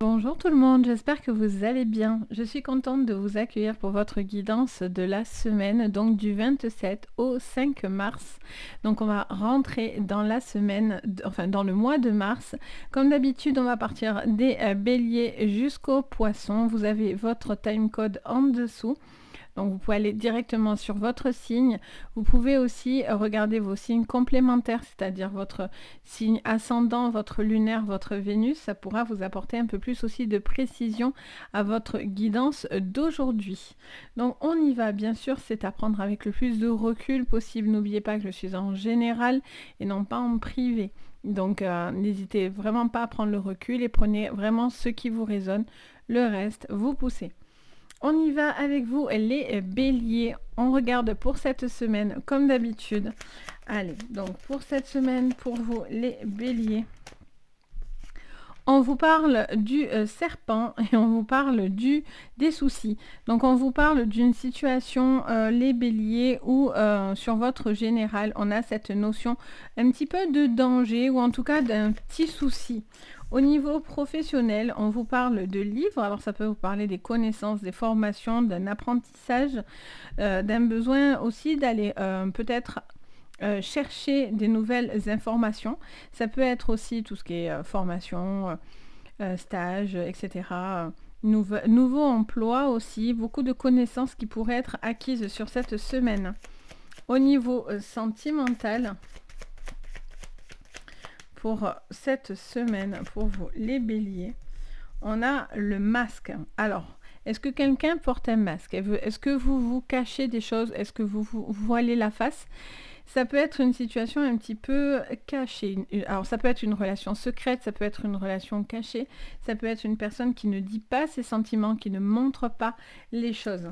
Bonjour tout le monde, j'espère que vous allez bien. Je suis contente de vous accueillir pour votre guidance de la semaine, donc du 27 au 5 mars. Donc on va rentrer dans la semaine, enfin dans le mois de mars. Comme d'habitude, on va partir des béliers jusqu'aux poissons. Vous avez votre timecode en dessous. Donc vous pouvez aller directement sur votre signe. Vous pouvez aussi regarder vos signes complémentaires, c'est-à-dire votre signe ascendant, votre lunaire, votre Vénus. Ça pourra vous apporter un peu plus aussi de précision à votre guidance d'aujourd'hui. Donc on y va, bien sûr, c'est à prendre avec le plus de recul possible. N'oubliez pas que je suis en général et non pas en privé. Donc n'hésitez vraiment pas à prendre le recul et prenez vraiment ce qui vous résonne. Le reste, vous poussez. On y va avec vous les béliers. On regarde pour cette semaine comme d'habitude. Allez, donc pour cette semaine, pour vous les béliers, on vous parle du serpent et on vous parle des soucis. Donc on vous parle d'une situation, les béliers, où sur votre général, on a cette notion un petit peu de danger ou en tout cas d'un petit souci. Au niveau professionnel, on vous parle de livres, alors ça peut vous parler des connaissances, des formations, d'un apprentissage, d'un besoin aussi d'aller peut-être chercher des nouvelles informations. Ça peut être aussi tout ce qui est formation, stage, etc. Nouveau emploi aussi, beaucoup de connaissances qui pourraient être acquises sur cette semaine. Au niveau sentimental, pour cette semaine, pour vous les béliers, on a le masque. Alors, est-ce que quelqu'un porte un masque? Est-ce que vous vous cachez des choses? Est-ce que vous vous voilez la face? Ça peut être une situation un petit peu cachée. Alors ça peut être une relation secrète, ça peut être une relation cachée, ça peut être une personne qui ne dit pas ses sentiments, qui ne montre pas les choses.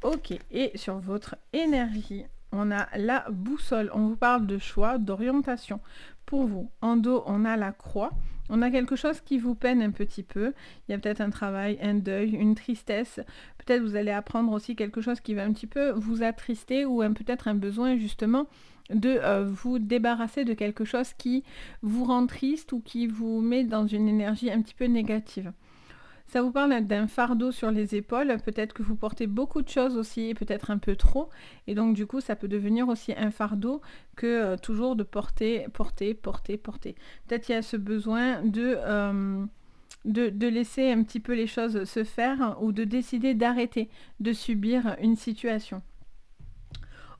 Ok, et sur votre énergie, on a la boussole. On vous parle de choix, d'orientation. Pour vous, en dos, on a la croix. On a quelque chose qui vous peine un petit peu. Il y a peut-être un travail, un deuil, une tristesse. Peut-être vous allez apprendre aussi quelque chose qui va un petit peu vous attrister ou peut-être un besoin justement de vous débarrasser de quelque chose qui vous rend triste ou qui vous met dans une énergie un petit peu négative. Ça vous parle d'un fardeau sur les épaules, peut-être que vous portez beaucoup de choses aussi, peut-être un peu trop, et donc du coup ça peut devenir aussi un fardeau que toujours de porter. Peut-être il y a ce besoin de laisser un petit peu les choses se faire ou de décider d'arrêter de subir une situation.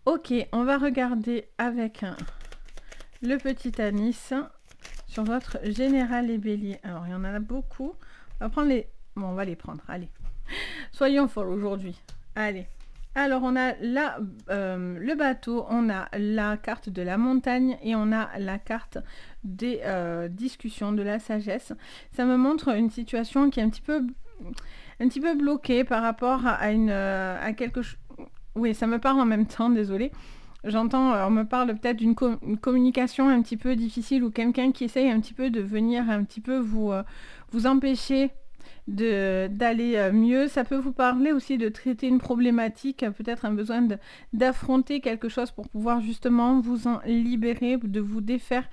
Ok, on va regarder avec le petit anis sur votre général et bélier. Alors il y en a beaucoup. On va prendre les... Bon, on va les prendre, allez. Soyons folles aujourd'hui. Allez. Alors, on a le bateau, on a la carte de la montagne et on a la carte des discussions, de la sagesse. Ça me montre une situation qui est un petit peu bloquée par rapport à quelque chose... Oui, ça me parle en même temps, désolée. On me parle peut-être d'une communication un petit peu difficile ou quelqu'un qui essaye un petit peu de venir un petit peu vous empêcher d'aller mieux. Ça peut vous parler aussi de traiter une problématique, peut-être un besoin d'affronter quelque chose pour pouvoir justement vous en libérer, de vous défaire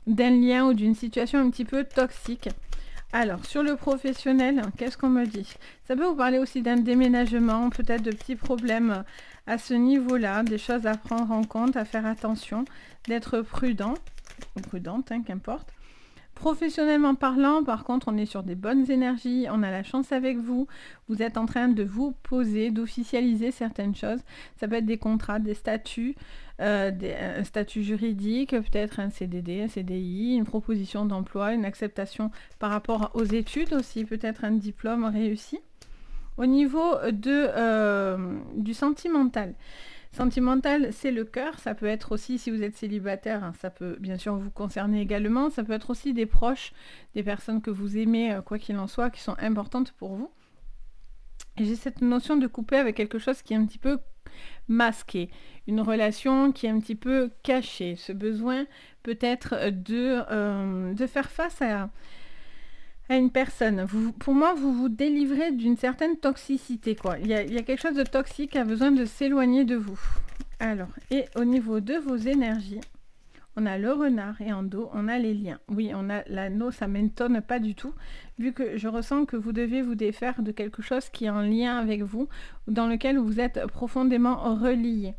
d'un lien ou d'une situation un petit peu toxique. Alors, sur le professionnel, qu'est-ce qu'on me dit? Ça peut vous parler aussi d'un déménagement, peut-être de petits problèmes à ce niveau-là, des choses à prendre en compte, à faire attention, d'être prudent, ou prudente, qu'importe. Professionnellement parlant, par contre, on est sur des bonnes énergies, on a la chance avec vous, vous êtes en train de vous poser, d'officialiser certaines choses. Ça peut être des contrats, des statuts, un statut juridique, peut-être un CDD, un CDI, une proposition d'emploi, une acceptation par rapport aux études aussi, peut-être un diplôme réussi. Au niveau du sentimental, c'est le cœur, ça peut être aussi, si vous êtes célibataire, ça peut bien sûr vous concerner également, ça peut être aussi des proches, des personnes que vous aimez, quoi qu'il en soit, qui sont importantes pour vous. Et j'ai cette notion de couper avec quelque chose qui est un petit peu masqué, une relation qui est un petit peu cachée, ce besoin peut-être de faire face à une personne. Pour moi, vous vous délivrez d'une certaine toxicité, quoi. Il y a quelque chose de toxique qui a besoin de s'éloigner de vous. Alors, et au niveau de vos énergies, on a le renard et en dos, on a les liens. Oui, on a l'anneau, ça m'étonne pas du tout, vu que je ressens que vous devez vous défaire de quelque chose qui est en lien avec vous, dans lequel vous êtes profondément relié.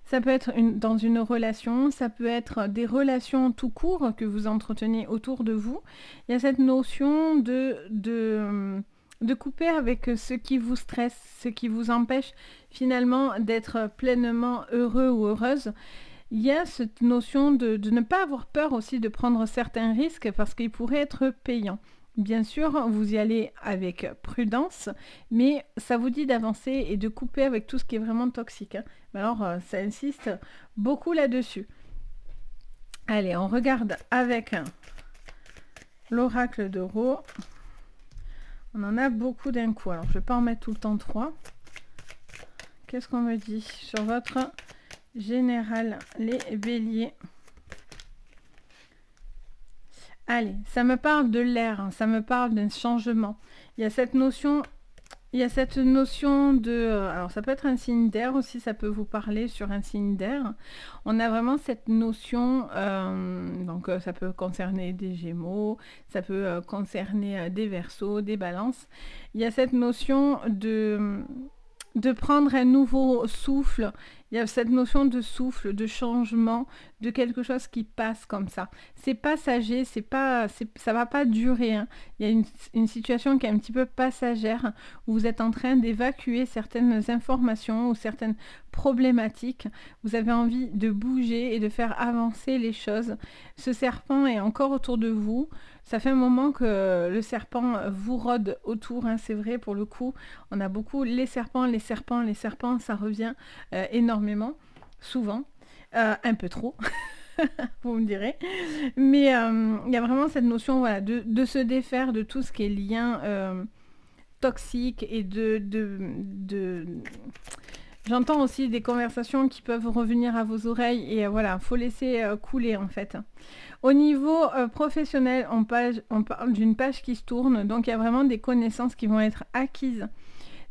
Ça peut être dans une relation, ça peut être des relations tout court que vous entretenez autour de vous. Il y a cette notion de couper avec ce qui vous stresse, ce qui vous empêche finalement d'être pleinement heureux ou heureuse. Il y a cette notion de ne pas avoir peur aussi de prendre certains risques parce qu'ils pourraient être payants. Bien sûr, vous y allez avec prudence, mais ça vous dit d'avancer et de couper avec tout ce qui est vraiment toxique. Alors, ça insiste beaucoup là-dessus. Allez, on regarde avec l'oracle d'Euro. On en a beaucoup d'un coup. Alors, je ne vais pas en mettre tout le temps 3. Qu'est-ce qu'on me dit sur votre général, les béliers? Allez, ça me parle de l'air, hein, ça me parle d'un changement. Il y a cette notion de... alors, ça peut être un signe d'air aussi, ça peut vous parler sur un signe d'air. On a vraiment cette notion, donc ça peut concerner des Gémeaux, ça peut concerner des Verseaux, des Balances. Il y a cette notion de prendre un nouveau souffle. Il y a cette notion de souffle, de changement, de quelque chose qui passe comme ça. C'est passager, ça va pas durer. Hein. Il y a une situation qui est un petit peu passagère, où vous êtes en train d'évacuer certaines informations ou certaines problématiques. Vous avez envie de bouger et de faire avancer les choses. Ce serpent est encore autour de vous. Ça fait un moment que le serpent vous rôde autour, hein, c'est vrai, pour le coup. On a beaucoup les serpents, ça revient énormément, souvent, un peu trop, vous me direz. Mais il y a vraiment cette notion, voilà, de se défaire de tout ce qui est lien toxique et J'entends aussi des conversations qui peuvent revenir à vos oreilles et voilà, faut laisser couler en fait. Au niveau professionnel, on parle d'une page qui se tourne, donc il y a vraiment des connaissances qui vont être acquises.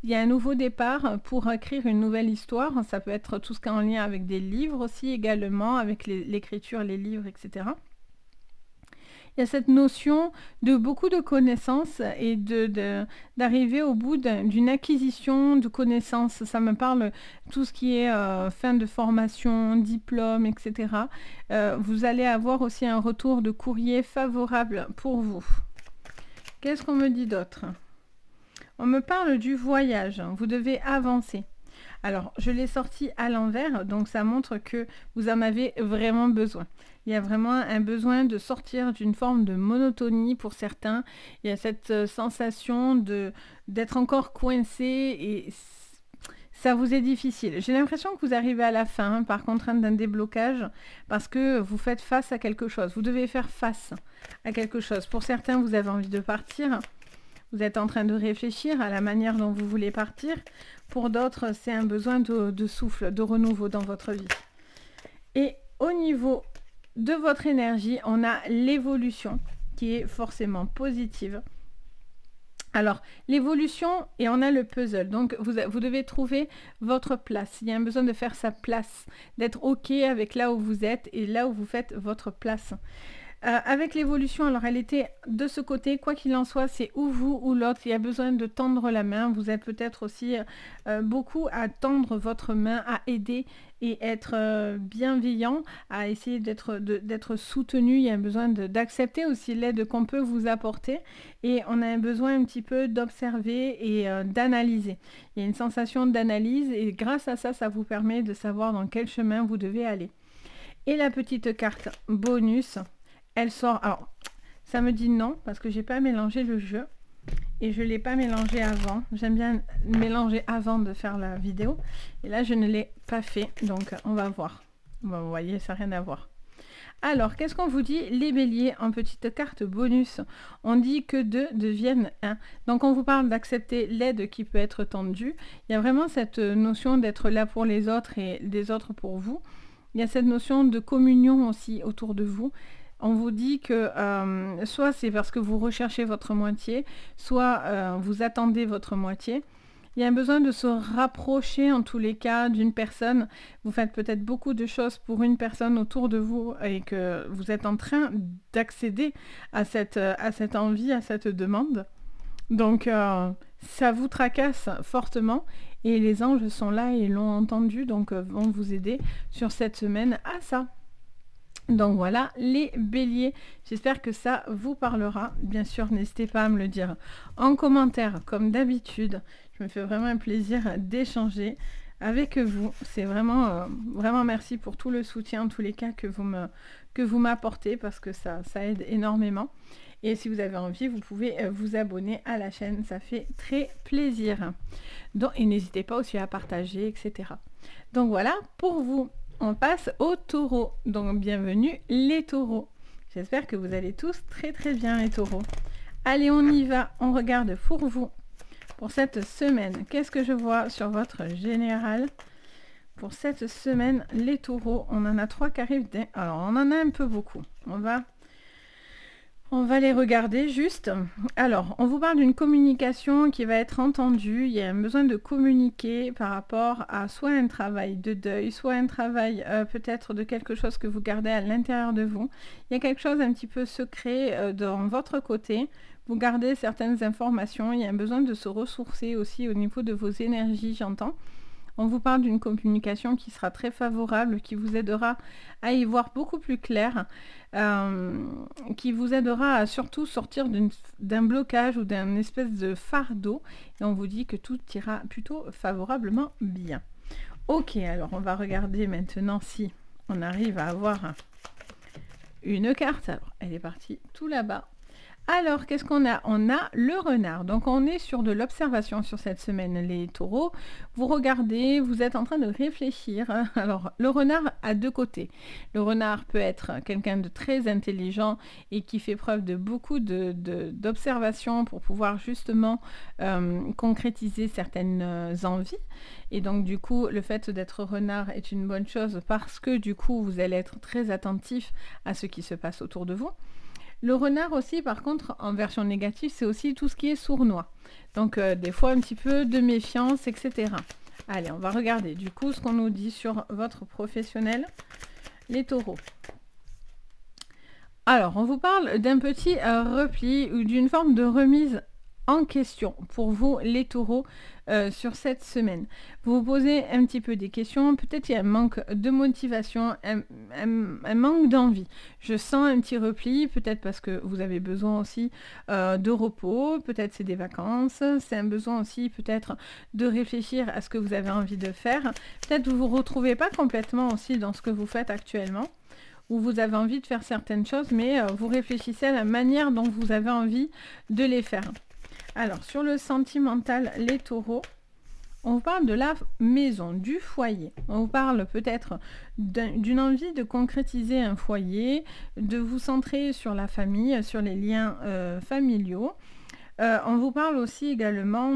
Il y a un nouveau départ pour écrire une nouvelle histoire, ça peut être tout ce qui est en lien avec des livres aussi également, avec l'écriture, les livres, etc. Il y a cette notion de beaucoup de connaissances et d'arriver au bout d'une acquisition de connaissances. Ça me parle tout ce qui est fin de formation, diplôme, etc. Vous allez avoir aussi un retour de courrier favorable pour vous. Qu'est-ce qu'on me dit d'autre? On me parle du voyage. Vous devez avancer. Alors, je l'ai sorti à l'envers, donc ça montre que vous en avez vraiment besoin. Il y a vraiment un besoin de sortir d'une forme de monotonie pour certains. Il y a cette sensation d'être encore coincé et ça vous est difficile. J'ai l'impression que vous arrivez à la fin par contrainte d'un déblocage parce que vous faites face à quelque chose. Vous devez faire face à quelque chose. Pour certains, vous avez envie de partir. Vous êtes en train de réfléchir à la manière dont vous voulez partir. Pour d'autres, c'est un besoin de souffle, de renouveau dans votre vie. Et au niveau de votre énergie, on a l'évolution qui est forcément positive. Alors, l'évolution et on a le puzzle. Donc, vous devez trouver votre place. Il y a un besoin de faire sa place, d'être OK avec là où vous êtes et là où vous faites votre place. Avec l'évolution, alors elle était de ce côté, quoi qu'il en soit, c'est ou vous ou l'autre, il y a besoin de tendre la main, vous êtes peut-être aussi beaucoup à tendre votre main, à aider et être bienveillant, à essayer d'être soutenu, il y a un besoin d'accepter aussi l'aide qu'on peut vous apporter et on a un besoin un petit peu d'observer et d'analyser. Il y a une sensation d'analyse et grâce à ça, ça vous permet de savoir dans quel chemin vous devez aller. Et la petite carte bonus, elle sort, alors ça me dit non parce que j'ai pas mélangé le jeu et je l'ai pas mélangé avant. J'aime bien mélanger avant de faire la vidéo et là je ne l'ai pas fait, donc on va voir. Bon, vous voyez, ça n'a rien à voir. Alors, qu'est-ce qu'on vous dit? Les béliers, en petite carte bonus, on dit que 2 deviennent 1. Donc, on vous parle d'accepter l'aide qui peut être tendue. Il y a vraiment cette notion d'être là pour les autres et des autres pour vous. Il y a cette notion de communion aussi autour de vous. On vous dit que soit c'est parce que vous recherchez votre moitié, soit vous attendez votre moitié. Il y a un besoin de se rapprocher en tous les cas d'une personne. Vous faites peut-être beaucoup de choses pour une personne autour de vous et que vous êtes en train d'accéder à cette envie, à cette demande. Donc, ça vous tracasse fortement et les anges sont là et l'ont entendu, donc vont vous aider sur cette semaine à ça. Donc voilà, les béliers, j'espère que ça vous parlera. Bien sûr, n'hésitez pas à me le dire en commentaire, comme d'habitude. Je me fais vraiment un plaisir d'échanger avec vous. C'est vraiment, vraiment merci pour tout le soutien, en tous les cas, que vous m'apportez, parce que ça aide énormément. Et si vous avez envie, vous pouvez vous abonner à la chaîne, ça fait très plaisir. Donc, et n'hésitez pas aussi à partager, etc. Donc voilà, pour vous. On passe aux taureaux. Donc bienvenue les taureaux. J'espère que vous allez tous très très bien les taureaux. Allez, on y va. On regarde pour vous. Pour cette semaine, qu'est-ce que je vois sur votre général? Pour cette semaine, les taureaux, on en a 3 qui arrivent. Alors, on en a un peu beaucoup. On va les regarder juste. Alors, on vous parle d'une communication qui va être entendue. Il y a un besoin de communiquer par rapport à soit un travail de deuil, soit un travail peut-être de quelque chose que vous gardez à l'intérieur de vous. Il y a quelque chose un petit peu secret dans votre côté. Vous gardez certaines informations. Il y a un besoin de se ressourcer aussi au niveau de vos énergies, j'entends. On vous parle d'une communication qui sera très favorable, qui vous aidera à y voir beaucoup plus clair, qui vous aidera à surtout sortir d'un blocage ou d'un espèce de fardeau. Et on vous dit que tout ira plutôt favorablement bien. Ok, alors on va regarder maintenant si on arrive à avoir une carte. Alors, elle est partie tout là-bas. Alors, qu'est-ce qu'on a? On a le renard. Donc, on est sur de l'observation sur cette semaine, les taureaux. Vous regardez, vous êtes en train de réfléchir. Alors, le renard a 2 côtés. Le renard peut être quelqu'un de très intelligent et qui fait preuve de beaucoup d'observation pour pouvoir justement concrétiser certaines envies. Et donc, du coup, le fait d'être renard est une bonne chose parce que, du coup, vous allez être très attentif à ce qui se passe autour de vous. Le renard aussi, par contre, en version négative, c'est aussi tout ce qui est sournois. Donc, des fois, un petit peu de méfiance, etc. Allez, on va regarder du coup ce qu'on nous dit sur votre professionnel, les taureaux. Alors, on vous parle d'un petit repli ou d'une forme de remise en question pour vous, les taureaux, sur cette semaine. Vous vous posez un petit peu des questions, peut-être il y a un manque de motivation, un manque d'envie. Je sens un petit repli, peut-être parce que vous avez besoin aussi de repos, peut-être c'est des vacances, c'est un besoin aussi peut-être de réfléchir à ce que vous avez envie de faire. Peut-être vous ne vous retrouvez pas complètement aussi dans ce que vous faites actuellement, où vous avez envie de faire certaines choses, mais vous réfléchissez à la manière dont vous avez envie de les faire. Alors, sur le sentimental, les taureaux, on vous parle de la maison, du foyer. On vous parle peut-être d'une envie de concrétiser un foyer, de vous centrer sur la famille, sur les liens familiaux. On vous parle aussi également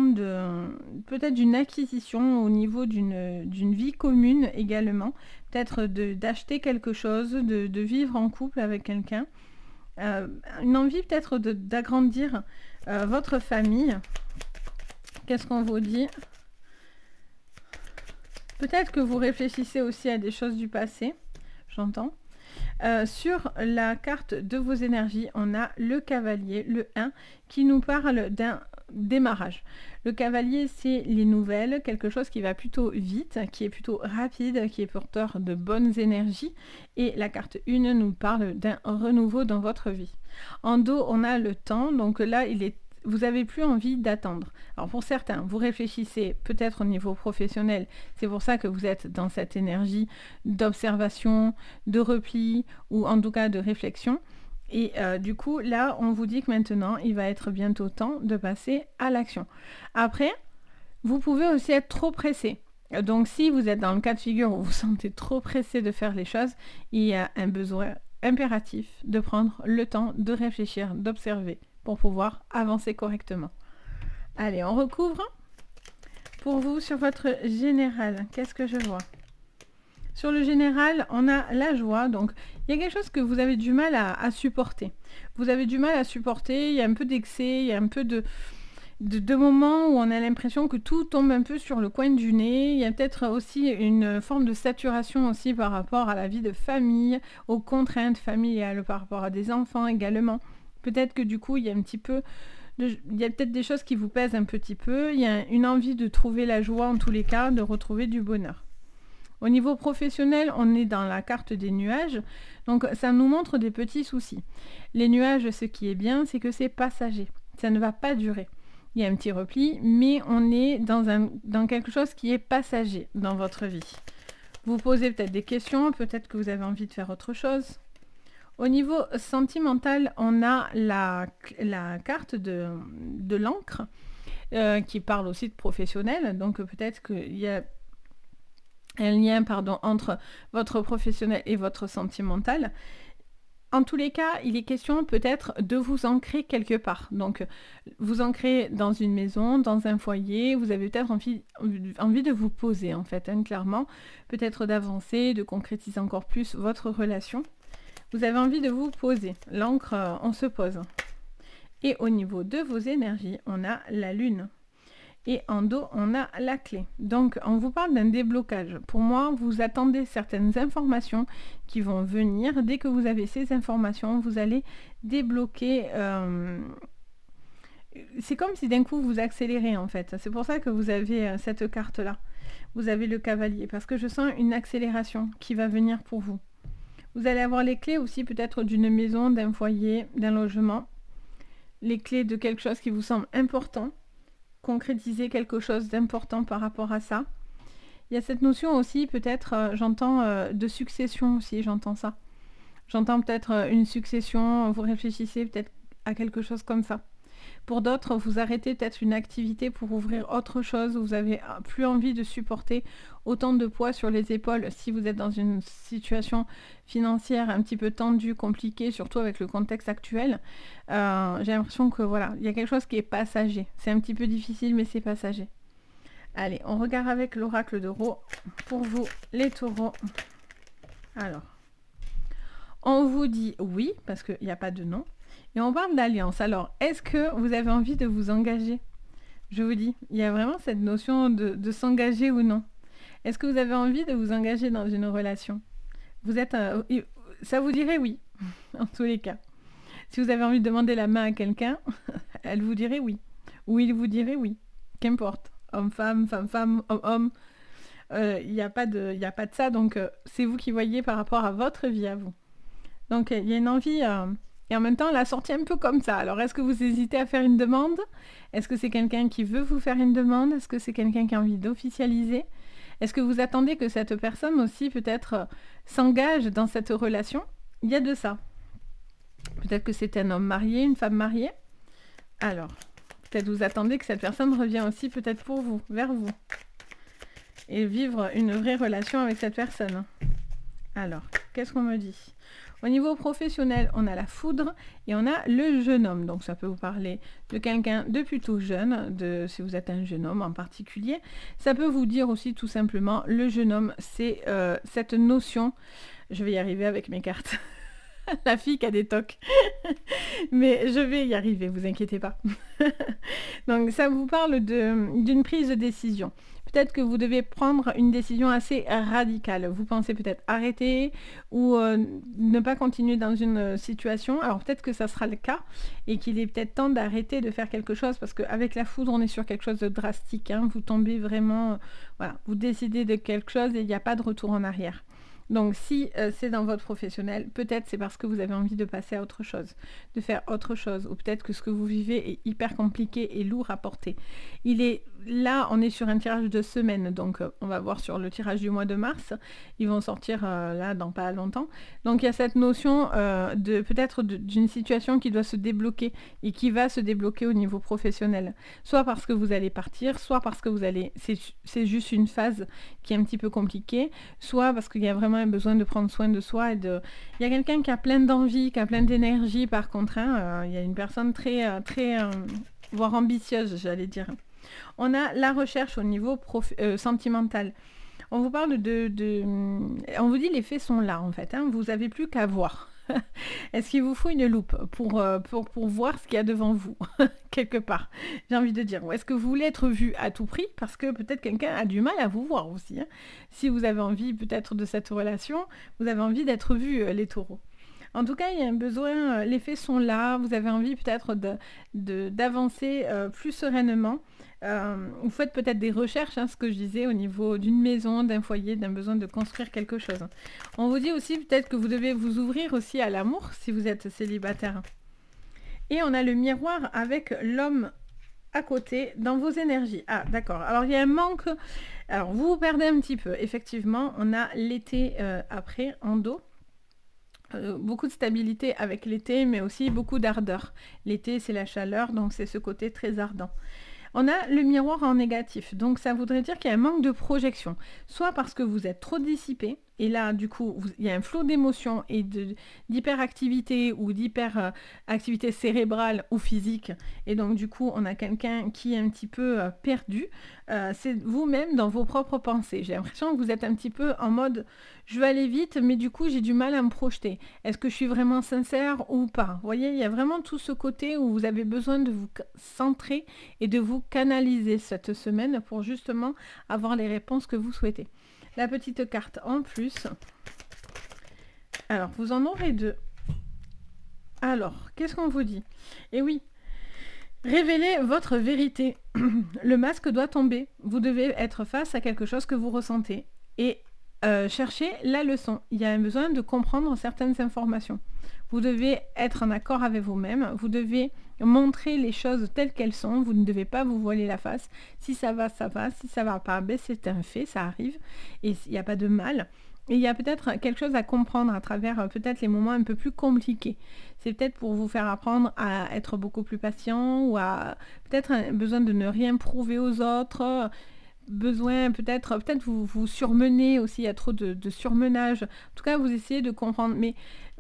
peut-être d'une acquisition au niveau d'une vie commune également. Peut-être d'acheter quelque chose, de vivre en couple avec quelqu'un. Une envie peut-être d'agrandir votre famille. Qu'est-ce qu'on vous dit? Peut-être que vous réfléchissez aussi à des choses du passé, j'entends. Sur la carte de vos énergies, on a le cavalier, le 1, qui nous parle d'un démarrage. Le cavalier, c'est les nouvelles, quelque chose qui va plutôt vite, qui est plutôt rapide, qui est porteur de bonnes énergies. Et la carte 1 nous parle d'un renouveau dans votre vie. En dos, on a le temps, donc là, vous n'avez plus envie d'attendre. Alors pour certains, vous réfléchissez peut-être au niveau professionnel, c'est pour ça que vous êtes dans cette énergie d'observation, de repli, ou en tout cas de réflexion. Et du coup, là, on vous dit que maintenant, il va être bientôt temps de passer à l'action. Après, vous pouvez aussi être trop pressé. Donc si vous êtes dans le cas de figure où vous vous sentez trop pressé de faire les choses, il y a un besoin impératif de prendre le temps de réfléchir, d'observer, pour pouvoir avancer correctement. Allez, on recouvre. Pour vous, sur votre général, qu'est-ce que je vois? Sur le général, on a la joie. Donc, il y a quelque chose que vous avez du mal à supporter. Vous avez du mal à supporter, il y a un peu d'excès, il y a un peu de... de moments où on a l'impression que tout tombe un peu sur le coin du nez. Il y a peut-être aussi une forme de saturation aussi par rapport à la vie de famille, aux contraintes familiales, par rapport à des enfants également. Peut-être que du coup, il y a un petit peu il y a peut-être des choses qui vous pèsent un petit peu. Il y a une envie de trouver la joie en tous les cas, de retrouver du bonheur. Au niveau professionnel, on est dans la carte des nuages, donc ça nous montre des petits soucis. Les nuages, ce qui est bien, c'est que c'est passager, ça ne va pas durer. Il y a un petit repli, mais on est dans quelque chose qui est passager dans votre vie. Vous posez peut-être des questions, peut-être que vous avez envie de faire autre chose. Au niveau sentimental, on a la carte de l'encre, qui parle aussi de professionnel, donc peut-être qu'il y a un lien entre votre professionnel et votre sentimental. En tous les cas, il est question peut-être de vous ancrer quelque part. Donc, vous ancrer dans une maison, dans un foyer, vous avez peut-être envie de vous poser en fait, clairement. Peut-être d'avancer, de concrétiser encore plus votre relation. Vous avez envie de vous poser. L'encre, on se pose. Et au niveau de vos énergies, on a la lune. Et en dos, on a la clé. Donc, on vous parle d'un déblocage. Pour moi, vous attendez certaines informations qui vont venir. Dès que vous avez ces informations, vous allez débloquer. C'est comme si d'un coup, vous accélérez en fait. C'est pour ça que vous avez cette carte-là. Vous avez le cavalier. Parce que je sens une accélération qui va venir pour vous. Vous allez avoir les clés aussi peut-être d'une maison, d'un foyer, d'un logement. Les clés de quelque chose qui vous semble important. Concrétiser quelque chose d'important par rapport à ça. Il y a cette notion aussi, peut-être, j'entends de succession aussi, j'entends ça. J'entends peut-être une succession, vous réfléchissez peut-être à quelque chose comme ça. Pour d'autres, vous arrêtez peut-être une activité pour ouvrir autre chose, vous n'avez plus envie de supporter autant de poids sur les épaules si vous êtes dans une situation financière un petit peu tendue, compliquée, surtout avec le contexte actuel. J'ai l'impression que voilà, il y a quelque chose qui est passager. C'est un petit peu difficile, mais c'est passager. Allez, on regarde avec l'oracle de Ro pour vous, les taureaux. Alors, on vous dit oui, parce qu'il n'y a pas de non. Et on parle d'alliance. Alors, est-ce que vous avez envie de vous engager? Je vous dis, il y a vraiment cette notion de s'engager ou non. Est-ce que vous avez envie de vous engager dans une relation? Vous êtes, ça vous dirait oui, en tous les cas. Si vous avez envie de demander la main à quelqu'un, elle vous dirait oui. Ou il vous dirait oui. Qu'importe. Homme-femme, femme-femme, homme-homme. Il n'y a pas de ça. Donc, c'est vous qui voyez par rapport à votre vie à vous. Donc, il y a une envie... Et en même temps, la sortie un peu comme ça. Alors, est-ce que vous hésitez à faire une demande? Est-ce que c'est quelqu'un qui veut vous faire une demande? Est-ce que c'est quelqu'un qui a envie d'officialiser? Est-ce que vous attendez que cette personne aussi, peut-être, s'engage dans cette relation? Il y a de ça. Peut-être que c'est un homme marié, une femme mariée. Alors, peut-être vous attendez que cette personne revienne aussi peut-être pour vous, vers vous. Et vivre une vraie relation avec cette personne. Alors, qu'est-ce qu'on me dit? Au niveau professionnel, on a la foudre et on a le jeune homme. Donc ça peut vous parler de quelqu'un de plutôt jeune, si vous êtes un jeune homme en particulier. Ça peut vous dire aussi tout simplement, le jeune homme, c'est cette notion... Je vais y arriver avec mes cartes. La fille qui a des tocs. Mais je vais y arriver, vous inquiétez pas. Donc ça vous parle d'une prise de décision. Peut-être que vous devez prendre une décision assez radicale. Vous pensez peut-être arrêter ou ne pas continuer dans une situation. Alors peut-être que ça sera le cas et qu'il est peut-être temps d'arrêter de faire quelque chose parce qu'avec la foudre, on est sur quelque chose de drastique. Vous tombez vraiment... voilà, vous décidez de quelque chose et il n'y a pas de retour en arrière. Donc si c'est dans votre professionnel, peut-être c'est parce que vous avez envie de passer à autre chose, de faire autre chose, ou peut-être que ce que vous vivez est hyper compliqué et lourd à porter. Là, on est sur un tirage de semaine, donc on va voir sur le tirage du mois de mars, ils vont sortir là dans pas longtemps. Donc il y a cette notion peut-être d'une situation qui doit se débloquer et qui va se débloquer au niveau professionnel. Soit parce que vous allez partir, soit parce que c'est juste une phase qui est un petit peu compliquée, soit parce qu'il y a vraiment un besoin de prendre soin de soi. Il y a quelqu'un qui a plein d'envie, qui a plein d'énergie par contre. Il y a une personne très voire ambitieuse, j'allais dire. On a la recherche au niveau sentimental. On vous parle on vous dit les faits sont là en fait. Vous n'avez plus qu'à voir. Est-ce qu'il vous faut une loupe pour voir ce qu'il y a devant vous, quelque part, j'ai envie de dire? Ou est-ce que vous voulez être vu à tout prix? Parce que peut-être quelqu'un a du mal à vous voir aussi, hein. Si vous avez envie peut-être de cette relation, vous avez envie d'être vu, les taureaux. En tout cas, il y a un besoin, les faits sont là, vous avez envie peut-être d'avancer plus sereinement. Vous faites peut-être des recherches, hein, ce que je disais, au niveau d'une maison, d'un foyer, d'un besoin de construire quelque chose. On vous dit aussi peut-être que vous devez vous ouvrir aussi à l'amour si vous êtes célibataire. Et on a le miroir avec l'homme à côté dans vos énergies. Ah, d'accord. Alors, il y a un manque. Alors, vous vous perdez un petit peu. Effectivement, on a l'été après en dos. Beaucoup de stabilité avec l'été, mais aussi beaucoup d'ardeur. L'été, c'est la chaleur, donc c'est ce côté très ardent. On a le miroir en négatif, donc ça voudrait dire qu'il y a un manque de projection, soit parce que vous êtes trop dissipé, et là, du coup, il y a un flot d'émotions et d'hyperactivité ou d'hyperactivité cérébrale ou physique, et donc du coup, on a quelqu'un qui est un petit peu perdu. C'est vous-même dans vos propres pensées. J'ai l'impression que vous êtes un petit peu en mode je veux aller vite, mais du coup, j'ai du mal à me projeter. Est-ce que je suis vraiment sincère ou pas? Vous voyez, il y a vraiment tout ce côté où vous avez besoin de vous centrer et de vous canaliser cette semaine pour justement avoir les réponses que vous souhaitez. La petite carte en plus. Alors, vous en aurez deux. Alors, qu'est-ce qu'on vous dit? Eh oui, révélez votre vérité. Le masque doit tomber. Vous devez être face à quelque chose que vous ressentez. Et cherchez la leçon. Il y a un besoin de comprendre certaines informations. Vous devez être en accord avec vous-même. Vous devez montrer les choses telles qu'elles sont. Vous ne devez pas vous voiler la face. Si ça va, ça va. Si ça va pas, ben c'est un fait, ça arrive. Et il n'y a pas de mal. Et il y a peut-être quelque chose à comprendre à travers peut-être les moments un peu plus compliqués. C'est peut-être pour vous faire apprendre à être beaucoup plus patient ou à peut-être un besoin de ne rien prouver aux autres. Besoin peut-être vous surmenez aussi, il y a trop de surmenage. En tout cas, vous essayez de comprendre. Mais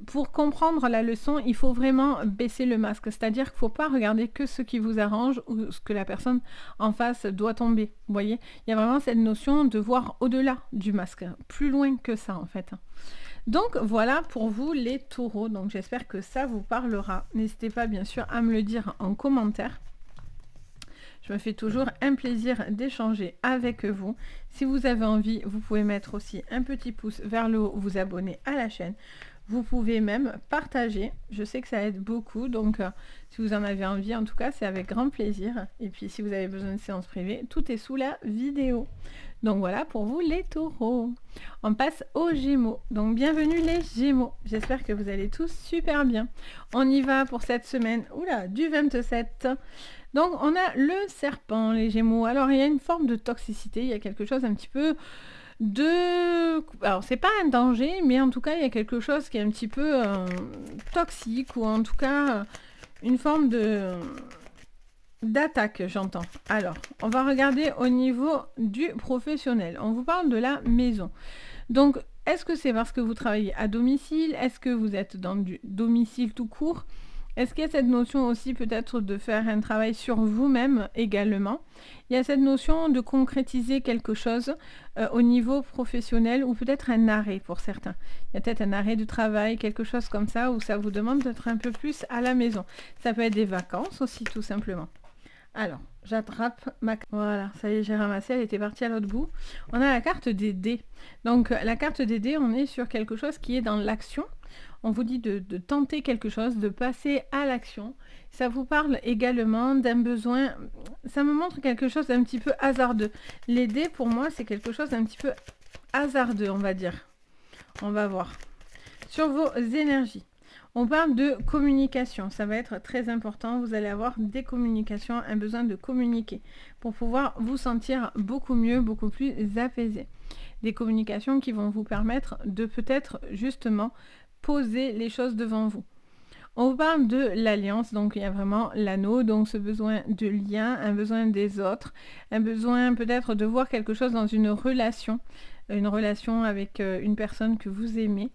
pour comprendre la leçon, il faut vraiment baisser le masque. C'est-à-dire qu'il ne faut pas regarder que ce qui vous arrange ou ce que la personne en face doit tomber. Vous voyez, il y a vraiment cette notion de voir au-delà du masque, plus loin que ça en fait. Donc voilà pour vous les taureaux. Donc j'espère que ça vous parlera. N'hésitez pas bien sûr à me le dire en commentaire. Je me fais toujours un plaisir d'échanger avec vous. Si vous avez envie, vous pouvez mettre aussi un petit pouce vers le haut, vous abonner à la chaîne. Vous pouvez même partager. Je sais que ça aide beaucoup. Donc, si vous en avez envie, en tout cas, c'est avec grand plaisir. Et puis, si vous avez besoin de séance privée, tout est sous la vidéo. Donc, voilà pour vous les taureaux. On passe aux Gémeaux. Donc, bienvenue les Gémeaux. J'espère que vous allez tous super bien. On y va pour cette semaine. Oula, du 27. Donc, on a le serpent, les Gémeaux. Alors, il y a une forme de toxicité. Il y a quelque chose un petit peu alors c'est pas un danger, mais en tout cas il y a quelque chose qui est un petit peu toxique, ou en tout cas une forme d'attaque, j'entends. Alors on va regarder au niveau du professionnel. On vous parle de la maison. Donc est-ce que c'est parce que vous travaillez à domicile? Est-ce que vous êtes dans du domicile tout court? Est-ce qu'il y a cette notion aussi peut-être de faire un travail sur vous-même également? Il y a cette notion de concrétiser quelque chose au niveau professionnel, ou peut-être un arrêt pour certains. Il y a peut-être un arrêt de travail, quelque chose comme ça, où ça vous demande d'être un peu plus à la maison. Ça peut être des vacances aussi, tout simplement. Alors, j'attrape ma... Voilà, ça y est, j'ai ramassé, elle était partie à l'autre bout. On a la carte des dés. Donc, la carte des dés, on est sur quelque chose qui est dans l'action. On vous dit de tenter quelque chose, de passer à l'action. Ça vous parle également d'un besoin... Ça me montre quelque chose d'un petit peu hasardeux. Les dés, pour moi, c'est quelque chose d'un petit peu hasardeux, on va dire. On va voir. Sur vos énergies. On parle de communication, ça va être très important. Vous allez avoir des communications, un besoin de communiquer pour pouvoir vous sentir beaucoup mieux, beaucoup plus apaisé. Des communications qui vont vous permettre de peut-être justement poser les choses devant vous. On vous parle de l'alliance, donc il y a vraiment l'anneau, donc ce besoin de lien, un besoin des autres, un besoin peut-être de voir quelque chose dans une relation avec une personne que vous aimez.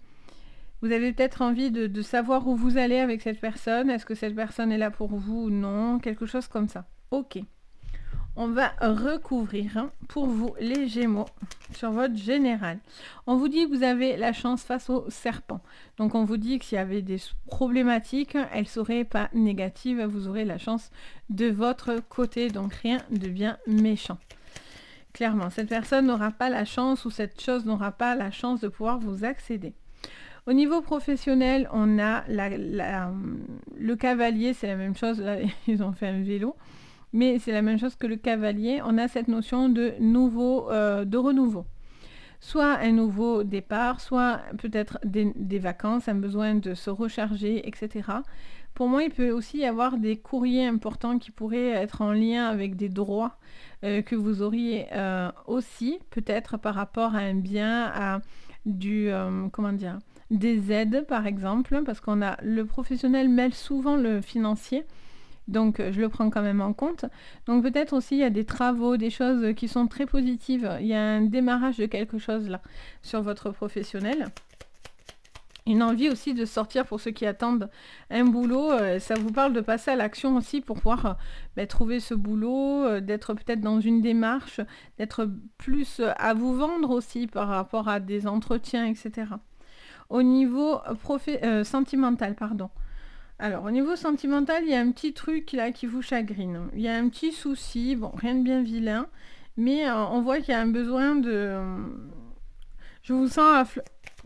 Vous avez peut-être envie de savoir où vous allez avec cette personne. Est-ce que cette personne est là pour vous ou non? Quelque chose comme ça. Ok. On va recouvrir pour vous les Gémeaux sur votre général. On vous dit que vous avez la chance face au serpent. Donc on vous dit que s'il y avait des problématiques, elles ne seraient pas négatives. Vous aurez la chance de votre côté. Donc rien de bien méchant. Clairement, cette personne n'aura pas la chance ou cette chose n'aura pas la chance de pouvoir vous accéder. Au niveau professionnel, on a le cavalier, c'est la même chose. Là, ils ont fait un vélo. Mais c'est la même chose que le cavalier, on a cette notion de renouveau. Soit un nouveau départ, soit peut-être des vacances, un besoin de se recharger, etc. Pour moi, il peut aussi y avoir des courriers importants qui pourraient être en lien avec des droits que vous auriez aussi, peut-être par rapport à un bien, à des aides par exemple, parce qu'on a le professionnel mêle souvent le financier. Donc, je le prends quand même en compte. Donc, peut-être aussi, il y a des travaux, des choses qui sont très positives. Il y a un démarrage de quelque chose là sur votre professionnel. Une envie aussi de sortir pour ceux qui attendent un boulot. Ça vous parle de passer à l'action aussi pour pouvoir trouver ce boulot, d'être peut-être dans une démarche, d'être plus à vous vendre aussi par rapport à des entretiens, etc. Au niveau sentimental, pardon. Alors, au niveau sentimental, il y a un petit truc là qui vous chagrine. Il y a un petit souci, bon, rien de bien vilain, mais on voit qu'il y a un besoin de... Je vous sens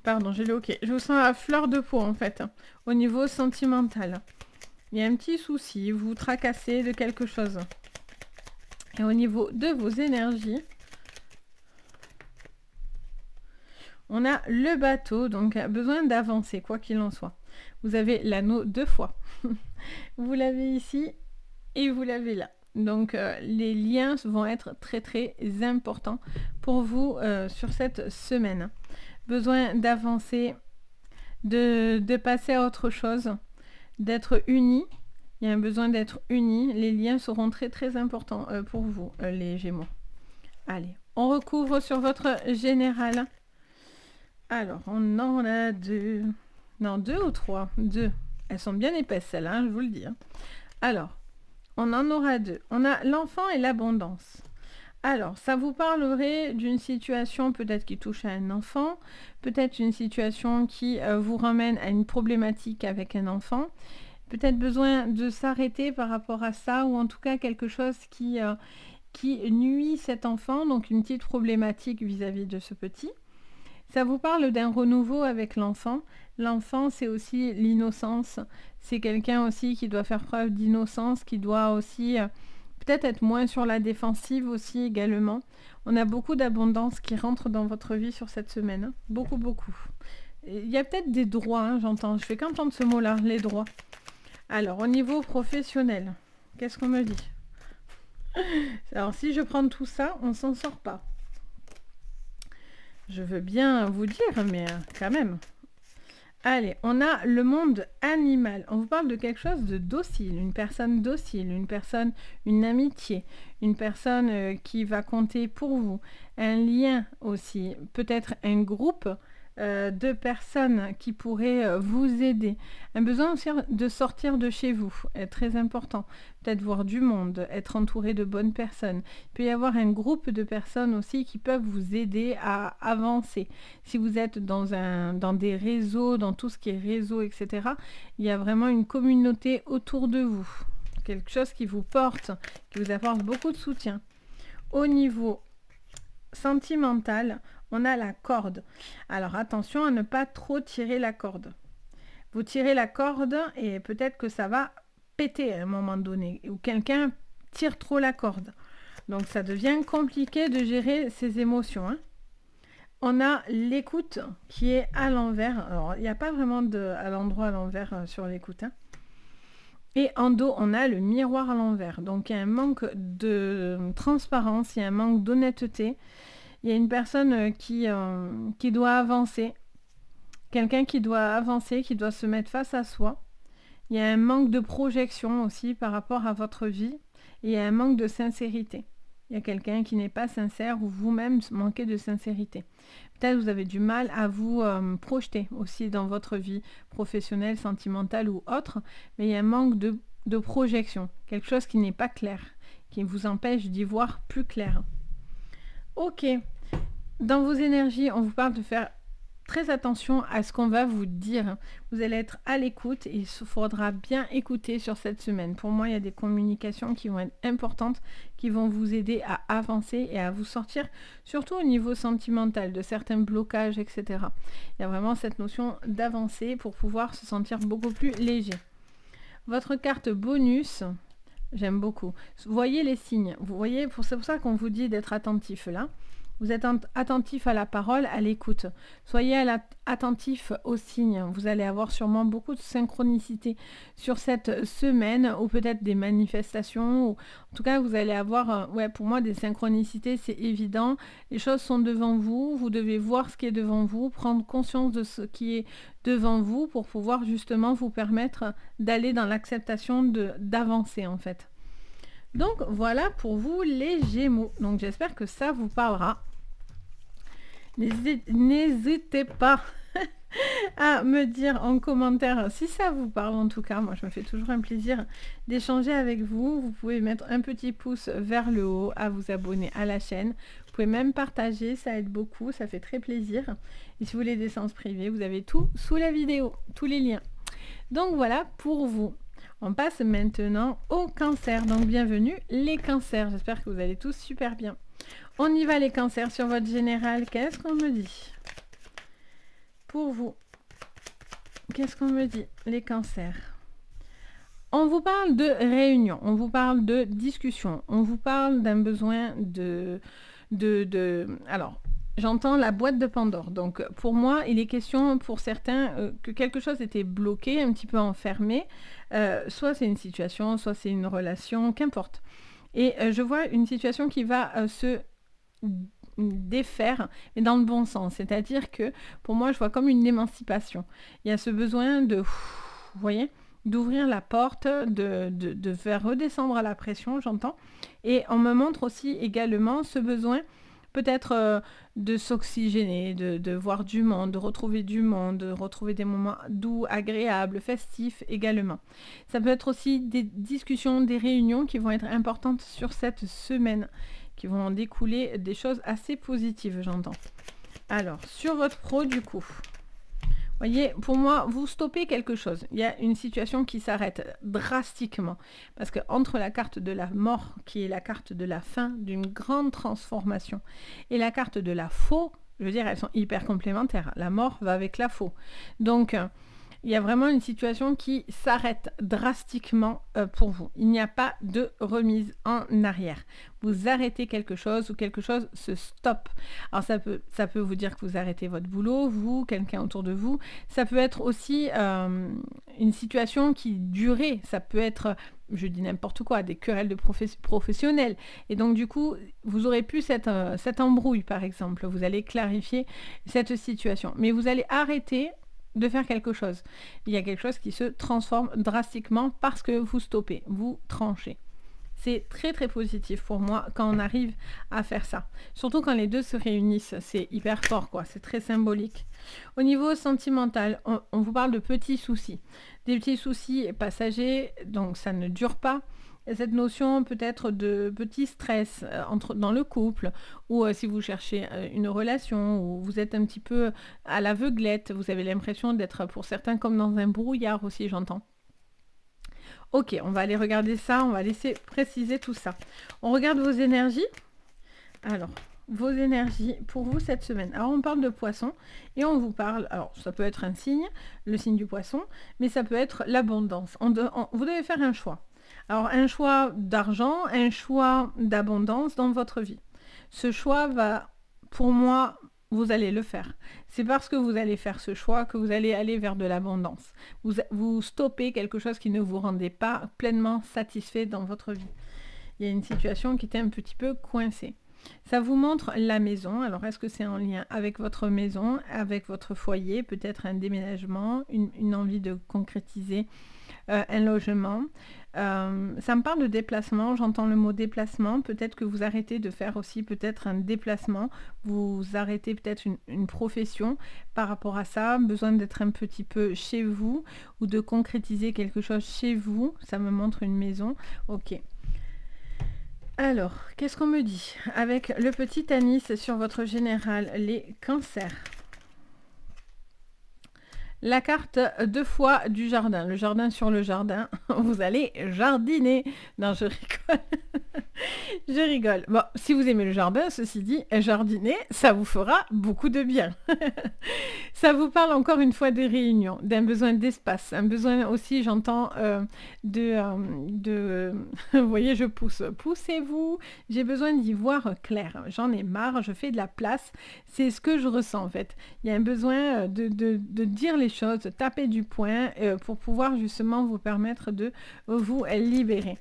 Pardon, j'ai le OK. Je vous sens à fleur de peau, en fait, au niveau sentimental. Il y a un petit souci, vous vous tracassez de quelque chose. Et au niveau de vos énergies, on a le bateau, donc besoin d'avancer, quoi qu'il en soit. Vous avez l'anneau 2 fois. Vous l'avez ici et vous l'avez là. Donc les liens vont être très très importants pour vous sur cette semaine. Besoin d'avancer, de passer à autre chose, d'être unis. Il y a un besoin d'être unis. Les liens seront très très importants pour vous, les Gémeaux. Allez, on recouvre sur votre général. Alors, on en a 2. Non, 2 ou 3. 2. Elles sont bien épaisses, celles-là, hein, je vous le dis. Hein. Alors, on en aura 2. On a l'enfant et l'abondance. Alors, ça vous parlerait d'une situation peut-être qui touche à un enfant, peut-être une situation qui vous ramène à une problématique avec un enfant, peut-être besoin de s'arrêter par rapport à ça, ou en tout cas quelque chose qui nuit cet enfant, donc une petite problématique vis-à-vis de ce petit. Ça vous parle d'un renouveau avec l'enfant. L'enfant, c'est aussi l'innocence. C'est quelqu'un aussi qui doit faire preuve d'innocence, qui doit aussi peut-être être moins sur la défensive aussi également. On a beaucoup d'abondance qui rentre dans votre vie sur cette semaine. Beaucoup, beaucoup. Il y a peut-être des droits, hein, j'entends. Je fais qu'entendre ce mot-là, les droits. Alors, au niveau professionnel, qu'est-ce qu'on me dit? Alors, si je prends tout ça, on ne s'en sort pas. Je veux bien vous dire, mais quand même. Allez, on a le monde animal. On vous parle de quelque chose de docile, une personne, une amitié, une personne qui va compter pour vous. Un lien aussi, peut-être un groupe de personnes qui pourraient vous aider. Un besoin aussi de sortir de chez vous, est très important. Peut-être voir du monde, être entouré de bonnes personnes. Il peut y avoir un groupe de personnes aussi qui peuvent vous aider à avancer. Si vous êtes dans des réseaux, dans tout ce qui est réseau, etc., il y a vraiment une communauté autour de vous. Quelque chose qui vous porte, qui vous apporte beaucoup de soutien. Au niveau sentimental, on a la corde. Alors attention à ne pas trop tirer la corde. Vous tirez la corde et peut-être que ça va péter à un moment donné. Ou quelqu'un tire trop la corde. Donc ça devient compliqué de gérer ses émotions. Hein. On a l'écoute qui est à l'envers. Alors il n'y a pas vraiment à l'endroit à l'envers sur l'écoute. Hein. Et en dos, on a le miroir à l'envers. Donc il y a un manque de transparence, il y a un manque d'honnêteté. Il y a une personne qui doit avancer, quelqu'un qui doit avancer, qui doit se mettre face à soi. Il y a un manque de projection aussi par rapport à votre vie. Et il y a un manque de sincérité. Il y a quelqu'un qui n'est pas sincère ou vous-même manquez de sincérité. Peut-être vous avez du mal à vous projeter aussi dans votre vie professionnelle, sentimentale ou autre. Mais il y a un manque de projection, quelque chose qui n'est pas clair. qui vous empêche d'y voir plus clair. Ok, dans vos énergies, on vous parle de faire très attention à ce qu'on va vous dire. Vous allez être à l'écoute et il faudra bien écouter sur cette semaine. Pour moi, il y a des communications qui vont être importantes, qui vont vous aider à avancer et à vous sortir, surtout au niveau sentimental, de certains blocages, etc. Il y a vraiment cette notion d'avancer pour pouvoir se sentir beaucoup plus léger. Votre carte bonus, j'aime beaucoup. Vous voyez les signes. Vous voyez, c'est pour ça qu'on vous dit d'être attentif là. Vous êtes attentif à la parole, à l'écoute. Soyez attentif aux signes. Vous allez avoir sûrement beaucoup de synchronicité sur cette semaine ou peut-être des manifestations. Ou, en tout cas, vous allez avoir, pour moi, des synchronicités, c'est évident. Les choses sont devant vous. Vous devez voir ce qui est devant vous, prendre conscience de ce qui est devant vous pour pouvoir justement vous permettre d'aller dans l'acceptation d'avancer en fait. Donc voilà pour vous les Gémeaux. Donc j'espère que ça vous parlera. N'hésitez pas à me dire en commentaire si ça vous parle. En tout cas, moi je me fais toujours un plaisir d'échanger avec vous. Vous pouvez mettre un petit pouce vers le haut, à vous abonner à la chaîne. Vous pouvez même partager, ça aide beaucoup, ça fait très plaisir. Et si vous voulez des séances privées, vous avez tout sous la vidéo, tous les liens. Donc voilà pour vous. On passe maintenant au cancer. Donc bienvenue les cancers. J'espère que vous allez tous super bien. On y va les cancers sur votre général. Qu'est-ce qu'on me dit pour vous? Qu'est-ce qu'on me dit les cancers? On vous parle de réunion, on vous parle de discussion, on vous parle d'un besoin alors, j'entends la boîte de Pandore. Donc, pour moi, il est question pour certains que quelque chose était bloqué, un petit peu enfermé. Soit c'est une situation, soit c'est une relation, qu'importe. Et je vois une situation qui va se défaire, mais dans le bon sens. C'est-à-dire que, pour moi, je vois comme une émancipation. Il y a ce besoin de, vous voyez, d'ouvrir la porte, de faire redescendre la pression, j'entends. Et on me montre aussi également ce besoin peut-être de s'oxygéner, de voir du monde, de retrouver des moments doux, agréables, festifs également. Ça peut être aussi des discussions, des réunions qui vont être importantes sur cette semaine, qui vont en découler des choses assez positives, j'entends. Alors, sur votre pro, du coup, voyez, pour moi, vous stoppez quelque chose. Il y a une situation qui s'arrête drastiquement. Parce que entre la carte de la mort, qui est la carte de la fin d'une grande transformation, et la carte de la faux, je veux dire, elles sont hyper complémentaires. La mort va avec la faux. Donc, il y a vraiment une situation qui s'arrête drastiquement pour vous. Il n'y a pas de remise en arrière. Vous arrêtez quelque chose ou quelque chose se stoppe. Alors ça peut vous dire que vous arrêtez votre boulot, vous, quelqu'un autour de vous. Ça peut être aussi une situation qui durait. Ça peut être, je dis n'importe quoi, des querelles de professionnels. Et donc du coup, vous aurez plus cette embrouille par exemple. Vous allez clarifier cette situation. Mais vous allez arrêter de faire quelque chose. Il y a quelque chose qui se transforme drastiquement parce que vous stoppez, vous tranchez. C'est très très positif pour moi quand on arrive à faire ça. Surtout quand les deux se réunissent, c'est hyper fort quoi, c'est très symbolique. Au niveau sentimental, on vous parle de petits soucis. Des petits soucis passagers, donc ça ne dure pas. Il y a cette notion peut-être de petit stress dans le couple, ou si vous cherchez une relation, ou vous êtes un petit peu à l'aveuglette, vous avez l'impression d'être pour certains comme dans un brouillard aussi, j'entends. Ok, on va aller regarder ça, on va laisser préciser tout ça. On regarde vos énergies. Alors, vos énergies pour vous cette semaine. Alors, on parle de poisson et on vous parle, alors ça peut être un signe, le signe du poisson, mais ça peut être l'abondance. Vous devez faire un choix. Alors, un choix d'argent, un choix d'abondance dans votre vie. Ce choix va, pour moi, vous allez le faire. C'est parce que vous allez faire ce choix que vous allez aller vers de l'abondance. Vous stoppez quelque chose qui ne vous rendait pas pleinement satisfait dans votre vie. Il y a une situation qui était un petit peu coincée. Ça vous montre la maison. Alors, est-ce que c'est en lien avec votre maison, avec votre foyer, peut-être un déménagement, une envie de concrétiser un logement. Ça me parle de déplacement, j'entends le mot déplacement. Peut-être que vous arrêtez de faire aussi peut-être un déplacement. Vous arrêtez peut-être une profession par rapport à ça. Besoin d'être un petit peu chez vous ou de concrétiser quelque chose chez vous. Ça me montre une maison. Ok. Alors, qu'est-ce qu'on me dit? Avec le petit anis sur votre général, les cancers. La carte 2 fois du jardin. Le jardin sur le jardin. Vous allez jardiner. Non, je rigole. Je rigole. Bon, si vous aimez le jardin, ceci dit, jardiner, ça vous fera beaucoup de bien. Ça vous parle encore une fois des réunions, d'un besoin d'espace, un besoin aussi, j'entends, vous voyez, je pousse. Poussez-vous, j'ai besoin d'y voir clair. J'en ai marre, je fais de la place. C'est ce que je ressens en fait. Il y a un besoin de dire les choses, de taper du poing pour pouvoir justement vous permettre de vous libérer.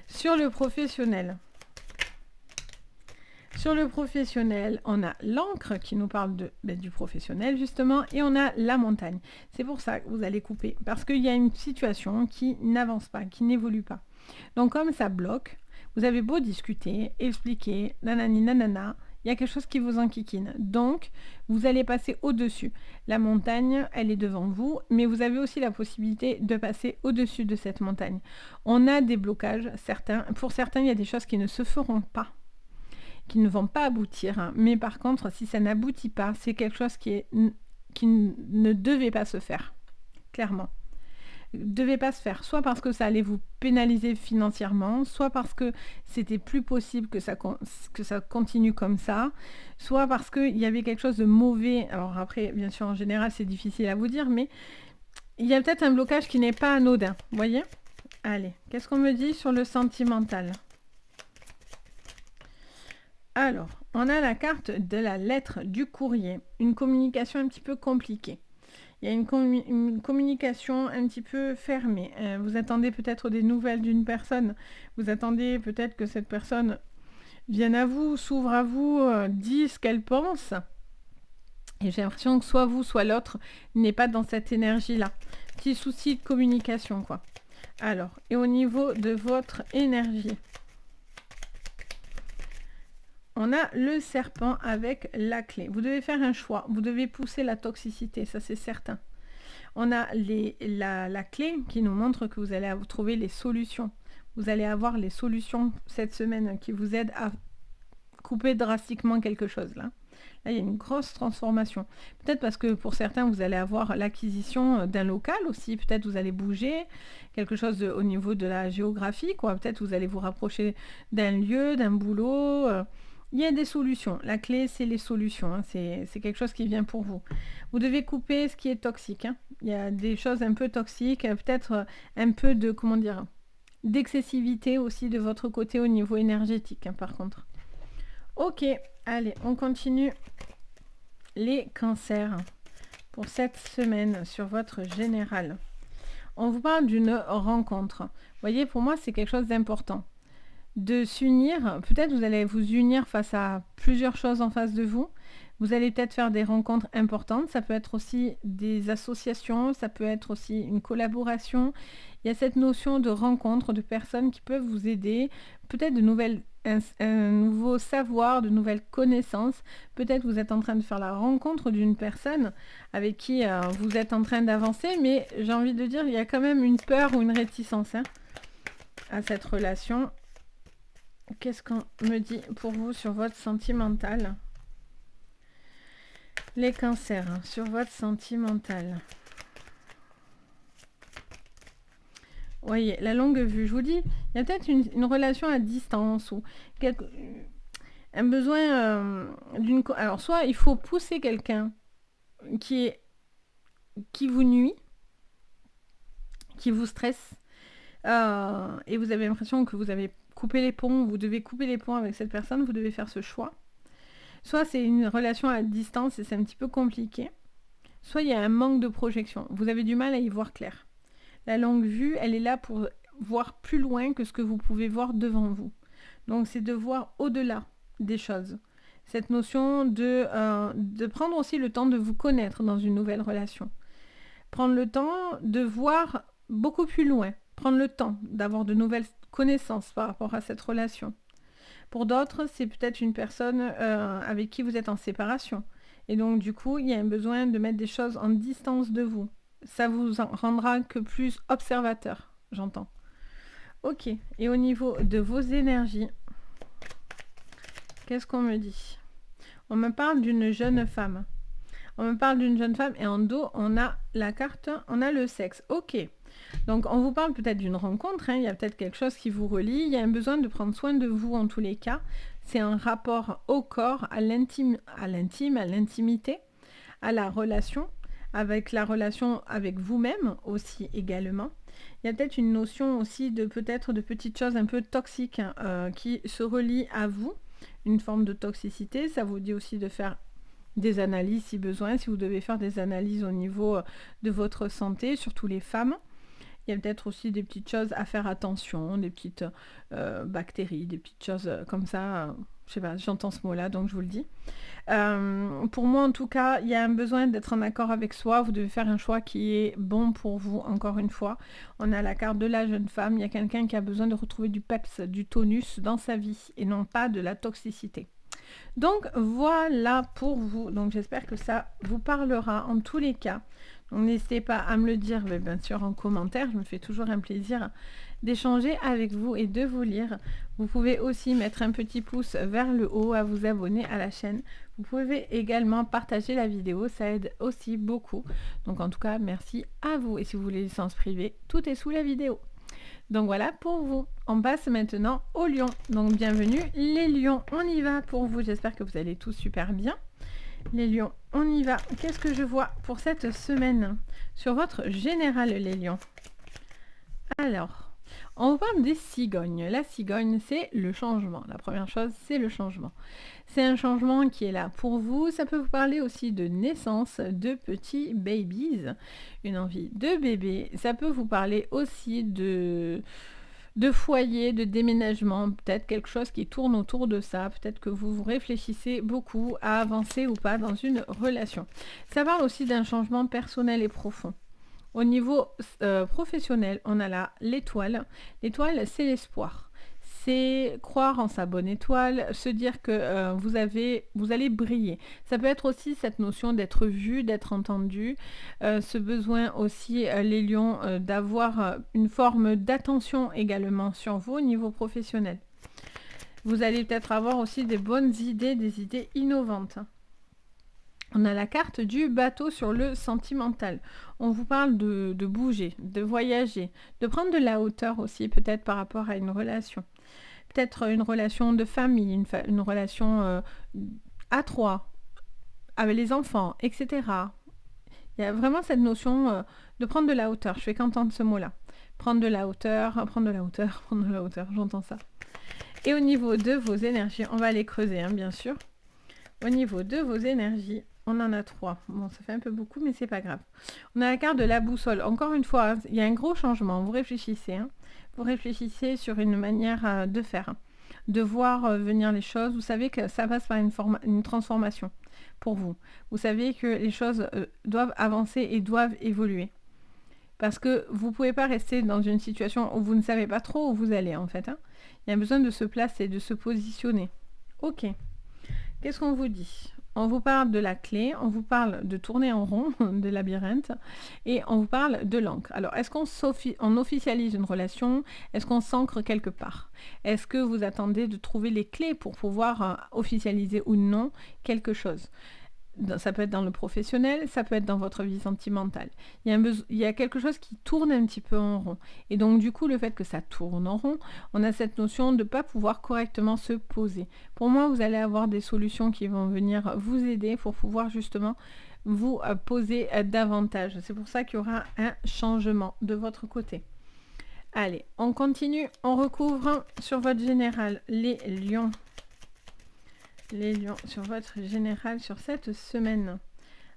Sur le professionnel. Sur le professionnel, on a l'encre qui nous parle du professionnel justement et on a la montagne. C'est pour ça que vous allez couper parce qu'il y a une situation qui n'avance pas, qui n'évolue pas. Donc comme ça bloque, vous avez beau discuter, expliquer, nanani nanana, il y a quelque chose qui vous enquiquine. Donc, vous allez passer au-dessus. La montagne, elle est devant vous, mais vous avez aussi la possibilité de passer au-dessus de cette montagne. On a des blocages, certains. Pour certains, il y a des choses qui ne se feront pas, qui ne vont pas aboutir. Hein. Mais par contre, si ça n'aboutit pas, c'est quelque chose qui ne devait pas se faire, clairement. Devait pas se faire, soit parce que ça allait vous pénaliser financièrement, soit parce que c'était plus possible que ça continue comme ça, soit parce qu'il y avait quelque chose de mauvais. Alors après, bien sûr, en général, c'est difficile à vous dire, mais il y a peut-être un blocage qui n'est pas anodin, vous voyez? Allez, qu'est-ce qu'on me dit sur le sentimental? Alors, on a la carte de la lettre du courrier, une communication un petit peu compliquée. Il y a une communication un petit peu fermée. Vous attendez peut-être des nouvelles d'une personne. Vous attendez peut-être que cette personne vienne à vous, s'ouvre à vous, dise ce qu'elle pense. Et j'ai l'impression que soit vous, soit l'autre n'est pas dans cette énergie-là. Petit souci de communication, quoi. Alors, et au niveau de votre énergie, on a le serpent avec la clé. Vous devez faire un choix. Vous devez pousser la toxicité, ça c'est certain. On a la clé qui nous montre que vous allez trouver les solutions. Vous allez avoir les solutions cette semaine qui vous aident à couper drastiquement quelque chose. Là, il y a une grosse transformation. Peut-être parce que pour certains, vous allez avoir l'acquisition d'un local aussi. Peut-être vous allez bouger, quelque chose au niveau de la géographie. Peut-être vous allez vous rapprocher d'un lieu, d'un boulot. Il y a des solutions. La clé, c'est les solutions. Hein. C'est quelque chose qui vient pour vous. Vous devez couper ce qui est toxique. Hein. Il y a des choses un peu toxiques, peut-être un peu de, comment dire, d'excessivité aussi de votre côté au niveau énergétique, hein, par contre. Ok, allez, on continue. Les cancers pour cette semaine sur votre général. On vous parle d'une rencontre. Vous voyez, pour moi, c'est quelque chose d'important. De s'unir, peut-être vous allez vous unir face à plusieurs choses en face de vous. Vous allez peut-être faire des rencontres importantes, ça peut être aussi des associations, ça peut être aussi une collaboration. Il y a cette notion de rencontre, de personnes qui peuvent vous aider, peut-être un nouveau savoir, de nouvelles connaissances. Peut-être vous êtes en train de faire la rencontre d'une personne avec qui vous êtes en train d'avancer, mais j'ai envie de dire, il y a quand même une peur ou une réticence à cette relation. Qu'est-ce qu'on me dit pour vous sur votre sentimental? Les cancers, sur votre sentimental. Voyez, la longue vue, je vous dis, il y a peut-être une relation à distance ou un besoin d'une... Alors, soit il faut pousser quelqu'un qui vous nuit, qui vous stresse, et vous avez l'impression que vous avez coupé les ponts, vous devez couper les ponts avec cette personne, vous devez faire ce choix. Soit c'est une relation à distance et c'est un petit peu compliqué, soit il y a un manque de projection, vous avez du mal à y voir clair. La longue vue, elle est là pour voir plus loin que ce que vous pouvez voir devant vous. Donc c'est de voir au-delà des choses. Cette notion de prendre aussi le temps de vous connaître dans une nouvelle relation. Prendre le temps de voir beaucoup plus loin. Prendre le temps d'avoir de nouvelles connaissances par rapport à cette relation. Pour d'autres, c'est peut-être une personne avec qui vous êtes en séparation. Et donc, du coup, il y a un besoin de mettre des choses en distance de vous. Ça vous en rendra que plus observateur, j'entends. Ok. Et au niveau de vos énergies, Qu'est-ce qu'on me dit? On me parle d'une jeune femme. On me parle d'une jeune femme et en dos, on a la carte, on a le sexe. Ok. Donc, on vous parle peut-être d'une rencontre. Hein, il y a peut-être quelque chose qui vous relie. Il y a un besoin de prendre soin de vous en tous les cas. C'est un rapport au corps, à l'intime, à l'intimité, à la relation, avec la relation avec vous-même aussi également. Il y a peut-être une notion aussi de peut-être de petites choses un peu toxiques qui se relient à vous. Une forme de toxicité. Ça vous dit aussi de faire des analyses si besoin, si vous devez faire des analyses au niveau de votre santé, surtout les femmes. Il y a peut-être aussi des petites choses à faire attention, des petites bactéries, des petites choses comme ça. Je sais pas, j'entends ce mot-là, donc je vous le dis. Pour moi, en tout cas, il y a un besoin d'être en accord avec soi. Vous devez faire un choix qui est bon pour vous, encore une fois. On a la carte de la jeune femme. Il y a quelqu'un qui a besoin de retrouver du peps, du tonus dans sa vie et non pas de la toxicité. Donc voilà pour vous. Donc j'espère que ça vous parlera en tous les cas. Donc n'hésitez pas à me le dire, mais bien sûr en commentaire. Je me fais toujours un plaisir d'échanger avec vous et de vous lire. Vous pouvez aussi mettre un petit pouce vers le haut, à vous abonner à la chaîne. Vous pouvez également partager la vidéo, ça aide aussi beaucoup. Donc en tout cas, merci à vous. Et si vous voulez licence privée, tout est sous la vidéo. Donc voilà pour vous. On passe maintenant aux lions. Donc bienvenue les lions. On y va pour vous. J'espère que vous allez tous super bien. Les lions, on y va. Qu'est-ce que je vois pour cette semaine sur votre général, les lions? Alors, on vous parle des cigognes. La cigogne, c'est le changement. La première chose, c'est le changement. C'est un changement qui est là pour vous. Ça peut vous parler aussi de naissance de petits babies, une envie de bébé. Ça peut vous parler aussi de foyer, de déménagement, peut-être quelque chose qui tourne autour de ça. Peut-être que vous réfléchissez beaucoup à avancer ou pas dans une relation. Ça parle aussi d'un changement personnel et profond. Au niveau professionnel, on a là l'étoile. L'étoile, c'est l'espoir. C'est croire en sa bonne étoile, se dire que vous allez briller. Ça peut être aussi cette notion d'être vu, d'être entendu, ce besoin aussi, les lions, d'avoir une forme d'attention également sur vous au niveau professionnel. Vous allez peut-être avoir aussi des bonnes idées, des idées innovantes. On a la carte du bateau sur le sentimental. On vous parle de bouger, de voyager, de prendre de la hauteur aussi peut-être par rapport à une relation. Peut-être une relation de famille, une relation à trois, avec les enfants, etc. Il y a vraiment cette notion de prendre de la hauteur. Je fais qu'entendre ce mot-là. Prendre de la hauteur, prendre de la hauteur, prendre de la hauteur, j'entends ça. Et au niveau de vos énergies, on va aller creuser, hein, bien sûr. Au niveau de vos énergies, on en a 3. Bon, ça fait un peu beaucoup, mais c'est pas grave. On a la carte de la boussole. Encore une fois, hein, il y a un gros changement. Vous réfléchissez. Hein. Vous réfléchissez sur une manière de faire, de voir venir les choses. Vous savez que ça passe par une transformation pour vous. Vous savez que les choses doivent avancer et doivent évoluer. Parce que vous ne pouvez pas rester dans une situation où vous ne savez pas trop où vous allez, en fait. Hein. Il y a besoin de se placer, de se positionner. Ok. Qu'est-ce qu'on vous dit? On vous parle de la clé, on vous parle de tourner en rond, de labyrinthe, et on vous parle de l'encre. Alors, est-ce qu'on officialise une relation? Est-ce qu'on s'ancre quelque part? Est-ce que vous attendez de trouver les clés pour pouvoir officialiser ou non quelque chose? Ça peut être dans le professionnel, ça peut être dans votre vie sentimentale. Il y a quelque chose qui tourne un petit peu en rond. Et donc, du coup, le fait que ça tourne en rond, on a cette notion de ne pas pouvoir correctement se poser. Pour moi, vous allez avoir des solutions qui vont venir vous aider pour pouvoir justement vous poser davantage. C'est pour ça qu'il y aura un changement de votre côté. Allez, on continue. On recouvre sur votre général les lions. Les lions sur votre général sur cette semaine.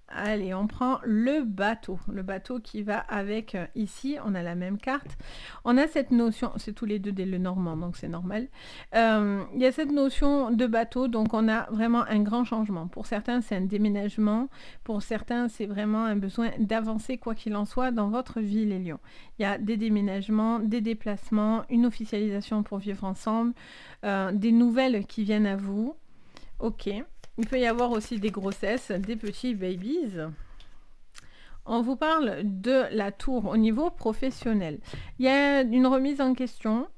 Allez, on prend le bateau qui va avec, ici, on a la même carte. On a cette notion, c'est tous les deux des Lenormand, donc c'est normal. Il y a cette notion de bateau, donc on a vraiment un grand changement. Pour certains, c'est un déménagement. Pour certains, c'est vraiment un besoin d'avancer, quoi qu'il en soit, dans votre vie, les lions. Il y a des déménagements, des déplacements, une officialisation pour vivre ensemble, des nouvelles qui viennent à vous. Ok, il peut y avoir aussi des grossesses, des petits babies. On vous parle de la tour au niveau professionnel. Il y a une remise en question.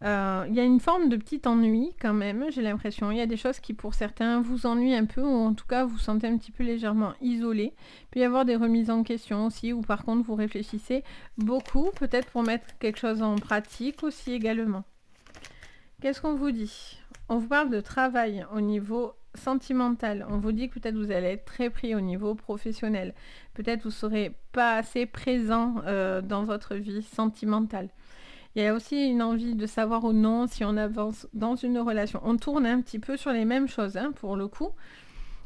Il y a une forme de petit ennui quand même, j'ai l'impression. Il y a des choses qui pour certains vous ennuient un peu ou en tout cas vous sentez un petit peu légèrement isolé. Il peut y avoir des remises en question aussi ou par contre vous réfléchissez beaucoup, peut-être pour mettre quelque chose en pratique aussi également. Qu'est-ce qu'on vous dit? On vous parle de travail au niveau sentimental. On vous dit que peut-être vous allez être très pris au niveau professionnel. Peut-être vous ne serez pas assez présent dans votre vie sentimentale. Il y a aussi une envie de savoir ou non si on avance dans une relation. On tourne un petit peu sur les mêmes choses, hein, pour le coup.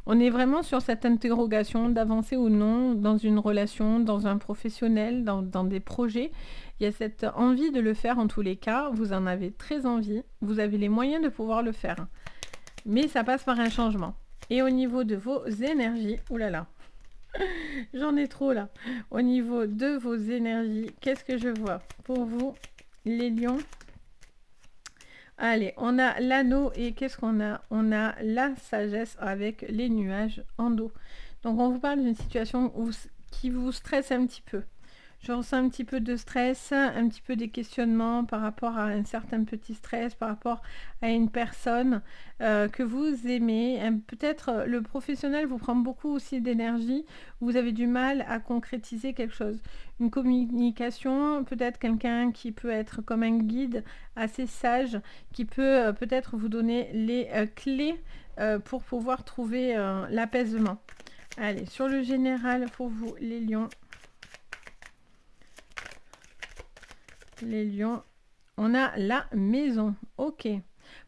On est vraiment sur cette interrogation d'avancer ou non dans une relation, dans un professionnel, dans des projets. Il y a cette envie de le faire en tous les cas. Vous en avez très envie. Vous avez les moyens de pouvoir le faire. Mais ça passe par un changement. Et au niveau de vos énergies, oulala, j'en ai trop là. Au niveau de vos énergies, qu'est-ce que je vois pour vous, les lions? Allez, on a l'anneau et qu'est-ce qu'on a? On a la sagesse avec les nuages en dos. Donc on vous parle d'une situation qui vous stresse un petit peu. Je ressens un petit peu de stress, un petit peu des questionnements par rapport à un certain petit stress, par rapport à une personne que vous aimez. Peut-être le professionnel vous prend beaucoup aussi d'énergie. Vous avez du mal à concrétiser quelque chose. Une communication, peut-être quelqu'un qui peut être comme un guide assez sage, qui peut peut-être vous donner les clés pour pouvoir trouver l'apaisement. Allez, sur le général pour vous, les lions. Les lions, on a la maison. Ok.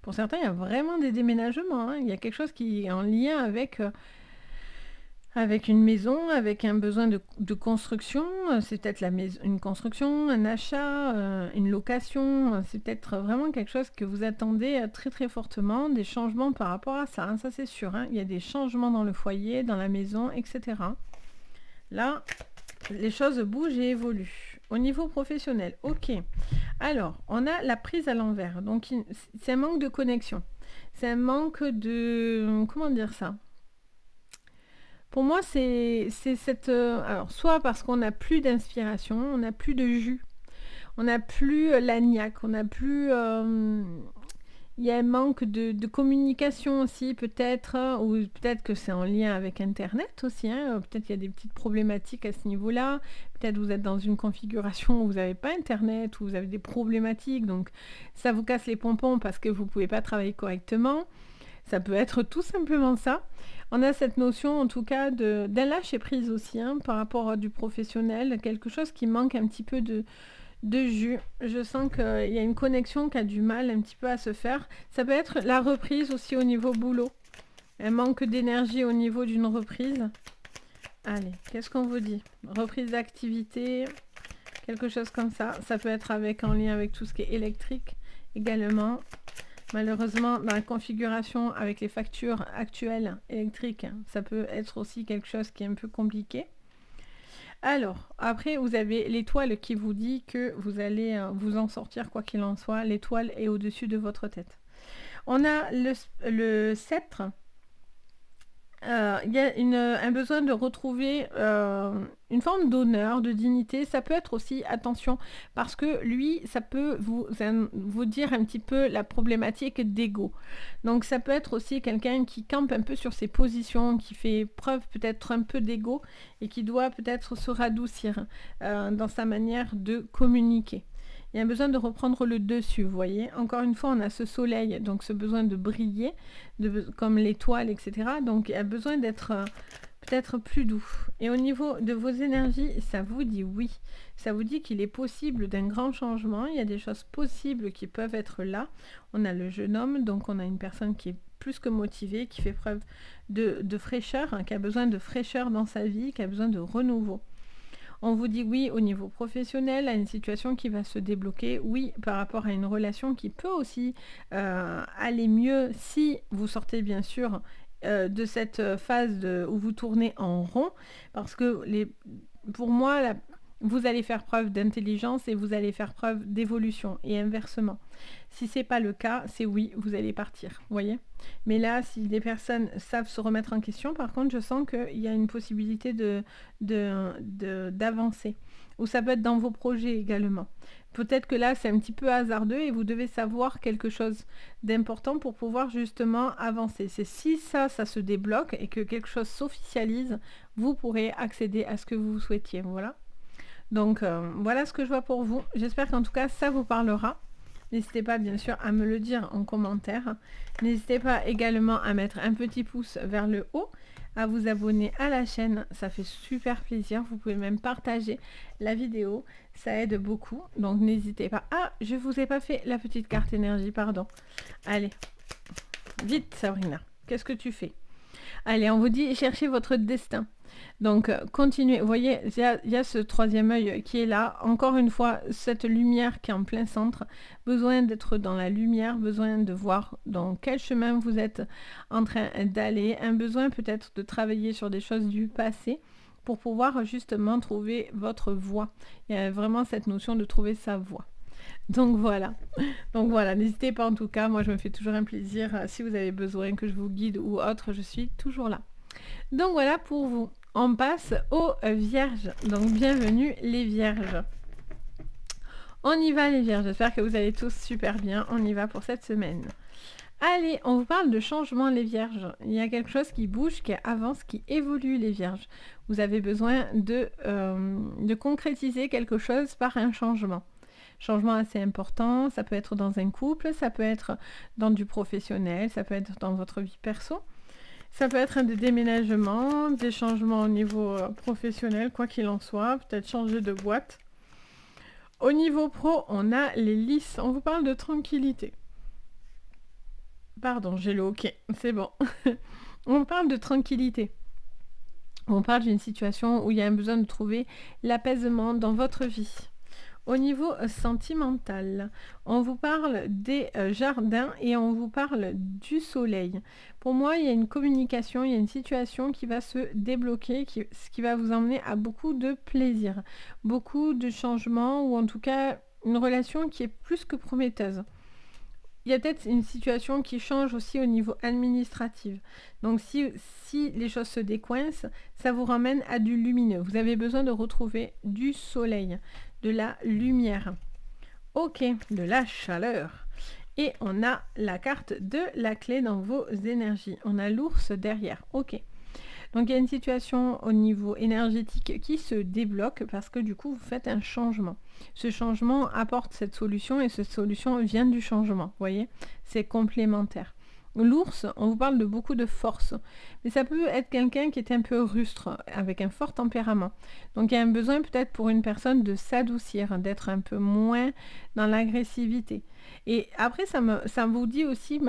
Pour certains, il y a vraiment des déménagements, hein. Il y a quelque chose qui est en lien avec une maison, avec un besoin de construction. C'est peut-être une construction, un achat, une location. C'est peut-être vraiment quelque chose que vous attendez très très fortement, des changements par rapport à ça, hein. Ça c'est sûr, hein. Il y a des changements dans le foyer, dans la maison, etc. Là, les choses bougent et évoluent. Au niveau professionnel, ok. Alors, on a la prise à l'envers. Donc, c'est un manque de connexion. C'est un manque de... Comment dire ça? Pour moi, c'est cette... alors, soit parce qu'on n'a plus d'inspiration, on n'a plus de jus, on n'a plus la niaque, on n'a plus... il y a un manque de communication aussi, peut-être, ou peut-être que c'est en lien avec Internet aussi, hein. Peut-être qu'il y a des petites problématiques à ce niveau-là. Peut-être vous êtes dans une configuration où vous n'avez pas Internet, où vous avez des problématiques, donc ça vous casse les pompons parce que vous ne pouvez pas travailler correctement. Ça peut être tout simplement ça. On a cette notion, en tout cas, d'un lâcher-prise aussi, hein, par rapport à du professionnel, quelque chose qui manque un petit peu de jus. Je sens qu'il y a une connexion qui a du mal un petit peu à se faire. Ça peut être la reprise aussi au niveau boulot. Un manque d'énergie au niveau d'une reprise. Allez, qu'est-ce qu'on vous dit? Reprise d'activité, quelque chose comme ça. Ça peut être en lien avec tout ce qui est électrique également. Malheureusement, dans la configuration avec les factures actuelles électriques, ça peut être aussi quelque chose qui est un peu compliqué. Alors, après, vous avez l'étoile qui vous dit que vous allez vous en sortir quoi qu'il en soit. L'étoile est au-dessus de votre tête. On a le sceptre. Il y a un besoin de retrouver une forme d'honneur, de dignité. Ça peut être aussi, attention, parce que lui, ça peut vous dire un petit peu la problématique d'ego. Donc ça peut être aussi quelqu'un qui campe un peu sur ses positions, qui fait preuve peut-être un peu d'ego et qui doit peut-être se radoucir dans sa manière de communiquer. Il y a un besoin de reprendre le dessus, vous voyez. Encore une fois, on a ce soleil, donc ce besoin de briller, comme l'étoile, etc. Donc, il y a besoin d'être peut-être plus doux. Et au niveau de vos énergies, ça vous dit oui. Ça vous dit qu'il est possible d'un grand changement. Il y a des choses possibles qui peuvent être là. On a le jeune homme, donc on a une personne qui est plus que motivée, qui fait preuve de fraîcheur, hein, qui a besoin de fraîcheur dans sa vie, qui a besoin de renouveau. On vous dit oui au niveau professionnel, à une situation qui va se débloquer, oui par rapport à une relation qui peut aussi aller mieux si vous sortez bien sûr de cette phase où vous tournez en rond, parce que pour moi, vous allez faire preuve d'intelligence et vous allez faire preuve d'évolution et inversement. Si c'est pas le cas, c'est oui, vous allez partir, vous voyez. Mais là, si les personnes savent se remettre en question, par contre, je sens qu'il y a une possibilité d'avancer ou ça peut être dans vos projets également. Peut-être que là, c'est un petit peu hasardeux et vous devez savoir quelque chose d'important pour pouvoir justement avancer. C'est si ça se débloque et que quelque chose s'officialise, vous pourrez accéder à ce que vous souhaitiez. Voilà. Donc, voilà ce que je vois pour vous. J'espère qu'en tout cas, ça vous parlera. N'hésitez pas bien sûr à me le dire en commentaire. N'hésitez pas également à mettre un petit pouce vers le haut, à vous abonner à la chaîne, ça fait super plaisir. Vous pouvez même partager la vidéo, ça aide beaucoup. Donc n'hésitez pas. Ah, je vous ai pas fait la petite carte énergie, pardon. Allez, vite Sabrina, qu'est-ce que tu fais? Allez, on vous dit cherchez votre destin. Donc, continuez. Vous voyez, il y a ce troisième œil qui est là. Encore une fois, cette lumière qui est en plein centre. Besoin d'être dans la lumière, besoin de voir dans quel chemin vous êtes en train d'aller. Un besoin peut-être de travailler sur des choses du passé pour pouvoir justement trouver votre voie. Il y a vraiment cette notion de trouver sa voie. Donc voilà, n'hésitez pas en tout cas, moi je me fais toujours un plaisir, si vous avez besoin que je vous guide ou autre, je suis toujours là. Donc voilà pour vous, on passe aux vierges, donc bienvenue les vierges. On y va les vierges, j'espère que vous allez tous super bien, on y va pour cette semaine. Allez, on vous parle de changement les vierges, il y a quelque chose qui bouge, qui avance, qui évolue les vierges. Vous avez besoin de concrétiser quelque chose par un changement. Changement assez important, ça peut être dans un couple, ça peut être dans du professionnel, ça peut être dans votre vie perso. Ça peut être des déménagements, des changements au niveau professionnel, quoi qu'il en soit, peut-être changer de boîte. Au niveau pro, on a les lys, on vous parle de tranquillité. Pardon, j'ai le ok, c'est bon. On parle de tranquillité. On parle d'une situation où il y a un besoin de trouver l'apaisement dans votre vie. Au niveau sentimental, on vous parle des jardins et on vous parle du soleil. Pour moi, il y a une communication, il y a une situation qui va se débloquer, ce qui va vous emmener à beaucoup de plaisir, beaucoup de changements ou en tout cas une relation qui est plus que prometteuse. Il y a peut-être une situation qui change aussi au niveau administratif. Donc si les choses se décoincent, ça vous ramène à du lumineux. Vous avez besoin de retrouver du soleil, de la lumière. Ok, de la chaleur. Et on a la carte de la clé dans vos énergies. On a l'ours derrière. Ok. Donc il y a une situation au niveau énergétique qui se débloque parce que du coup vous faites un changement. Ce changement apporte cette solution et cette solution vient du changement. Vous voyez, c'est complémentaire. L'ours, on vous parle de beaucoup de force, mais ça peut être quelqu'un qui est un peu rustre, avec un fort tempérament. Donc il y a un besoin peut-être pour une personne de s'adoucir, d'être un peu moins dans l'agressivité. Et après, ça vous dit aussi,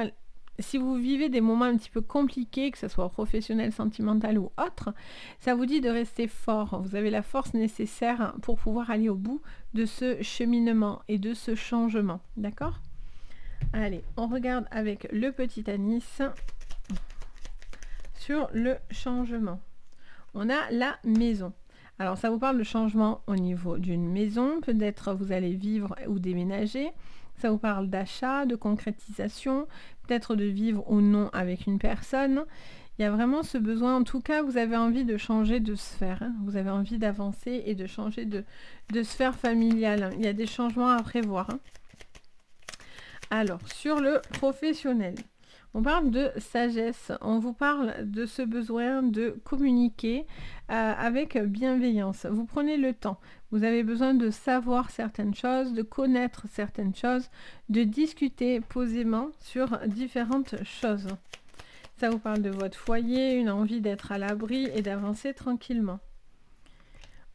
si vous vivez des moments un petit peu compliqués, que ce soit professionnel, sentimental ou autre, ça vous dit de rester fort. Vous avez la force nécessaire pour pouvoir aller au bout de ce cheminement et de ce changement. D'accord ? Allez, on regarde avec le petit anis sur le changement. On a la maison. Alors, ça vous parle de changement au niveau d'une maison. Peut-être vous allez vivre ou déménager. Ça vous parle d'achat, de concrétisation, peut-être de vivre ou non avec une personne. Il y a vraiment ce besoin, en tout cas, vous avez envie de changer de sphère. Hein. Vous avez envie d'avancer et de changer de sphère familiale. Il y a des changements à prévoir. Hein. Alors, sur le professionnel, on parle de sagesse, on vous parle de ce besoin de communiquer avec bienveillance. Vous prenez le temps, vous avez besoin de savoir certaines choses, de connaître certaines choses, de discuter posément sur différentes choses. Ça vous parle de votre foyer, une envie d'être à l'abri et d'avancer tranquillement.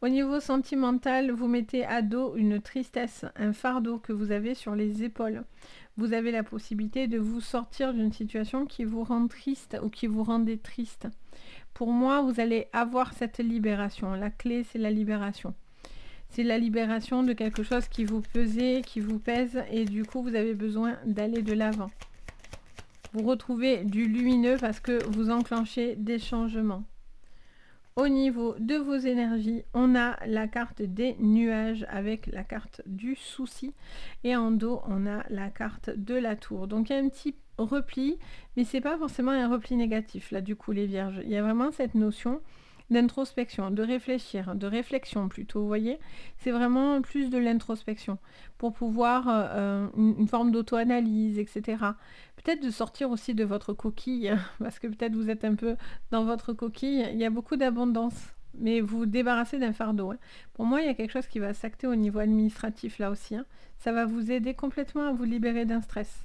Au niveau sentimental, vous mettez à dos une tristesse, un fardeau que vous avez sur les épaules. Vous avez la possibilité de vous sortir d'une situation qui vous rend triste ou qui vous rendait triste. Pour moi, vous allez avoir cette libération. La clé, c'est la libération. C'est la libération de quelque chose qui vous pesait, qui vous pèse et du coup, vous avez besoin d'aller de l'avant. Vous retrouvez du lumineux parce que vous enclenchez des changements. Au niveau de vos énergies, on a la carte des nuages avec la carte du souci. Et en dos, on a la carte de la tour. Donc il y a un petit repli, mais c'est pas forcément un repli négatif, là du coup les vierges. Il y a vraiment cette notion d'introspection, de réfléchir, de réflexion plutôt, vous voyez? C'est vraiment plus de l'introspection pour pouvoir, une forme d'auto-analyse, et cetera. Peut-être de sortir aussi de votre coquille, parce que peut-être vous êtes un peu dans votre coquille. Il y a beaucoup d'abondance, mais vous vous débarrassez d'un fardeau, hein. Pour moi, il y a quelque chose qui va s'acter au niveau administratif là aussi, hein. Ça va vous aider complètement à vous libérer d'un stress.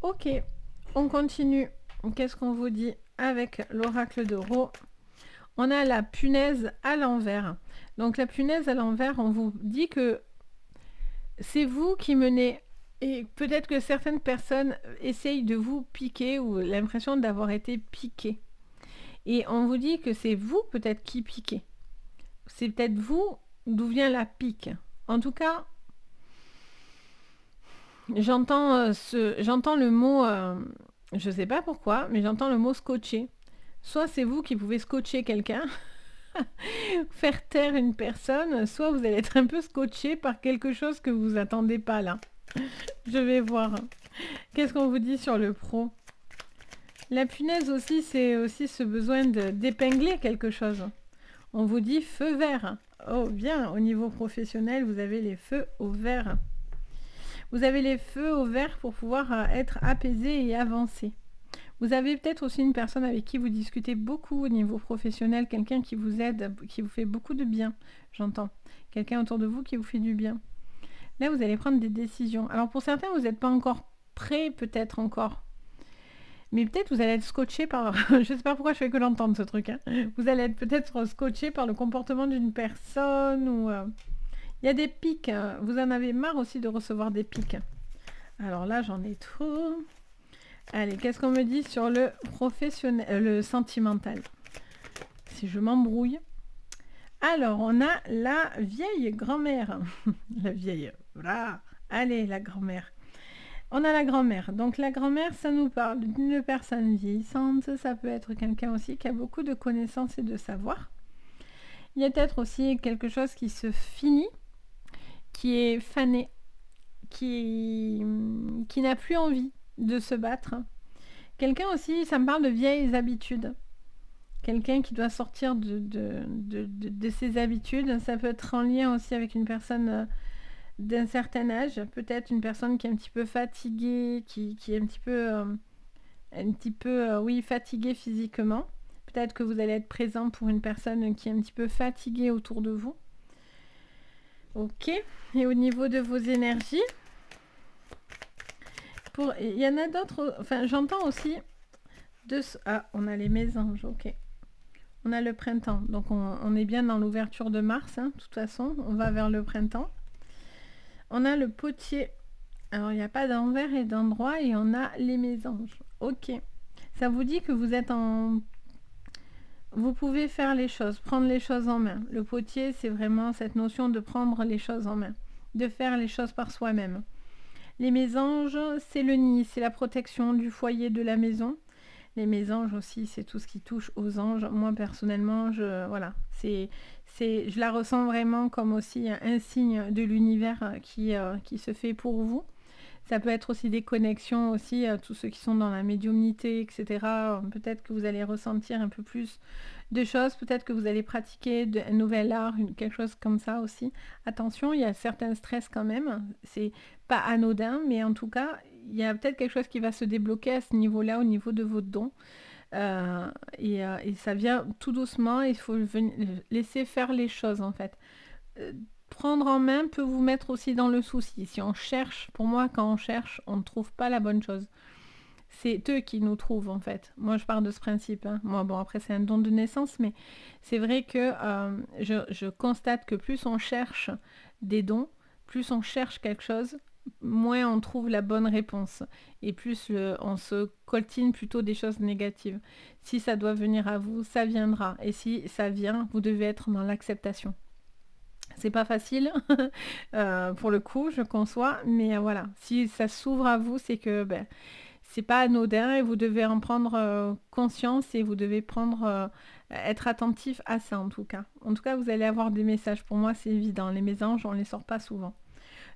Ok, on continue. Qu'est-ce qu'on vous dit avec l'oracle de Ro? On a la punaise à l'envers. Donc la punaise à l'envers, on vous dit que c'est vous qui menez. Et peut-être que certaines personnes essayent de vous piquer ou l'impression d'avoir été piqué. Et on vous dit que c'est vous peut-être qui piquez. C'est peut-être vous d'où vient la pique. En tout cas, j'entends le mot, je ne sais pas pourquoi, mais j'entends le mot scotcher. Soit c'est vous qui pouvez scotcher quelqu'un, faire taire une personne, soit vous allez être un peu scotché par quelque chose que vous attendez pas là. Je vais voir. Qu'est-ce qu'on vous dit sur le pro? La punaise aussi, c'est aussi ce besoin d'épingler quelque chose. On vous dit feu vert. Oh bien, au niveau professionnel, vous avez les feux au vert. Vous avez les feux au vert pour pouvoir être apaisé et avancer. Vous avez peut-être aussi une personne avec qui vous discutez beaucoup au niveau professionnel, quelqu'un qui vous aide, qui vous fait beaucoup de bien, j'entends. Quelqu'un autour de vous qui vous fait du bien. Là, vous allez prendre des décisions. Alors pour certains, vous n'êtes pas encore prêt, peut-être encore. Mais peut-être vous allez être scotché par... je ne sais pas pourquoi je fais que l'entendre ce truc. Hein. Vous allez être peut-être scotché par le comportement d'une personne ou... Il y a des pics. Vous en avez marre aussi de recevoir des pics. Alors là, j'en ai trop. Allez, qu'est-ce qu'on me dit sur le professionnel, le sentimental? Si je m'embrouille. Alors, on a la vieille grand-mère. La vieille, voilà. Allez, la grand-mère. On a la grand-mère. Donc, la grand-mère, ça nous parle d'une personne vieillissante. Ça peut être quelqu'un aussi qui a beaucoup de connaissances et de savoir. Il y a peut-être aussi quelque chose qui se finit, qui est fané, qui n'a plus envie de se battre. Quelqu'un aussi, ça me parle de vieilles habitudes. Quelqu'un qui doit sortir de ses habitudes. Ça peut être en lien aussi avec une personne d'un certain âge. Peut-être une personne qui est un petit peu fatiguée, qui est un petit peu, oui, fatiguée physiquement. Peut-être que vous allez être présent pour une personne qui est un petit peu fatiguée autour de vous. Ok. Et au niveau de vos énergies, il y en a d'autres. Enfin, j'entends aussi ah, on a les mésanges, ok. On a le printemps, donc on est bien dans l'ouverture de mars, hein, de toute façon, on va vers le printemps. On a le potier, alors il n'y a pas d'envers et d'endroit, et on a les mésanges, ok. Ça vous dit que vous êtes en... Vous pouvez faire les choses, prendre les choses en main. Le potier, c'est vraiment cette notion de prendre les choses en main, de faire les choses par soi-même. Les mésanges, c'est le nid, c'est la protection du foyer de la maison. Les mésanges aussi, c'est tout ce qui touche aux anges. Moi, personnellement, je la ressens vraiment comme aussi un signe de l'univers qui se fait pour vous. Ça peut être aussi des connexions aussi, tous ceux qui sont dans la médiumnité, etc. Peut-être que vous allez ressentir un peu plus de choses. Peut-être que vous allez pratiquer un nouvel art, quelque chose comme ça aussi. Attention, il y a certains stress quand même. C'est pas anodin, mais en tout cas, il y a peut-être quelque chose qui va se débloquer à ce niveau-là, au niveau de vos dons. Et ça vient tout doucement. Il faut laisser faire les choses, en fait. Prendre en main peut vous mettre aussi dans le souci. Si on cherche, pour moi, quand on cherche, on ne trouve pas la bonne chose. C'est eux qui nous trouvent, en fait. Moi, je pars de ce principe. Hein. Moi, bon, après, c'est un don de naissance, mais c'est vrai que je constate que plus on cherche des dons, plus on cherche quelque chose, moins on trouve la bonne réponse. Et plus on se coltine plutôt des choses négatives. Si ça doit venir à vous, ça viendra. Et si ça vient, vous devez être dans l'acceptation. C'est pas facile, pour le coup, je conçois, mais voilà, si ça s'ouvre à vous, c'est que c'est pas anodin et vous devez en prendre conscience et vous devez être attentif à ça en tout cas. En tout cas, vous allez avoir des messages. Pour moi, c'est évident. Les mésanges, on les sort pas souvent.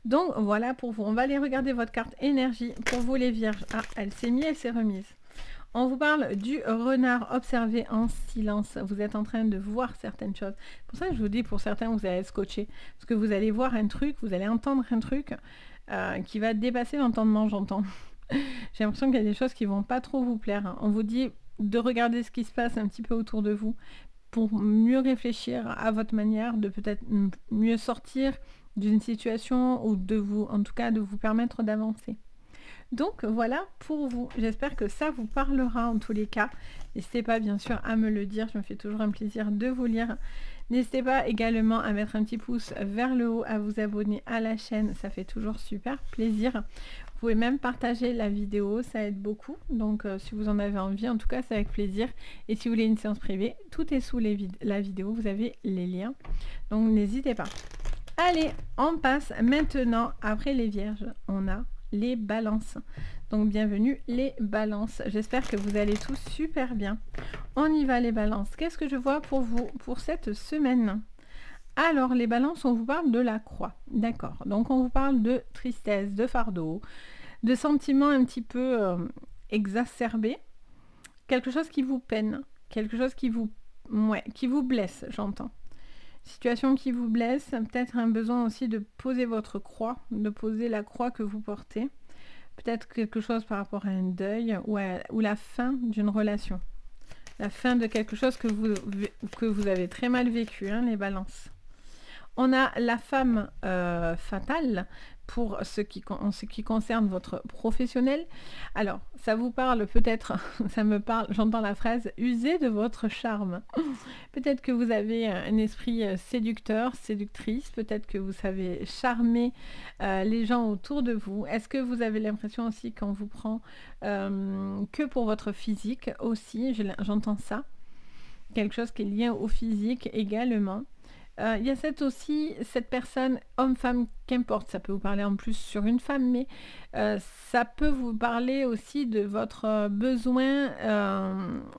Donc voilà pour vous. On va aller regarder votre carte énergie pour vous les vierges. Ah, elle s'est mise, elle s'est remise. On vous parle du renard, observé en silence. Vous êtes en train de voir certaines choses. C'est pour ça que je vous dis, pour certains, vous allez être scotché. Parce que vous allez voir un truc, vous allez entendre un truc qui va dépasser l'entendement, j'entends. J'ai l'impression qu'il y a des choses qui vont pas trop vous plaire. On vous dit de regarder ce qui se passe un petit peu autour de vous pour mieux réfléchir à votre manière de peut-être mieux sortir d'une situation ou de vous, en tout cas, de vous permettre d'avancer. Donc voilà pour vous. J'espère que ça vous parlera en tous les cas. N'hésitez pas bien sûr à me le dire. Je me fais toujours un plaisir de vous lire. N'hésitez pas également à mettre un petit pouce vers le haut, à vous abonner à la chaîne. Ça fait toujours super plaisir. Vous pouvez même partager la vidéo, ça aide beaucoup. Donc si vous en avez envie, en tout cas c'est avec plaisir. Et si vous voulez une séance privée, tout est sous la vidéo. Vous avez les liens. Donc n'hésitez pas. Allez, on passe maintenant, après les vierges, on a les balances. Donc bienvenue les balances. J'espère que vous allez tous super bien. On y va les balances. Qu'est-ce que je vois pour vous pour cette semaine? Alors les balances, on vous parle de la croix. D'accord. Donc on vous parle de tristesse, de fardeau, de sentiments un petit peu exacerbés. Quelque chose qui vous peine. Quelque chose qui vous blesse, j'entends. Situation qui vous blesse, peut-être un besoin aussi de poser votre croix, de poser la croix que vous portez. Peut-être quelque chose par rapport à un deuil ou la fin d'une relation. La fin de quelque chose que vous avez très mal vécu, hein, les balances. On a la femme fatale pour ce qui concerne votre professionnel. Alors, ça vous parle peut-être, ça me parle, j'entends la phrase « usez de votre charme ». Peut-être que vous avez un esprit séducteur, séductrice, peut-être que vous savez charmer les gens autour de vous. Est-ce que vous avez l'impression aussi qu'on vous prend que pour votre physique aussi, j'entends ça. Quelque chose qui est lié au physique également. Il y a cette personne, homme-femme, qu'importe, ça peut vous parler en plus sur une femme, mais ça peut vous parler aussi de votre besoin,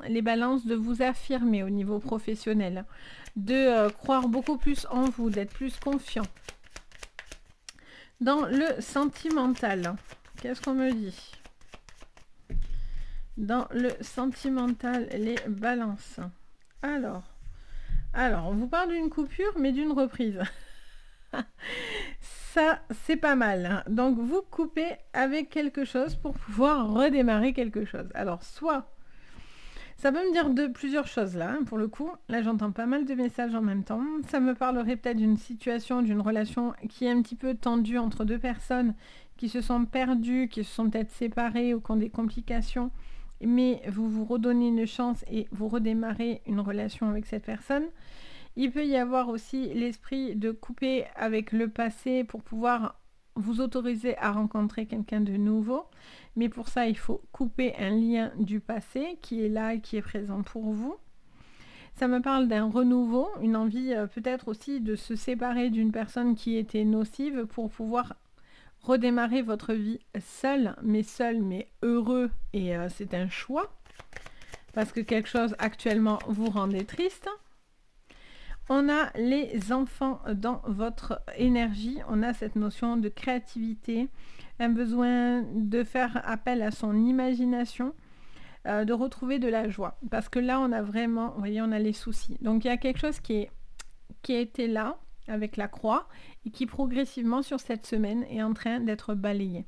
les balances, de vous affirmer au niveau professionnel, de croire beaucoup plus en vous, d'être plus confiant. Dans le sentimental, qu'est-ce qu'on me dit? Dans le sentimental, les balances. Alors, on vous parle d'une coupure, mais d'une reprise. Ça, c'est pas mal. Hein. Donc, vous coupez avec quelque chose pour pouvoir redémarrer quelque chose. Alors, soit, ça peut me dire de plusieurs choses là, hein, pour le coup. Là, j'entends pas mal de messages en même temps. Ça me parlerait peut-être d'une situation, d'une relation qui est un petit peu tendue entre deux personnes qui se sont perdues, qui se sont peut-être séparées ou qui ont des complications. Mais vous vous redonnez une chance et vous redémarrez une relation avec cette personne. Il peut y avoir aussi l'esprit de couper avec le passé pour pouvoir vous autoriser à rencontrer quelqu'un de nouveau. Mais pour ça, il faut couper un lien du passé qui est là et qui est présent pour vous. Ça me parle d'un renouveau, une envie peut-être aussi de se séparer d'une personne qui était nocive pour pouvoir redémarrer votre vie seul, mais heureux, et c'est un choix, parce que quelque chose actuellement vous rendait triste. On a les enfants dans votre énergie, on a cette notion de créativité, un besoin de faire appel à son imagination, de retrouver de la joie, parce que là on a vraiment, vous voyez, on a les soucis. Donc il y a quelque chose qui a été là, avec la croix, et qui progressivement sur cette semaine est en train d'être balayé.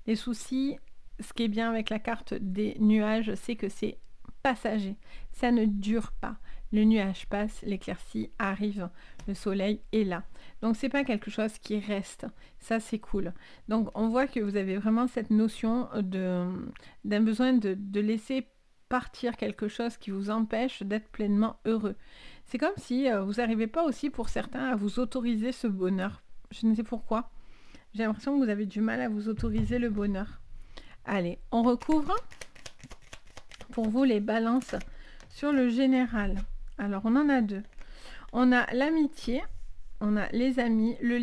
Les soucis, ce qui est bien avec la carte des nuages, c'est que c'est passager, ça ne dure pas. Le nuage passe, l'éclaircie arrive, le soleil est là. Donc c'est pas quelque chose qui reste, ça c'est cool. Donc on voit que vous avez vraiment cette notion d'un besoin de laisser partir quelque chose qui vous empêche d'être pleinement heureux. C'est comme si vous n'arrivez pas aussi pour certains à vous autoriser ce bonheur. Je ne sais pourquoi. J'ai l'impression que vous avez du mal à vous autoriser le bonheur. Allez, on recouvre pour vous les balances sur le général. Alors, on en a deux. On a l'amitié, on a les amis, le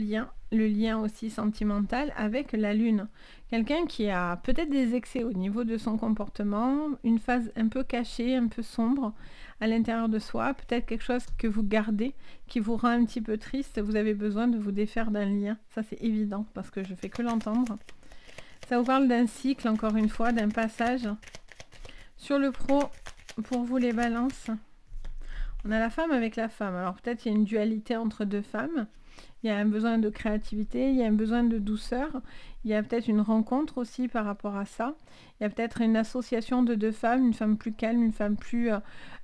lien aussi sentimental avec la lune. Quelqu'un qui a peut-être des excès au niveau de son comportement, une phase un peu cachée, un peu sombre à l'intérieur de soi, peut-être quelque chose que vous gardez, qui vous rend un petit peu triste, vous avez besoin de vous défaire d'un lien. Ça c'est évident parce que je fais que l'entendre. Ça vous parle d'un cycle, encore une fois, d'un passage Sur le pro, pour vous les balances, on a la femme avec la femme. Alors peut-être il y a une dualité entre deux femmes. Il y a un besoin de créativité, il y a un besoin de douceur. Il y a peut-être une rencontre aussi par rapport à ça. Il y a peut-être une association de deux femmes, une femme plus calme, une femme plus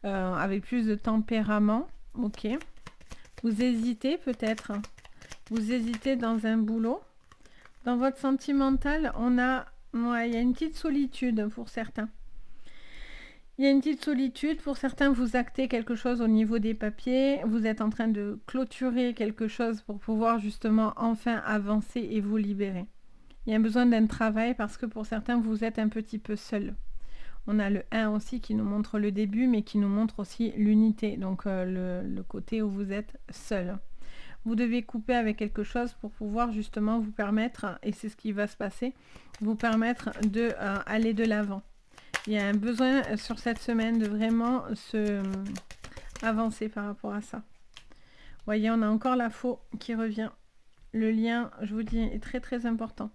avec plus de tempérament. Ok. Vous hésitez peut-être. Vous hésitez dans un boulot. Dans votre sentimental, il y a une petite solitude pour certains. Il y a une petite solitude. Pour certains, vous actez quelque chose au niveau des papiers. Vous êtes en train de clôturer quelque chose pour pouvoir justement enfin avancer et vous libérer. Il y a besoin d'un travail parce que pour certains, vous êtes un petit peu seul. On a le 1 aussi qui nous montre le début, mais qui nous montre aussi l'unité. Donc le côté où vous êtes seul. Vous devez couper avec quelque chose pour pouvoir justement vous permettre, et c'est ce qui va se passer, vous permettre de aller de l'avant. Il y a un besoin sur cette semaine de vraiment avancer par rapport à ça. Vous voyez, on a encore la faux qui revient. Le lien, je vous dis, est très très important.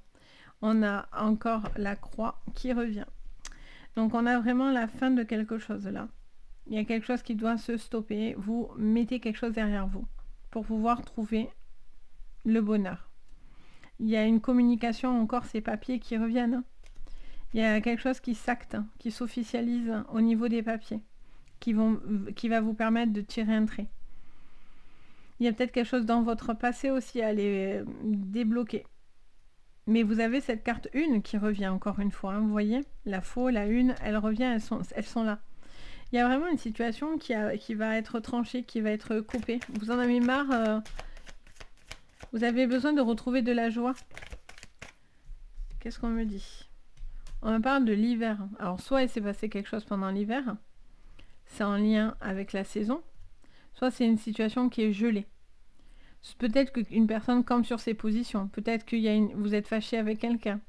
On a encore la croix qui revient. Donc on a vraiment la fin de quelque chose là. Il y a quelque chose qui doit se stopper. Vous mettez quelque chose derrière vous pour pouvoir trouver le bonheur. Il y a une communication, encore ces papiers qui reviennent. Il y a quelque chose qui s'acte, qui s'officialise au niveau des papiers, qui va vous permettre de tirer un trait. Il y a peut-être quelque chose dans votre passé aussi à aller débloquer. Mais vous avez cette carte 1 qui revient encore une fois, hein, vous voyez, la faux, la 1, elle revient, elles sont là. Il y a vraiment une situation qui va être tranchée, qui va être coupée. Vous en avez marre, vous avez besoin de retrouver de la joie. Qu'est-ce qu'on me dit ? On me parle de l'hiver. Alors soit il s'est passé quelque chose pendant l'hiver, c'est en lien avec la saison, soit c'est une situation qui est gelée. Peut-être qu'une personne campe sur ses positions, peut-être que vous êtes fâché avec quelqu'un,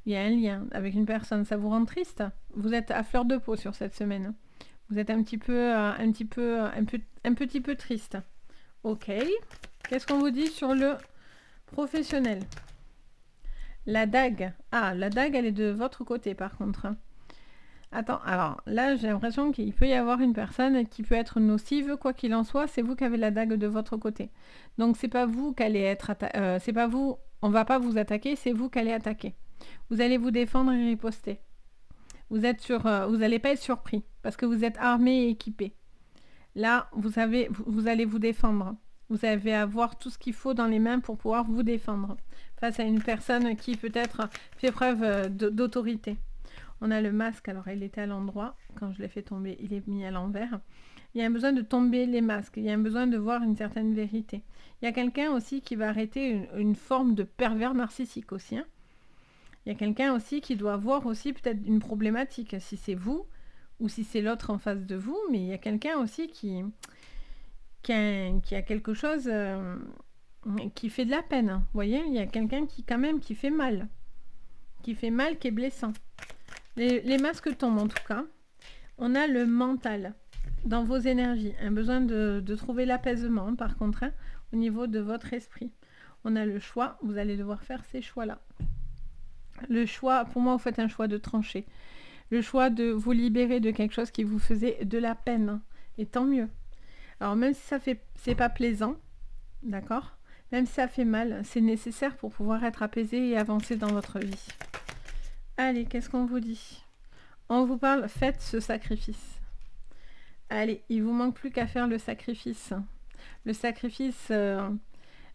il y a un lien avec une personne, ça vous rend triste. Vous êtes à fleur de peau sur cette semaine. Vous êtes un petit peu triste. Ok. Qu'est-ce qu'on vous dit sur le professionnel ? La dague. Ah, la dague, elle est de votre côté par contre. Attends, alors là, j'ai l'impression qu'il peut y avoir une personne qui peut être nocive. Quoi qu'il en soit, c'est vous qui avez la dague de votre côté. Donc, c'est pas vous qui allez être... c'est pas vous... On va pas vous attaquer, c'est vous qui allez attaquer. Vous allez vous défendre et riposter. Vous n'allez pas être surpris parce que vous êtes armé et équipé. Là, vous allez vous défendre. Vous allez avoir tout ce qu'il faut dans les mains pour pouvoir vous défendre face à une personne qui peut-être fait preuve d'autorité. On a le masque, alors il était à l'endroit, quand je l'ai fait tomber, il est mis à l'envers. Il y a un besoin de tomber les masques, il y a un besoin de voir une certaine vérité. Il y a quelqu'un aussi qui va arrêter une forme de pervers narcissique aussi. Hein. Il y a quelqu'un aussi qui doit voir aussi peut-être une problématique, si c'est vous ou si c'est l'autre en face de vous, mais il y a quelqu'un aussi qui a quelque chose qui fait de la peine. Vous voyez, il y a quelqu'un qui fait mal, qui est blessant. Les masques tombent en tout cas. On a le mental dans vos énergies, un besoin de trouver l'apaisement par contre, hein, au niveau de votre esprit. On a le choix, vous allez devoir faire ces choix-là. Le choix, pour moi, vous faites un choix de trancher. Le choix de vous libérer de quelque chose qui vous faisait de la peine. Et tant mieux. Alors même si c'est pas plaisant, d'accord ? Même si ça fait mal, c'est nécessaire pour pouvoir être apaisé et avancer dans votre vie. Allez, qu'est-ce qu'on vous dit ? On vous parle, faites ce sacrifice. Allez, il vous manque plus qu'à faire le sacrifice. Le sacrifice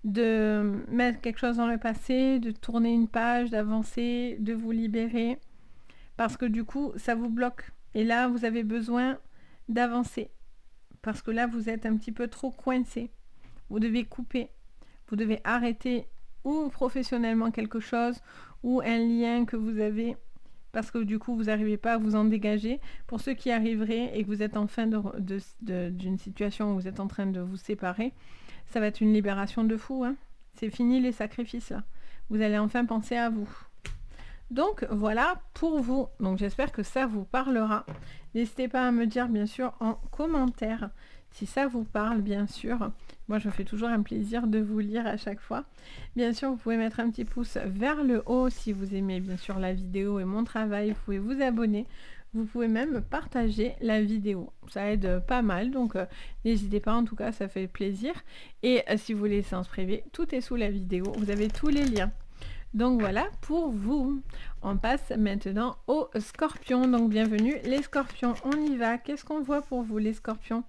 de mettre quelque chose dans le passé, de tourner une page, d'avancer, de vous libérer. Parce que du coup, ça vous bloque. Et là, vous avez besoin d'avancer. Parce que là, vous êtes un petit peu trop coincé. Vous devez couper. Vous devez arrêter ou professionnellement quelque chose ou un lien que vous avez parce que du coup, vous n'arrivez pas à vous en dégager. Pour ceux qui arriveraient et que vous êtes en fin d'une situation où vous êtes en train de vous séparer, ça va être une libération de fou. Hein. C'est fini les sacrifices là. Vous allez enfin penser à vous. Donc voilà pour vous. Donc j'espère que ça vous parlera. N'hésitez pas à me dire bien sûr en commentaire si ça vous parle bien sûr. Moi je me fais toujours un plaisir de vous lire à chaque fois. Bien sûr vous pouvez mettre un petit pouce vers le haut si vous aimez bien sûr la vidéo et mon travail. Vous pouvez vous abonner. Vous pouvez même partager la vidéo. Ça aide pas mal, donc n'hésitez pas, en tout cas, ça fait plaisir. Et si vous voulez les séances privées, tout est sous la vidéo. Vous avez tous les liens. Donc voilà pour vous. On passe maintenant aux scorpions. Donc bienvenue les scorpions. On y va. Qu'est-ce qu'on voit pour vous les scorpions?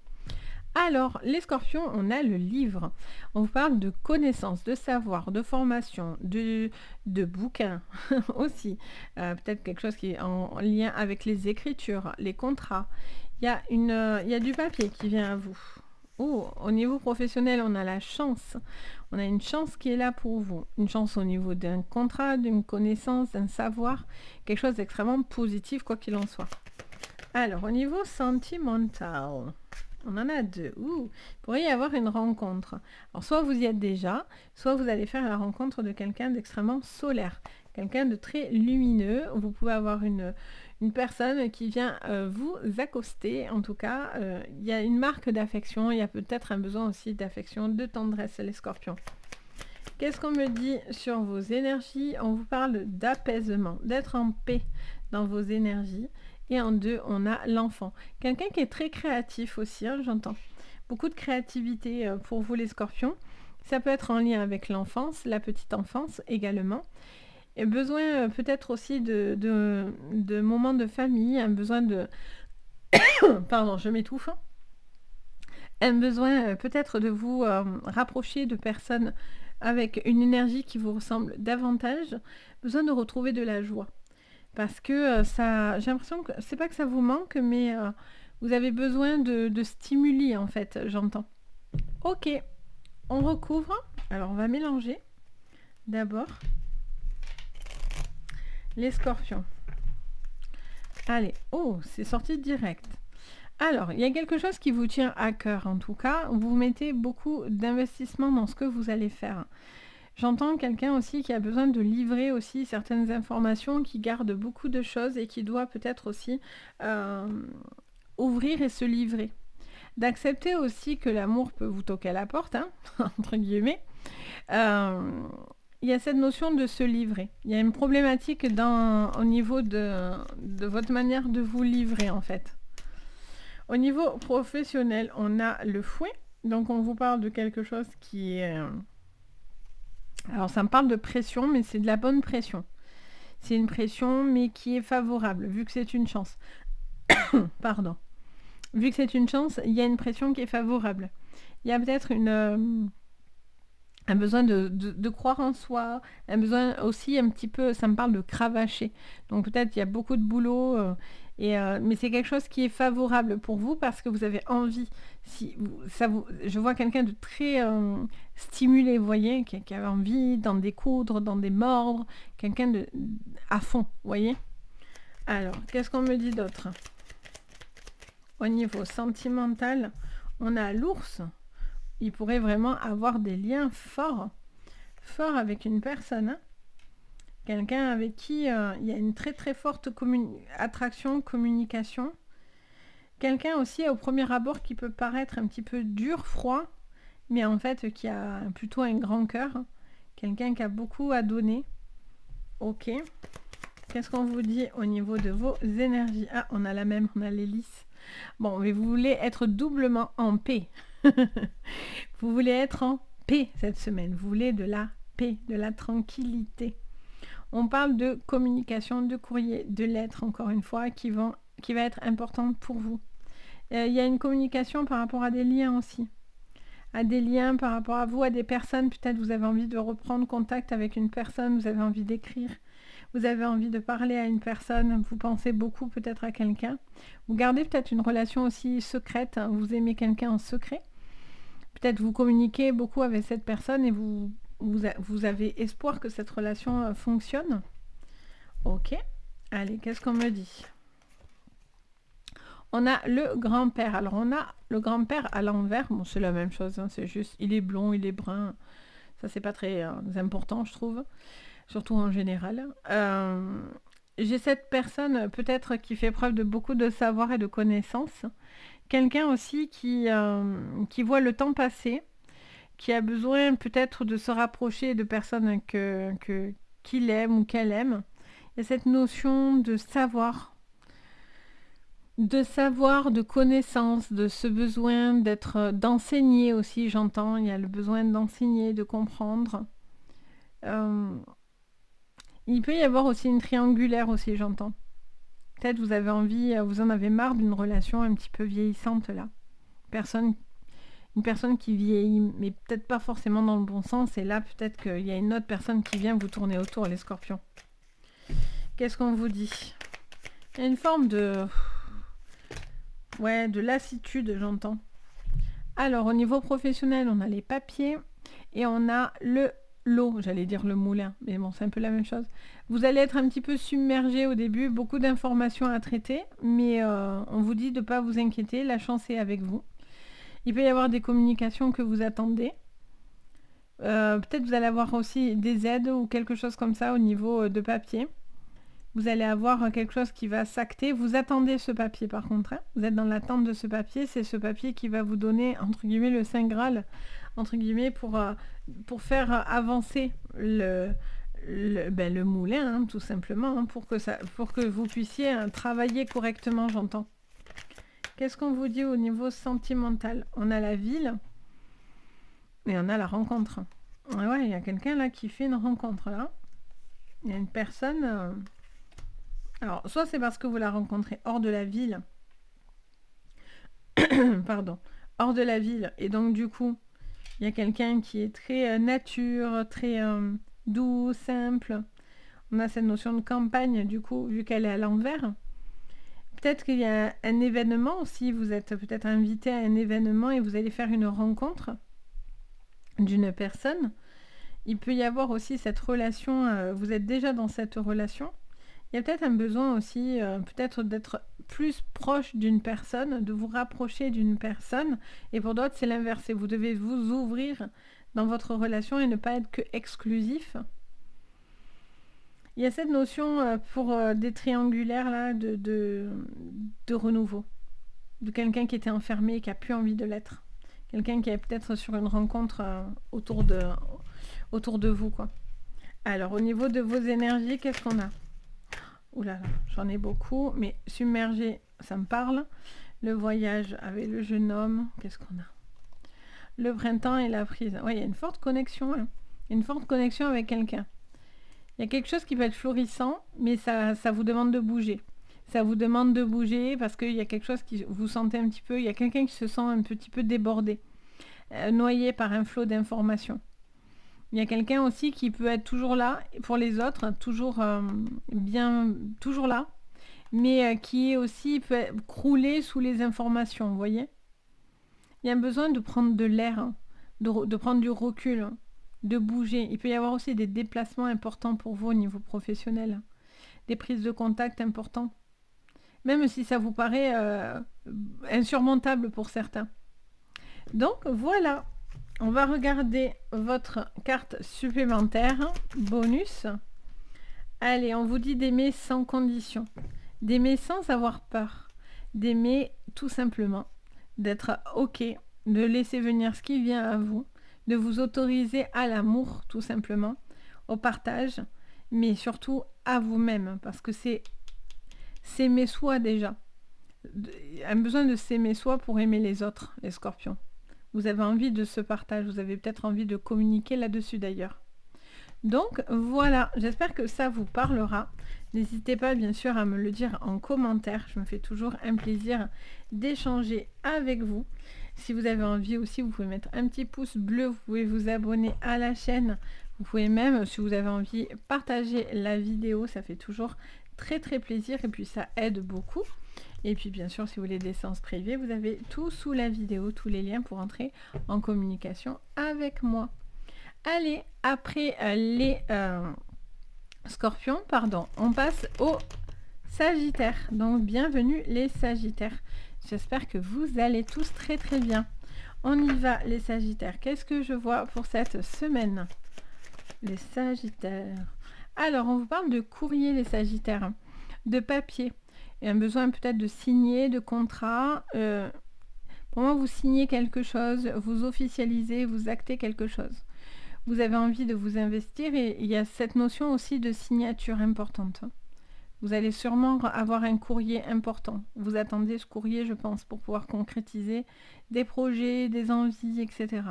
Alors, les scorpions, on a le livre. On vous parle de connaissances, de savoir, de formation, de bouquins aussi. Peut-être quelque chose qui est en lien avec les écritures, les contrats. Il y a du papier qui vient à vous. Oh, au niveau professionnel, on a la chance. On a une chance qui est là pour vous. Une chance au niveau d'un contrat, d'une connaissance, d'un savoir. Quelque chose d'extrêmement positif, quoi qu'il en soit. Alors, au niveau sentimental, on en a deux. Il pourrait y avoir une rencontre. Alors, soit vous y êtes déjà, soit vous allez faire la rencontre de quelqu'un d'extrêmement solaire, quelqu'un de très lumineux. Vous pouvez avoir une personne qui vient vous accoster. En tout cas, il y a une marque d'affection. Il y a peut-être un besoin aussi d'affection, de tendresse, les scorpions. Qu'est-ce qu'on me dit sur vos énergies? On vous parle d'apaisement, d'être en paix dans vos énergies. Et en deux, on a l'enfant. Quelqu'un qui est très créatif aussi, hein, j'entends. Beaucoup de créativité pour vous les scorpions. Ça peut être en lien avec l'enfance, la petite enfance également. Et besoin peut-être aussi de moments de famille, un besoin de... Pardon, je m'étouffe. Un besoin peut-être de vous rapprocher de personnes avec une énergie qui vous ressemble davantage. Besoin de retrouver de la joie. Parce que ça, j'ai l'impression que c'est pas que ça vous manque, mais vous avez besoin de stimuli en fait, j'entends. Ok, on recouvre. Alors on va mélanger d'abord les scorpions. Allez, oh, c'est sorti direct. Alors, il y a quelque chose qui vous tient à cœur en tout cas. Vous mettez beaucoup d'investissement dans ce que vous allez faire. J'entends quelqu'un aussi qui a besoin de livrer aussi certaines informations, qui garde beaucoup de choses et qui doit peut-être aussi ouvrir et se livrer. D'accepter aussi que l'amour peut vous toquer à la porte, hein, entre guillemets. Il y a cette notion de se livrer. Il y a une problématique au niveau de votre manière de vous livrer en fait. Au niveau professionnel, on a le fouet. Donc on vous parle de quelque chose qui est... Alors ça me parle de pression, mais c'est de la bonne pression. C'est une pression, mais qui est favorable, vu que c'est une chance. Pardon. Vu que c'est une chance, il y a une pression qui est favorable. Il y a peut-être un besoin de croire en soi, un besoin aussi un petit peu, ça me parle de cravacher. Donc peut-être il y a beaucoup de boulot, mais c'est quelque chose qui est favorable pour vous parce que vous avez envie. Je vois quelqu'un de très stimulé, vous voyez, qui a envie d'en découdre, d'en démordre, quelqu'un à fond, vous voyez. Alors, qu'est-ce qu'on me dit d'autre? Au niveau sentimental, on a l'ours. Il pourrait vraiment avoir des liens forts avec une personne, hein. Quelqu'un avec qui il y a une très très forte attraction, communication. Quelqu'un aussi au premier abord qui peut paraître un petit peu dur, froid, mais en fait qui a plutôt un grand cœur. Quelqu'un qui a beaucoup à donner. Ok. Qu'est-ce qu'on vous dit au niveau de vos énergies? Ah, on a la même, on a l'hélice. Bon, mais vous voulez être doublement en paix. Vous voulez être en paix cette semaine. Vous voulez de la paix, de la tranquillité. On parle de communication, de courrier, de lettres, encore une fois, qui va être importante pour vous. Il y a une communication par rapport à des liens aussi. À des liens par rapport à vous, à des personnes. Peut-être vous avez envie de reprendre contact avec une personne, vous avez envie d'écrire. Vous avez envie de parler à une personne, vous pensez beaucoup peut-être à quelqu'un. Vous gardez peut-être une relation aussi secrète, hein, vous aimez quelqu'un en secret. Peut-être vous communiquez beaucoup avec cette personne et vous avez espoir que cette relation fonctionne. Ok. Allez, qu'est-ce qu'on me dit? On a le grand-père. Alors, on a le grand-père à l'envers. Bon, c'est la même chose, hein, c'est juste, il est blond, il est brun. Ça, c'est pas très important, je trouve. Surtout en général. J'ai cette personne peut-être qui fait preuve de beaucoup de savoir et de connaissances. Quelqu'un aussi qui voit le temps passer, qui a besoin peut-être de se rapprocher de personnes qu'il aime ou qu'elle aime. Il y a cette notion de savoir. de savoir, de connaissance, de ce besoin d'enseigner aussi, j'entends. Il y a le besoin d'enseigner, de comprendre. Euh, il peut y avoir aussi une triangulaire aussi, j'entends. Peut-être vous avez envie, vous en avez marre d'une relation un petit peu vieillissante là. Personne, une personne qui vieillit, mais peut-être pas forcément dans le bon sens. Et là, peut-être qu'il y a une autre personne qui vient vous tourner autour, les scorpions. Qu'est-ce qu'on vous dit? Il y a une forme de... Ouais, de lassitude, j'entends. Alors, au niveau professionnel, on a les papiers et on a l'eau, j'allais dire le moulin, mais bon, c'est un peu la même chose. Vous allez être un petit peu submergé au début, beaucoup d'informations à traiter, mais on vous dit de ne pas vous inquiéter, la chance est avec vous. Il peut y avoir des communications que vous attendez. Peut-être vous allez avoir aussi des aides ou quelque chose comme ça au niveau de papier. Vous allez avoir quelque chose qui va s'acter. Vous attendez ce papier par contre. Hein. Vous êtes dans l'attente de ce papier. C'est ce papier qui va vous donner, entre guillemets, le Saint Graal, entre guillemets, pour faire avancer le moulin, hein, tout simplement, hein, pour que vous puissiez travailler correctement, j'entends. Qu'est-ce qu'on vous dit au niveau sentimental? On a la ville et on a la rencontre. Et ouais, il y a quelqu'un là qui fait une rencontre là. Il y a une personne... Alors, soit c'est parce que vous la rencontrez hors de la ville. Pardon. Hors de la ville. Et donc, du coup, il y a quelqu'un qui est très nature, très doux, simple. On a cette notion de campagne, du coup, vu qu'elle est à l'envers. Peut-être qu'il y a un événement aussi. Vous êtes peut-être invité à un événement et vous allez faire une rencontre d'une personne. Il peut y avoir aussi cette relation. Vous êtes déjà dans cette relation. Il y a peut-être un besoin aussi, peut-être d'être plus proche d'une personne, de vous rapprocher d'une personne. Et pour d'autres, c'est l'inverse. Vous devez vous ouvrir dans votre relation et ne pas être que exclusif. Il y a cette notion pour des triangulaires là, de renouveau. De quelqu'un qui était enfermé et qui n'a plus envie de l'être. Quelqu'un qui est peut-être sur une rencontre autour de vous, quoi. Alors, au niveau de vos énergies, qu'est-ce qu'on a? Ouh là là, j'en ai beaucoup, mais submergé, ça me parle. Le voyage avec le jeune homme, qu'est-ce qu'on a? Le printemps et la prise. Oui, il y a une forte connexion, hein. Une forte connexion avec quelqu'un. Il y a quelque chose qui peut être florissant, mais ça vous demande de bouger. Ça vous demande de bouger parce qu'il y a quelque chose qui vous sentez un petit peu, il y a quelqu'un qui se sent un petit peu débordé, noyé par un flot d'informations. Il y a quelqu'un aussi qui peut être toujours là pour les autres, toujours toujours là, mais qui est aussi peut crouler sous les informations, vous voyez. Il y a besoin de prendre de l'air, hein, de prendre du recul, hein, de bouger. Il peut y avoir aussi des déplacements importants pour vous au niveau professionnel, des prises de contact importantes, même si ça vous paraît insurmontable pour certains. Donc voilà. On va regarder votre carte supplémentaire, bonus. Allez, on vous dit d'aimer sans condition, d'aimer sans avoir peur, d'aimer tout simplement, d'être ok, de laisser venir ce qui vient à vous, de vous autoriser à l'amour tout simplement, au partage, mais surtout à vous-même, parce que c'est s'aimer soi déjà. Un besoin de s'aimer soi pour aimer les autres, les scorpions. Vous avez envie de ce partage, vous avez peut-être envie de communiquer là-dessus d'ailleurs. Donc voilà, j'espère que ça vous parlera. N'hésitez pas bien sûr à me le dire en commentaire, je me fais toujours un plaisir d'échanger avec vous. Si vous avez envie aussi, vous pouvez mettre un petit pouce bleu, vous pouvez vous abonner à la chaîne. Vous pouvez même, si vous avez envie, partager la vidéo, ça fait toujours très très plaisir et puis ça aide beaucoup. Et puis bien sûr, si vous voulez des séances privées, vous avez tout sous la vidéo, tous les liens pour entrer en communication avec moi. Allez, après les scorpions, pardon, on passe aux sagittaires. Donc bienvenue les sagittaires. J'espère que vous allez tous très très bien. On y va les sagittaires. Qu'est-ce que je vois pour cette semaine? Les sagittaires. Alors, on vous parle de courrier les sagittaires, de papier. Il y a un besoin peut-être de signer, de contrat. Pour moi, vous signez quelque chose, vous officialisez, vous actez quelque chose. Vous avez envie de vous investir et il y a cette notion aussi de signature importante. Vous allez sûrement avoir un courrier important. Vous attendez ce courrier, je pense, pour pouvoir concrétiser des projets, des envies, etc.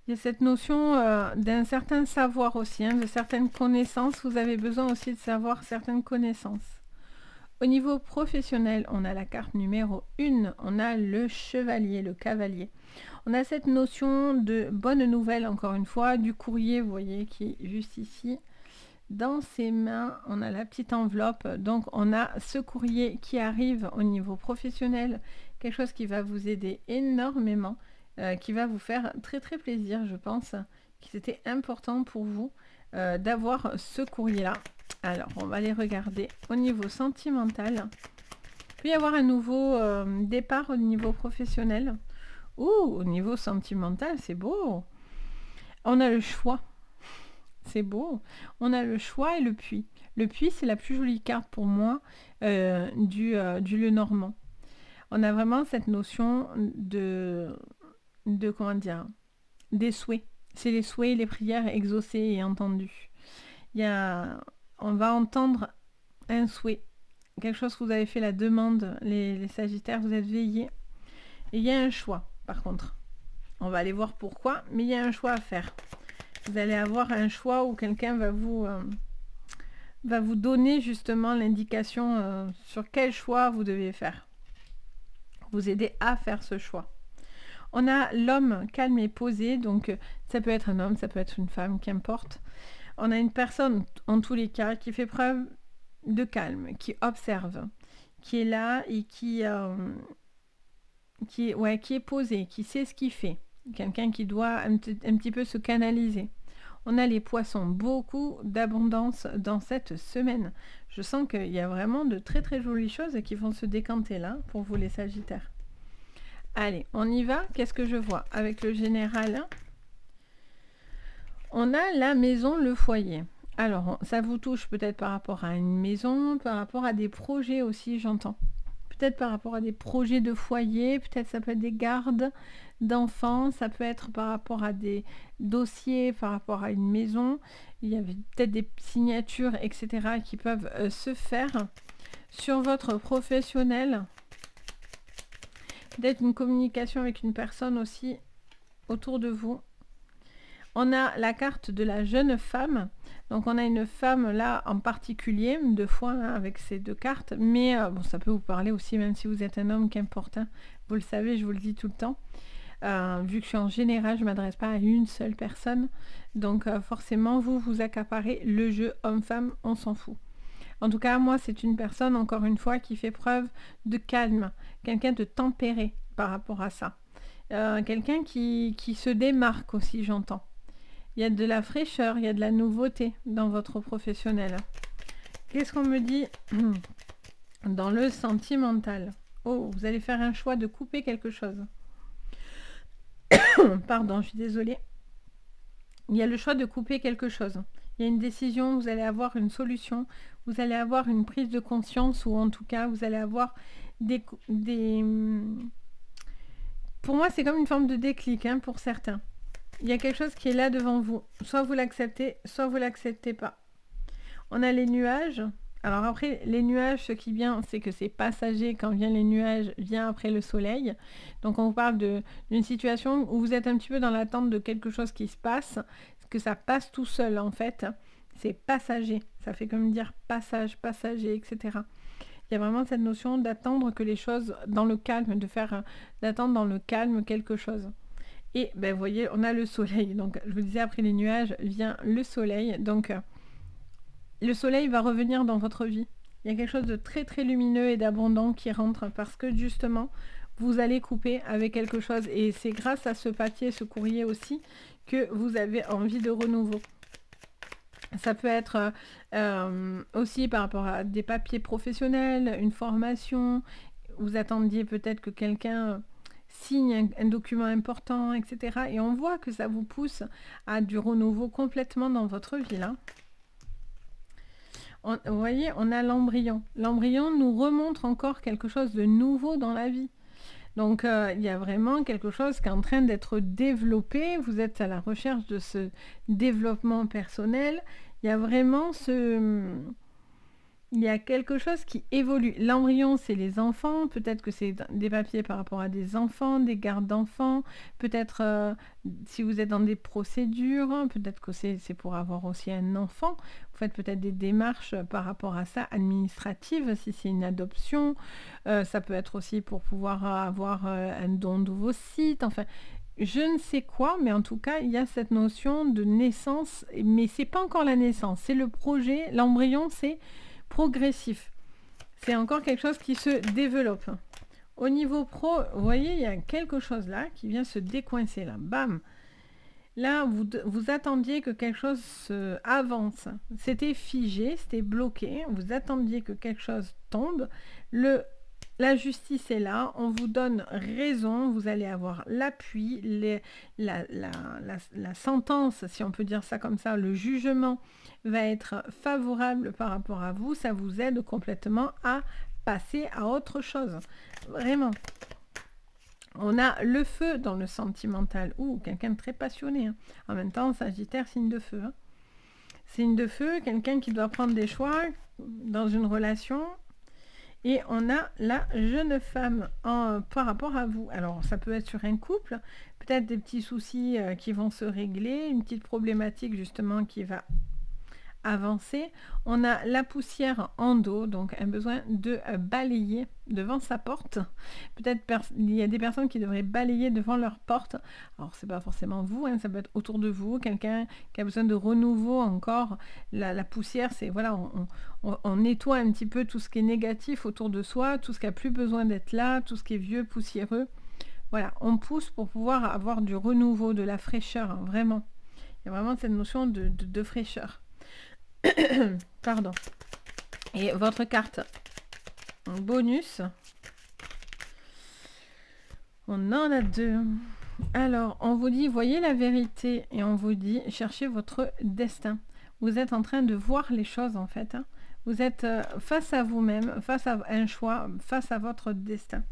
Il y a cette notion d'un certain savoir aussi, hein, de certaines connaissances. Vous avez besoin aussi de savoir certaines connaissances. Au niveau professionnel, on a la carte numéro 1, on a le chevalier, le cavalier. On a cette notion de bonne nouvelle, encore une fois, du courrier, vous voyez, qui est juste ici. Dans ses mains, on a la petite enveloppe. Donc, on a ce courrier qui arrive au niveau professionnel. Quelque chose qui va vous aider énormément, qui va vous faire très, très plaisir, je pense. Que c'était important pour vous d'avoir ce courrier-là. Alors, on va les regarder au niveau sentimental. Il peut y avoir un nouveau départ au niveau professionnel. Au niveau sentimental, c'est beau. On a le choix. C'est beau. On a le choix et le puits. Le puits, c'est la plus jolie carte pour moi du Lenormand. On a vraiment cette notion de comment dire, des souhaits. C'est les souhaits et les prières exaucées et entendues. On va entendre un souhait. Quelque chose que vous avez fait la demande, les Sagittaires, vous êtes veillés. Et il y a un choix, par contre. On va aller voir pourquoi, mais il y a un choix à faire. Vous allez avoir un choix où quelqu'un va vous donner justement l'indication sur quel choix vous devez faire. Vous aider à faire ce choix. On a l'homme calme et posé, donc ça peut être un homme, ça peut être une femme, qu'importe. On a une personne, en tous les cas, qui fait preuve de calme, qui observe, qui est là et qui est posé, qui sait ce qu'il fait. Quelqu'un qui doit un petit peu se canaliser. On a les poissons, beaucoup d'abondance dans cette semaine. Je sens qu'il y a vraiment de très très jolies choses qui vont se décanter là pour vous les Sagittaires. Allez, on y va. Qu'est-ce que je vois avec le général? On a la maison, le foyer. Alors, ça vous touche peut-être par rapport à une maison, par rapport à des projets aussi, j'entends. Peut-être par rapport à des projets de foyer, peut-être ça peut être des gardes d'enfants, ça peut être par rapport à des dossiers, par rapport à une maison. Il y avait peut-être des signatures, etc. qui peuvent se faire sur votre professionnel. Peut-être une communication avec une personne aussi autour de vous. On a la carte de la jeune femme. Donc on a une femme là en particulier, deux fois hein, avec ces deux cartes. Mais bon, ça peut vous parler aussi, même si vous êtes un homme, qu'importe. Hein. Vous le savez, je vous le dis tout le temps. Vu que je suis en général, je ne m'adresse pas à une seule personne. Donc forcément, vous accaparez le jeu homme-femme, on s'en fout. En tout cas, moi, c'est une personne, encore une fois, qui fait preuve de calme. Quelqu'un de tempéré par rapport à ça. Quelqu'un qui se démarque aussi, j'entends. Il y a de la fraîcheur, il y a de la nouveauté dans votre professionnel. Qu'est-ce qu'on me dit dans le sentimental? Oh, vous allez faire un choix de couper quelque chose. Pardon, je suis désolée. Il y a le choix de couper quelque chose. Il y a une décision, vous allez avoir une solution, vous allez avoir une prise de conscience ou en tout cas, vous allez avoir des... Pour moi, c'est comme une forme de déclic hein, pour certains. Il y a quelque chose qui est là devant vous. Soit vous l'acceptez, soit vous l'acceptez pas. On a les nuages. Alors après, les nuages, ce qui vient, c'est que c'est passager. Quand viennent les nuages, vient après le soleil. Donc on vous parle d'une situation où vous êtes un petit peu dans l'attente de quelque chose qui se passe, que ça passe tout seul en fait. C'est passager. Ça fait comme dire passage, passager, etc. Il y a vraiment cette notion d'attendre que les choses dans le calme, d'attendre dans le calme quelque chose. Et ben, vous voyez, on a le soleil. Donc, je vous disais, après les nuages vient le soleil. Donc, le soleil va revenir dans votre vie. Il y a quelque chose de très, très lumineux et d'abondant qui rentre parce que, justement, vous allez couper avec quelque chose. Et c'est grâce à ce papier, ce courrier aussi, que vous avez envie de renouveau. Ça peut être aussi par rapport à des papiers professionnels, une formation. Vous attendiez peut-être que quelqu'un... signe un document important, etc. Et on voit que ça vous pousse à du renouveau complètement dans votre vie. Là. Vous voyez, on a l'embryon. L'embryon nous remontre encore quelque chose de nouveau dans la vie. Donc, il y a vraiment quelque chose qui est en train d'être développé. Vous êtes à la recherche de ce développement personnel. Il y a vraiment Il y a quelque chose qui évolue. L'embryon, c'est les enfants. Peut-être que c'est des papiers par rapport à des enfants, des gardes d'enfants. Peut-être si vous êtes dans des procédures, peut-être que c'est pour avoir aussi un enfant. Vous faites peut-être des démarches par rapport à ça, administratives, si c'est une adoption. Ça peut être aussi pour pouvoir avoir un don de vos sites. Enfin, je ne sais quoi, mais en tout cas, il y a cette notion de naissance. Mais c'est pas encore la naissance, c'est le projet. L'embryon, c'est progressif. C'est encore quelque chose qui se développe. Au niveau pro, vous voyez, il y a quelque chose là qui vient se décoincer là. Bam! Là, vous attendiez que quelque chose avance. C'était figé, c'était bloqué. Vous attendiez que quelque chose tombe. La justice est là, on vous donne raison, vous allez avoir l'appui, la sentence, si on peut dire ça comme ça, le jugement va être favorable par rapport à vous, ça vous aide complètement à passer à autre chose. Vraiment. On a le feu dans le sentimental, ou quelqu'un de très passionné. Hein. En même temps, Sagittaire, signe de feu. Hein. Signe de feu, quelqu'un qui doit prendre des choix dans une relation. Et on a la jeune femme par rapport à vous. Alors, ça peut être sur un couple, peut-être des petits soucis qui vont se régler, une petite problématique justement qui va avancer. On a la poussière en dos, donc un besoin de balayer devant sa porte. Peut-être il y a des personnes qui devraient balayer devant leur porte. Alors c'est pas forcément vous, hein, ça peut être autour de vous, quelqu'un qui a besoin de renouveau encore. La poussière, c'est voilà, on nettoie un petit peu tout ce qui est négatif autour de soi, tout ce qui a plus besoin d'être là, tout ce qui est vieux, poussiéreux. Voilà, on pousse pour pouvoir avoir du renouveau, de la fraîcheur, hein, vraiment. Il y a vraiment cette notion de fraîcheur. Pardon. Et votre carte bonus, on en a deux. Alors, on vous dit, voyez la vérité, et on vous dit, cherchez votre destin. Vous êtes en train de voir les choses, en fait. Hein. Vous êtes face à vous-même, face à un choix, face à votre destin.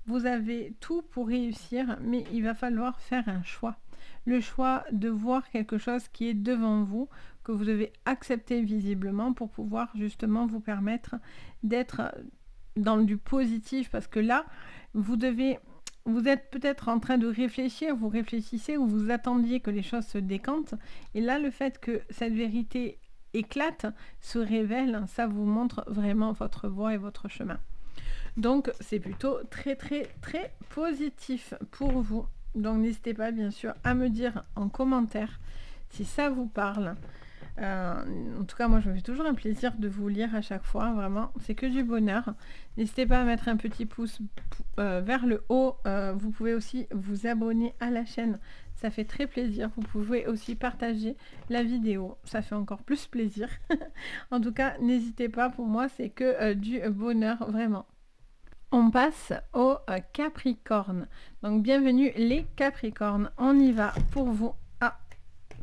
Vous avez tout pour réussir, mais il va falloir faire un choix. Le choix de voir quelque chose qui est devant vous, que vous devez accepter visiblement pour pouvoir justement vous permettre d'être dans du positif. Parce que là, vous êtes peut-être en train de réfléchir, vous réfléchissez ou vous attendiez que les choses se décantent. Et là, le fait que cette vérité éclate, se révèle, ça vous montre vraiment votre voie et votre chemin. Donc, c'est plutôt très, très, très positif pour vous. Donc, n'hésitez pas, bien sûr, à me dire en commentaire si ça vous parle. En tout cas, moi, je me fais toujours un plaisir de vous lire à chaque fois. Vraiment, c'est que du bonheur. N'hésitez pas à mettre un petit pouce vers le haut. Vous pouvez aussi vous abonner à la chaîne. Ça fait très plaisir. Vous pouvez aussi partager la vidéo. Ça fait encore plus plaisir. En tout cas, n'hésitez pas. Pour moi, c'est que du bonheur, vraiment. On passe au Capricorne. Donc, bienvenue les Capricornes. On y va pour vous. Ah,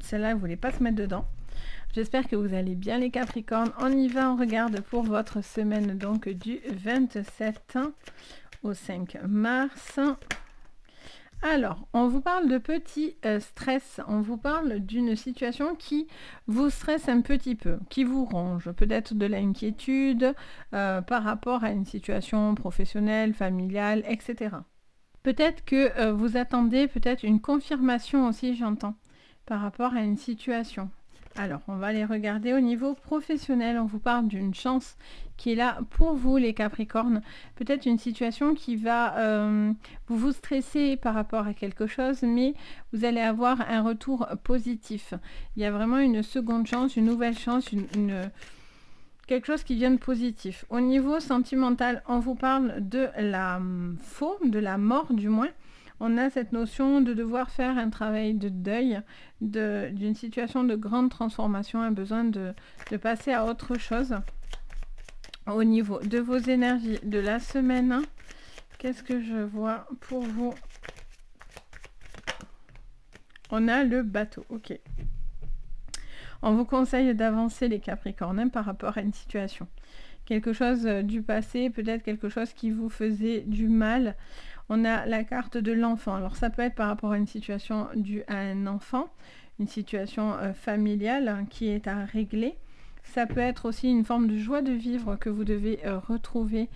celle-là, vous ne voulez pas se mettre dedans. J'espère que vous allez bien les Capricornes. On y va, on regarde pour votre semaine donc du 27 au 5 mars. Alors, on vous parle de petits stress, on vous parle d'une situation qui vous stresse un petit peu, qui vous ronge, peut-être de l'inquiétude par rapport à une situation professionnelle, familiale, etc. Peut-être que vous attendez peut-être une confirmation aussi, j'entends, par rapport à une situation. Alors, on va aller regarder au niveau professionnel. On vous parle d'une chance qui est là pour vous, les Capricornes. Peut-être une situation qui va vous stresser par rapport à quelque chose, mais vous allez avoir un retour positif. Il y a vraiment une seconde chance, une nouvelle chance, quelque chose qui vient de positif. Au niveau sentimental, on vous parle de la de la mort du moins. On a cette notion de devoir faire un travail de deuil, d'une situation de grande transformation, un besoin de passer à autre chose. Au niveau de vos énergies de la semaine, qu'est-ce que je vois pour vous? On a le bateau, ok. On vous conseille d'avancer les Capricornes par rapport à une situation. Quelque chose du passé, peut-être quelque chose qui vous faisait du mal. On a la carte de l'enfant. Alors ça peut être par rapport à une situation due à un enfant, une situation familiale qui est à régler. Ça peut être aussi une forme de joie de vivre que vous devez retrouver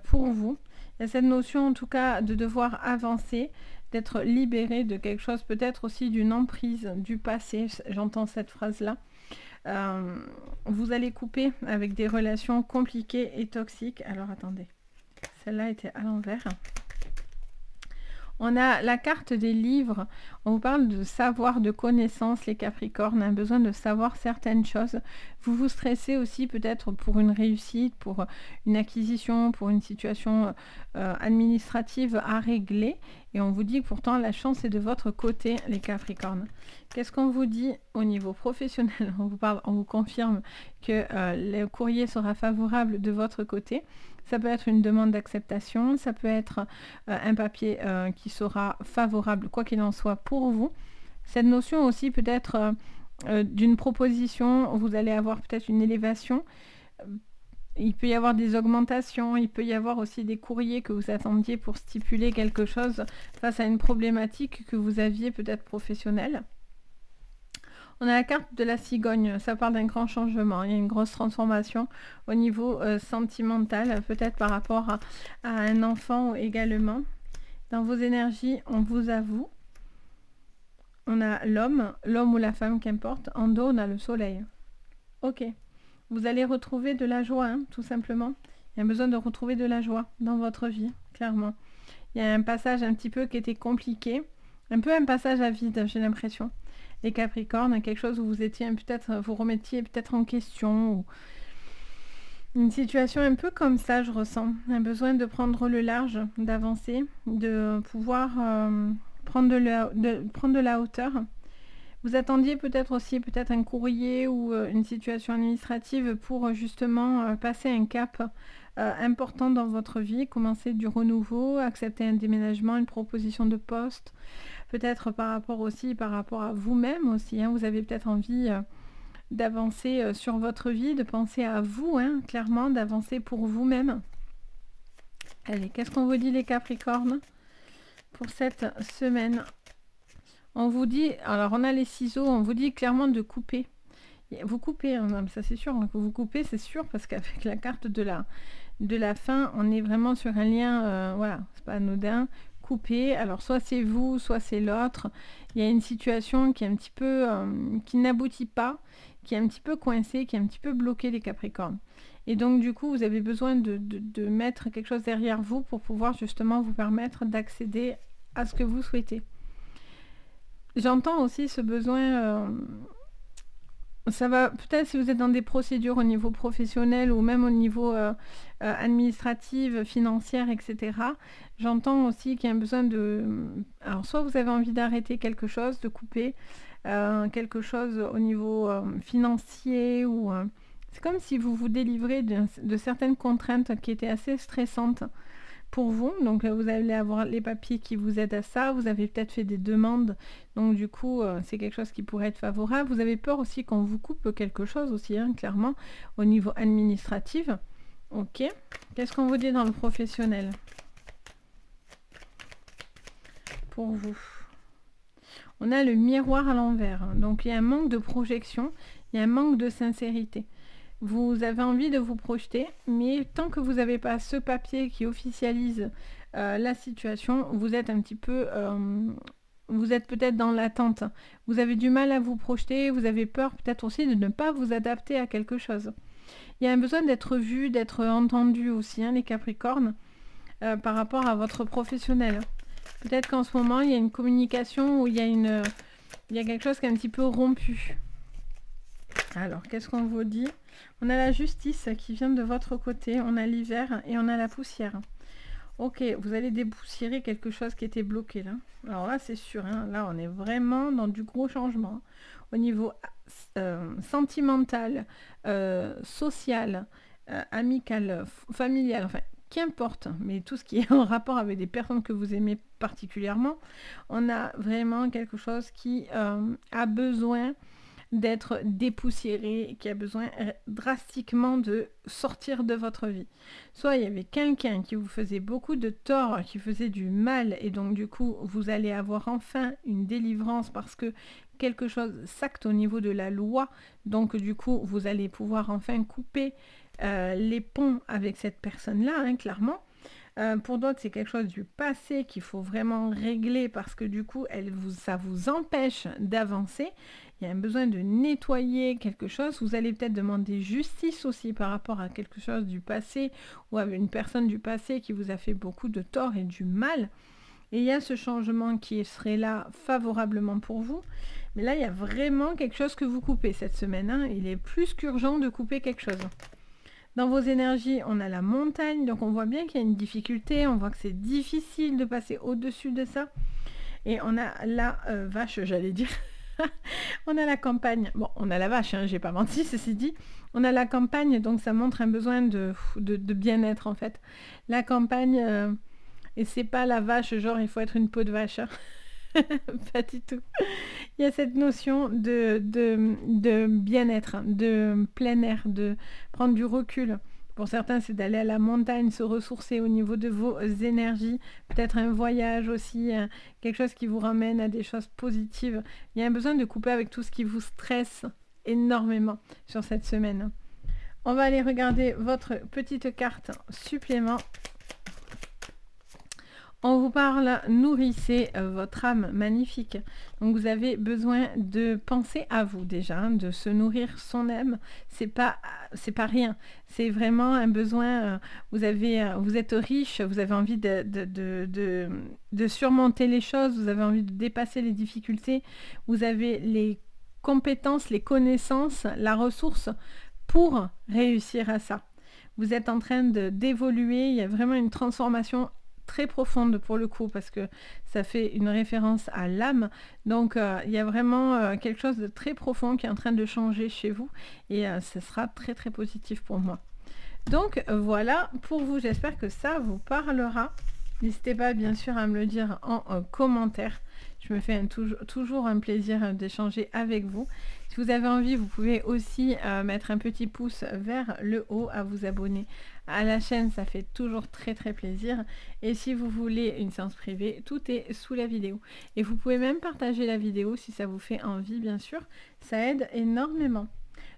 pour vous. Il y a cette notion en tout cas de devoir avancer, d'être libéré de quelque chose, peut-être aussi d'une emprise du passé, j'entends cette phrase-là. Vous allez couper avec des relations compliquées et toxiques. Alors attendez, celle-là était à l'envers. On a la carte des livres, on vous parle de savoir, de connaissance, les Capricornes, un besoin de savoir certaines choses. Vous vous stressez aussi peut-être pour une réussite, pour une acquisition, pour une situation administrative à régler. Et on vous dit que pourtant la chance est de votre côté, les Capricornes. Qu'est-ce qu'on vous dit au niveau professionnel? On vous confirme que le courrier sera favorable de votre côté. Ça peut être une demande d'acceptation, ça peut être un papier qui sera favorable, quoi qu'il en soit, pour vous. Cette notion aussi peut être d'une proposition, vous allez avoir peut-être une élévation. Il peut y avoir des augmentations, il peut y avoir aussi des courriers que vous attendiez pour stipuler quelque chose face à une problématique que vous aviez peut-être professionnelle. On a la carte de la cigogne, ça parle d'un grand changement, il y a une grosse transformation au niveau sentimental, peut-être par rapport à un enfant également. Dans vos énergies, on vous avoue. On a l'homme ou la femme, qu'importe. En dos, on a le soleil. Ok. Vous allez retrouver de la joie, hein, tout simplement. Il y a besoin de retrouver de la joie dans votre vie, clairement. Il y a un passage un petit peu qui était compliqué. Un peu un passage à vide, j'ai l'impression. Les Capricornes, quelque chose où vous étiez peut-être, vous remettiez peut-être en question, ou une situation un peu comme ça, je ressens. Un besoin de prendre le large, d'avancer, de pouvoir prendre de la hauteur. Vous attendiez peut-être aussi un courrier ou une situation administrative pour justement passer un cap important dans votre vie, commencer du renouveau, accepter un déménagement, une proposition de poste, peut-être par rapport à vous-même aussi, hein. Vous avez peut-être envie d'avancer sur votre vie, de penser à vous, hein, clairement, d'avancer pour vous-même. Allez, qu'est-ce qu'on vous dit les Capricornes pour cette semaine? On vous dit, alors on a les ciseaux, on vous dit clairement de couper. Vous coupez, hein, ça c'est sûr, que vous coupez, c'est sûr, parce qu'avec la carte de la fin, on est vraiment sur un lien, voilà, c'est pas anodin. Couper, alors soit c'est vous, soit c'est l'autre. Il y a une situation qui est un petit peu, qui n'aboutit pas, qui est un petit peu coincée, qui est un petit peu bloquée, les Capricornes. Et donc du coup, vous avez besoin de mettre quelque chose derrière vous pour pouvoir justement vous permettre d'accéder à ce que vous souhaitez. J'entends aussi ce besoin, ça va peut-être si vous êtes dans des procédures au niveau professionnel ou même au niveau administratif, financière, etc. J'entends aussi qu'il y a un besoin de... Alors soit vous avez envie d'arrêter quelque chose, de couper quelque chose au niveau financier, ou c'est comme si vous vous délivrez de certaines contraintes qui étaient assez stressantes pour vous. Donc vous allez avoir les papiers qui vous aident à ça, vous avez peut-être fait des demandes, donc du coup c'est quelque chose qui pourrait être favorable. Vous avez peur aussi qu'on vous coupe quelque chose aussi, hein, clairement, au niveau administratif. Ok, qu'est-ce qu'on vous dit dans le professionnel pour vous? On a le miroir à l'envers, donc il y a un manque de projection, il y a un manque de sincérité. Vous avez envie de vous projeter, mais tant que vous n'avez pas ce papier qui officialise la situation, vous êtes un petit peu... vous êtes peut-être dans l'attente. Vous avez du mal à vous projeter, vous avez peur peut-être aussi de ne pas vous adapter à quelque chose. Il y a un besoin d'être vu, d'être entendu aussi, hein, les Capricornes, par rapport à votre professionnel. Peut-être qu'en ce moment, il y a une communication où il y a quelque chose qui est un petit peu rompu. Alors, qu'est-ce qu'on vous dit? On a la justice qui vient de votre côté, on a l'hiver et on a la poussière. Ok, vous allez dépoussiérer quelque chose qui était bloqué là. Alors là, c'est sûr, hein, là, on est vraiment dans du gros changement. Au niveau sentimental, social, amical, familial, enfin, qu'importe, mais tout ce qui est en rapport avec des personnes que vous aimez particulièrement, on a vraiment quelque chose qui a besoin d'être dépoussiéré, qui a besoin drastiquement de sortir de votre vie. Soit il y avait quelqu'un qui vous faisait beaucoup de tort, qui faisait du mal, et donc du coup, vous allez avoir enfin une délivrance parce que quelque chose s'acte au niveau de la loi, donc du coup, vous allez pouvoir enfin couper les ponts avec cette personne-là, hein, clairement. Pour d'autres, c'est quelque chose du passé qu'il faut vraiment régler parce que du coup, ça vous empêche d'avancer. Il y a un besoin de nettoyer quelque chose. Vous allez peut-être demander justice aussi par rapport à quelque chose du passé ou à une personne du passé qui vous a fait beaucoup de tort et du mal. Et il y a ce changement qui serait là favorablement pour vous. Mais là, il y a vraiment quelque chose que vous coupez cette semaine, hein. Il est plus qu'urgent de couper quelque chose. Dans vos énergies, on a la montagne, donc on voit bien qu'il y a une difficulté, on voit que c'est difficile de passer au-dessus de ça. Et on a la vache, j'allais dire. On a la campagne. Bon, on a la vache, hein, j'ai pas menti, ceci dit. On a la campagne, donc ça montre un besoin de bien-être en fait. La campagne, et c'est pas la vache, genre il faut être une peau de vache. Hein. Pas du tout. Il y a cette notion de bien-être, de plein air, de prendre du recul. Pour certains, c'est d'aller à la montagne, se ressourcer au niveau de vos énergies. Peut-être un voyage aussi, quelque chose qui vous ramène à des choses positives. Il y a un besoin de couper avec tout ce qui vous stresse énormément sur cette semaine. On va aller regarder votre petite carte supplément. On vous parle, nourrissez votre âme magnifique. Donc vous avez besoin de penser à vous déjà, hein, de se nourrir son âme. C'est pas rien. C'est vraiment un besoin. Vous êtes riche, vous avez envie de surmonter les choses, vous avez envie de dépasser les difficultés. Vous avez les compétences, les connaissances, la ressource pour réussir à ça. Vous êtes en train d'évoluer. Il y a vraiment une transformation très profonde pour le coup parce que ça fait une référence à l'âme, donc il y a vraiment quelque chose de très profond qui est en train de changer chez vous et ce sera très très positif pour moi. Donc voilà pour vous, j'espère que ça vous parlera. N'hésitez pas bien sûr à me le dire en commentaire. Je me fais toujours un plaisir d'échanger avec vous. Si vous avez envie, vous pouvez aussi mettre un petit pouce vers le haut, à vous abonner à la chaîne, ça fait toujours très très plaisir. Et si vous voulez une séance privée, tout est sous la vidéo. Et vous pouvez même partager la vidéo si ça vous fait envie, bien sûr. Ça aide énormément.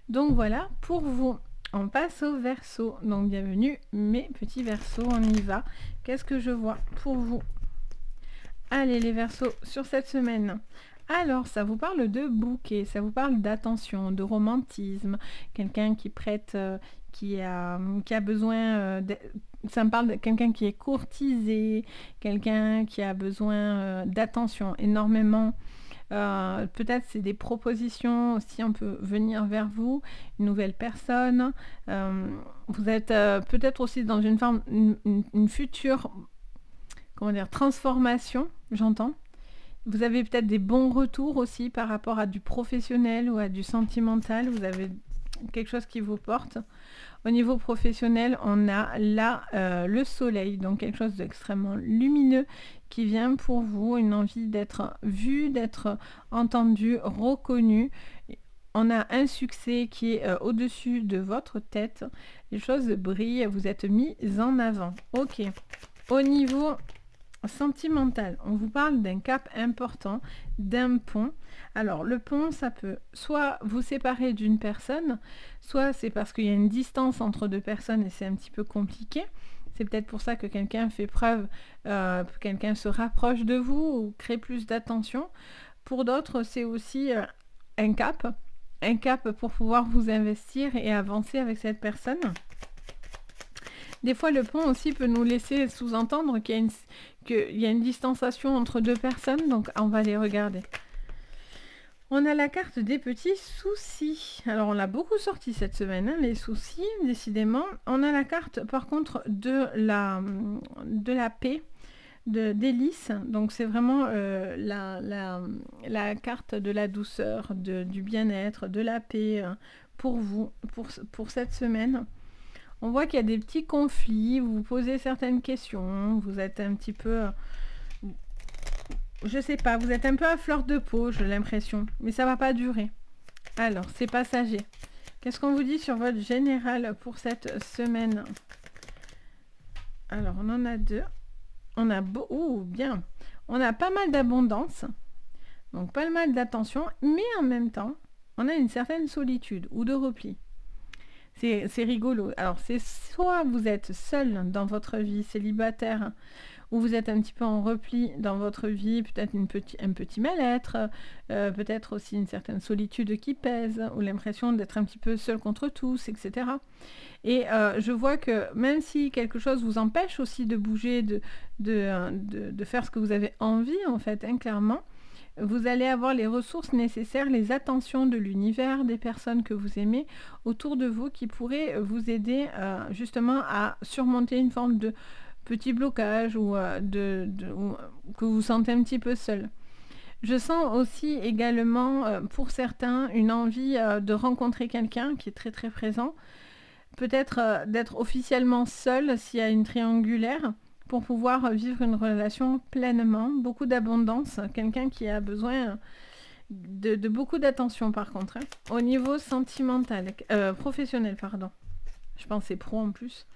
Donc voilà, pour vous, on passe au Verseau. Donc bienvenue mes petits Verseaux, on y va. Qu'est-ce que je vois pour vous? Allez les Verseaux, sur cette semaine. Alors, ça vous parle de bouquet, ça vous parle d'attention, de romantisme, quelqu'un qui prête, qui a besoin, ça me parle de quelqu'un qui est courtisé, quelqu'un qui a besoin d'attention énormément. Peut-être c'est des propositions aussi, on peut venir vers vous, une nouvelle personne. Vous êtes peut-être aussi dans une forme, une future, comment dire, transformation, j'entends. Vous avez peut-être des bons retours aussi par rapport à du professionnel ou à du sentimental. Vous avez quelque chose qui vous porte. Au niveau professionnel, on a là le soleil, donc quelque chose d'extrêmement lumineux qui vient pour vous, une envie d'être vu, d'être entendu, reconnu. On a un succès qui est au-dessus de votre tête. Les choses brillent, vous êtes mis en avant. Ok. Au niveau sentimental, on vous parle d'un cap important, d'un pont. Alors le pont, ça peut soit vous séparer d'une personne, soit c'est parce qu'il y a une distance entre deux personnes et c'est un petit peu compliqué. C'est peut-être pour ça que quelqu'un fait preuve, quelqu'un se rapproche de vous ou crée plus d'attention. Pour d'autres, c'est aussi un cap pour pouvoir vous investir et avancer avec cette personne. Des fois, le pont aussi peut nous laisser sous-entendre qu'il y a une distanciation entre deux personnes, donc on va les regarder. On a la carte des petits soucis. Alors, on l'a beaucoup sorti cette semaine, hein, les soucis, décidément. On a la carte, par contre, de la paix, d'Hélice. Donc, c'est vraiment la carte de la douceur, du bien-être, de la paix pour vous, pour cette semaine. On voit qu'il y a des petits conflits, vous vous posez certaines questions, vous êtes un petit peu, je sais pas, vous êtes un peu à fleur de peau, j'ai l'impression, mais ça va pas durer. Alors, c'est passager. Qu'est-ce qu'on vous dit sur votre général pour cette semaine? Alors, on en a deux. On a bien. On a pas mal d'abondance. Donc, pas mal d'attention. Mais en même temps, on a une certaine solitude ou de repli. C'est rigolo. Alors, c'est soit vous êtes seul dans votre vie, célibataire, ou vous êtes un petit peu en repli dans votre vie, peut-être un petit mal-être, peut-être aussi une certaine solitude qui pèse, ou l'impression d'être un petit peu seul contre tous, etc. Et je vois que même si quelque chose vous empêche aussi de bouger, de faire ce que vous avez envie, en fait, hein, clairement, vous allez avoir les ressources nécessaires, les attentions de l'univers, des personnes que vous aimez autour de vous qui pourraient vous aider justement à surmonter une forme de petit blocage ou que vous sentez un petit peu seul. Je sens aussi également pour certains une envie de rencontrer quelqu'un qui est très très présent, peut-être d'être officiellement seul s'il y a une triangulaire, pour pouvoir vivre une relation pleinement, beaucoup d'abondance, quelqu'un qui a besoin de beaucoup d'attention par contre, hein. Au niveau sentimental, professionnel, pardon. Je pense c'est pro en plus.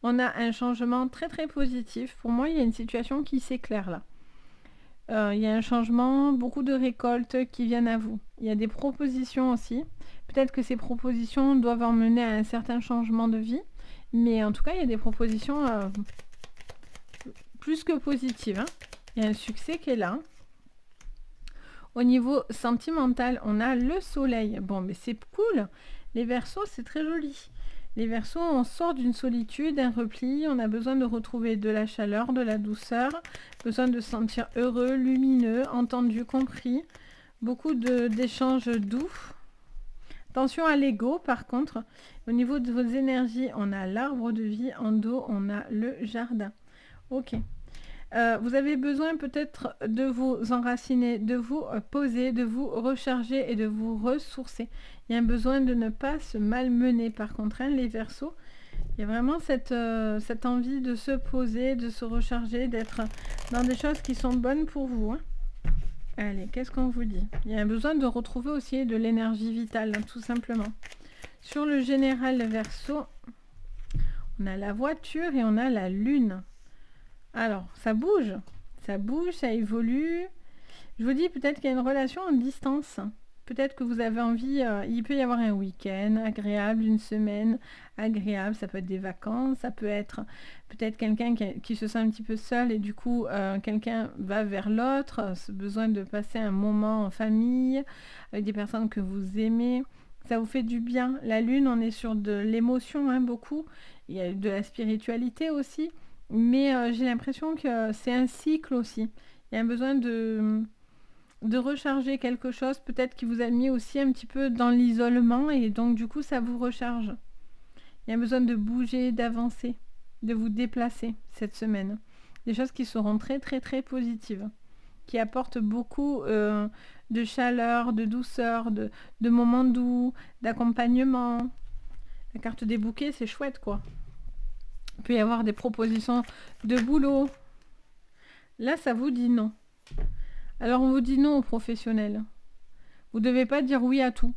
On a un changement très très positif. Pour moi, il y a une situation qui s'éclaire là. Il y a un changement, beaucoup de récoltes qui viennent à vous. Il y a des propositions aussi. Peut-être que ces propositions doivent emmener à un certain changement de vie. Mais en tout cas, il y a des propositions plus que positive, hein. Il y a un succès qui est là. Au niveau sentimental, on a le soleil. Bon, mais c'est cool. Les Verseaux, c'est très joli. Les Verseaux, on sort d'une solitude, d'un repli. On a besoin de retrouver de la chaleur, de la douceur. Besoin de se sentir heureux, lumineux, entendu, compris. Beaucoup d'échanges doux. Attention à l'ego, par contre. Au niveau de vos énergies, on a l'arbre de vie. En dos, on a le jardin. Ok. Vous avez besoin peut-être de vous enraciner, de vous poser, de vous recharger et de vous ressourcer. Il y a un besoin de ne pas se malmener. Par contre, hein, les Verseaux, il y a vraiment cette envie de se poser, de se recharger, d'être dans des choses qui sont bonnes pour vous, hein. Allez, qu'est-ce qu'on vous dit? Il y a un besoin de retrouver aussi de l'énergie vitale, hein, tout simplement. Sur le général Verseau, on a la voiture et on a la lune. Alors, ça bouge, ça évolue. Je vous dis peut-être qu'il y a une relation en distance. Peut-être que vous avez envie, il peut y avoir un week-end agréable, une semaine agréable, ça peut être des vacances, ça peut être peut-être quelqu'un qui se sent un petit peu seul et du coup, quelqu'un va vers l'autre, ce besoin de passer un moment en famille, avec des personnes que vous aimez. Ça vous fait du bien. La lune, on est sur de l'émotion, hein, beaucoup. Il y a de la spiritualité aussi. Mais j'ai l'impression que c'est un cycle aussi. Il y a un besoin de recharger quelque chose, peut-être qui vous a mis aussi un petit peu dans l'isolement et donc du coup ça vous recharge. Il y a un besoin de bouger, d'avancer, de vous déplacer cette semaine. Des choses qui seront très très très positives, qui apportent beaucoup de chaleur, de douceur, de moments doux, d'accompagnement. La carte des bouquets, c'est chouette quoi. Il peut y avoir des propositions de boulot. Là, ça vous dit non. Alors, on vous dit non aux professionnels. Vous ne devez pas dire oui à tout.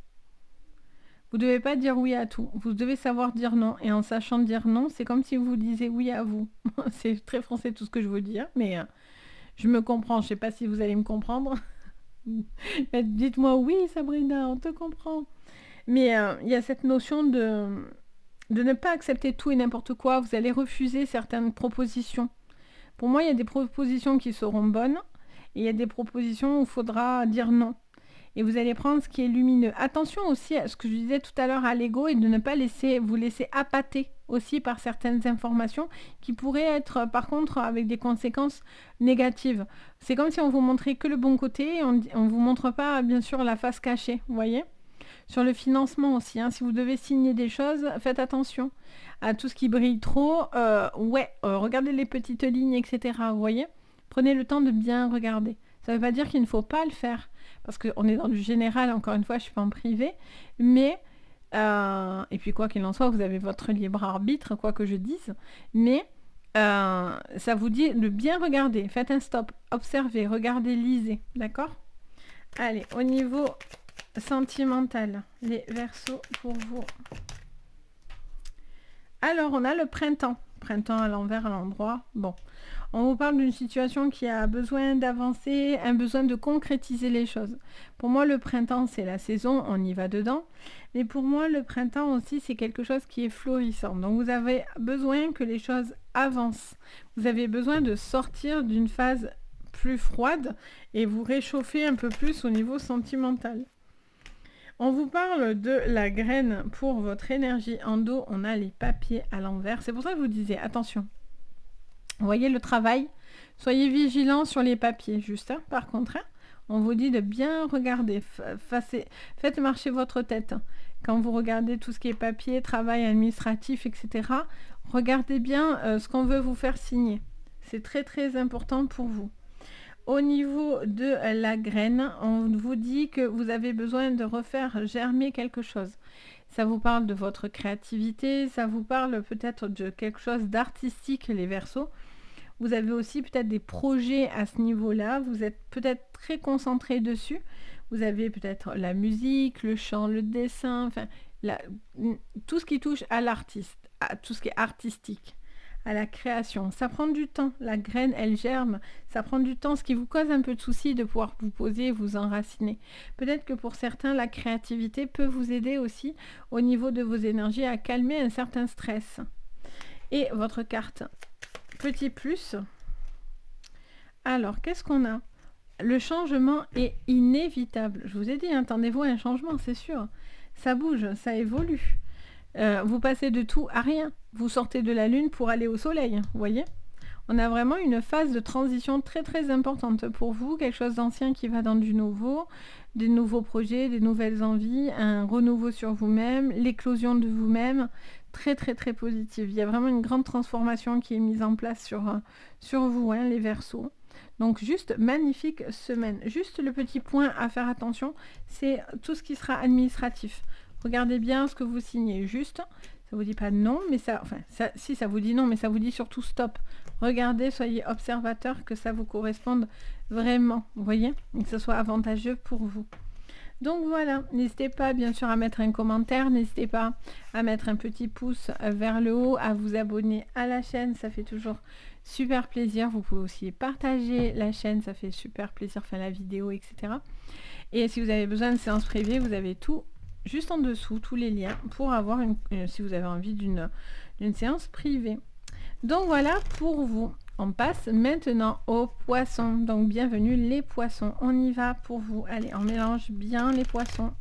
Vous ne devez pas dire oui à tout. Vous devez savoir dire non. Et en sachant dire non, c'est comme si vous disiez oui à vous. C'est très français tout ce que je veux dire, mais je me comprends. Je ne sais pas si vous allez me comprendre. Dites-moi oui, Sabrina, on te comprend. Mais il y a cette notion de ne pas accepter tout et n'importe quoi. Vous allez refuser certaines propositions. Pour moi, il y a des propositions qui seront bonnes et il y a des propositions où il faudra dire non. Et vous allez prendre ce qui est lumineux. Attention aussi à ce que je disais tout à l'heure à l'ego et de ne pas vous laisser appâter aussi par certaines informations qui pourraient être par contre avec des conséquences négatives. C'est comme si on vous montrait que le bon côté et on ne vous montre pas bien sûr la face cachée, vous voyez ? Sur le financement aussi, hein, si vous devez signer des choses, faites attention à tout ce qui brille trop. Regardez les petites lignes, etc. Vous voyez ? Prenez le temps de bien regarder. Ça ne veut pas dire qu'il ne faut pas le faire, parce qu'on est dans du général, encore une fois, je ne suis pas en privé, mais, et puis quoi qu'il en soit, vous avez votre libre arbitre, quoi que je dise, mais ça vous dit de bien regarder. Faites un stop, observez, regardez, lisez, d'accord ? Allez, au niveau sentimental, les Verseaux, pour vous. Alors, on a le printemps. Printemps à l'envers, à l'endroit. Bon, on vous parle d'une situation qui a besoin d'avancer, un besoin de concrétiser les choses. Pour moi, le printemps, c'est la saison, on y va dedans. Mais pour moi, le printemps aussi, c'est quelque chose qui est florissant. Donc, vous avez besoin que les choses avancent. Vous avez besoin de sortir d'une phase plus froide et vous réchauffer un peu plus au niveau sentimental. On vous parle de la graine pour votre énergie. En dos, on a les papiers à l'envers. C'est pour ça que je vous disais, attention. Vous voyez le travail? Soyez vigilants sur les papiers, juste. Hein, par contre, hein, on vous dit de bien regarder. Faites marcher votre tête. Quand vous regardez tout ce qui est papier, travail administratif, etc., regardez bien ce qu'on veut vous faire signer. C'est très, très important pour vous. Au niveau de la graine, on vous dit que vous avez besoin de refaire germer quelque chose. Ça vous parle de votre créativité, ça vous parle peut-être de quelque chose d'artistique, les Verseaux. Vous avez aussi peut-être des projets à ce niveau-là, vous êtes peut-être très concentré dessus. Vous avez peut-être la musique, le chant, le dessin, enfin, tout ce qui touche à l'artiste, à tout ce qui est artistique. À la création. Ça prend du temps. La graine, elle germe. Ça prend du temps, ce qui vous cause un peu de soucis de pouvoir vous poser et vous enraciner. Peut-être que pour certains, la créativité peut vous aider aussi au niveau de vos énergies à calmer un certain stress. Et votre carte petit plus. Alors, qu'est-ce qu'on a? Le changement est inévitable. Je vous ai dit, attendez-vous à un changement, c'est sûr. Ça bouge, ça évolue. Vous passez de tout à rien. Vous sortez de la lune pour aller au soleil, vous voyez? On a vraiment une phase de transition très très importante pour vous, quelque chose d'ancien qui va dans du nouveau, des nouveaux projets, des nouvelles envies, un renouveau sur vous-même, l'éclosion de vous-même, très très très positive. Il y a vraiment une grande transformation qui est mise en place sur vous, hein, les Verseaux. Donc juste magnifique semaine. Juste le petit point à faire attention, c'est tout ce qui sera administratif. Regardez bien ce que vous signez, juste. Ça vous dit pas non, mais si ça vous dit non, mais ça vous dit surtout stop. Regardez, soyez observateur, que ça vous corresponde vraiment, vous voyez, et que ce soit avantageux pour vous. Donc voilà, n'hésitez pas bien sûr à mettre un commentaire, n'hésitez pas à mettre un petit pouce vers le haut, à vous abonner à la chaîne, ça fait toujours super plaisir. Vous pouvez aussi partager la chaîne, ça fait super plaisir, faire la vidéo, etc. Et si vous avez besoin de séances privées, vous avez tout juste en dessous, tous les liens pour avoir si vous avez envie d'une séance privée. Donc voilà pour vous. On passe maintenant aux poissons. Donc bienvenue les poissons. On y va pour vous. Allez, on mélange bien les poissons.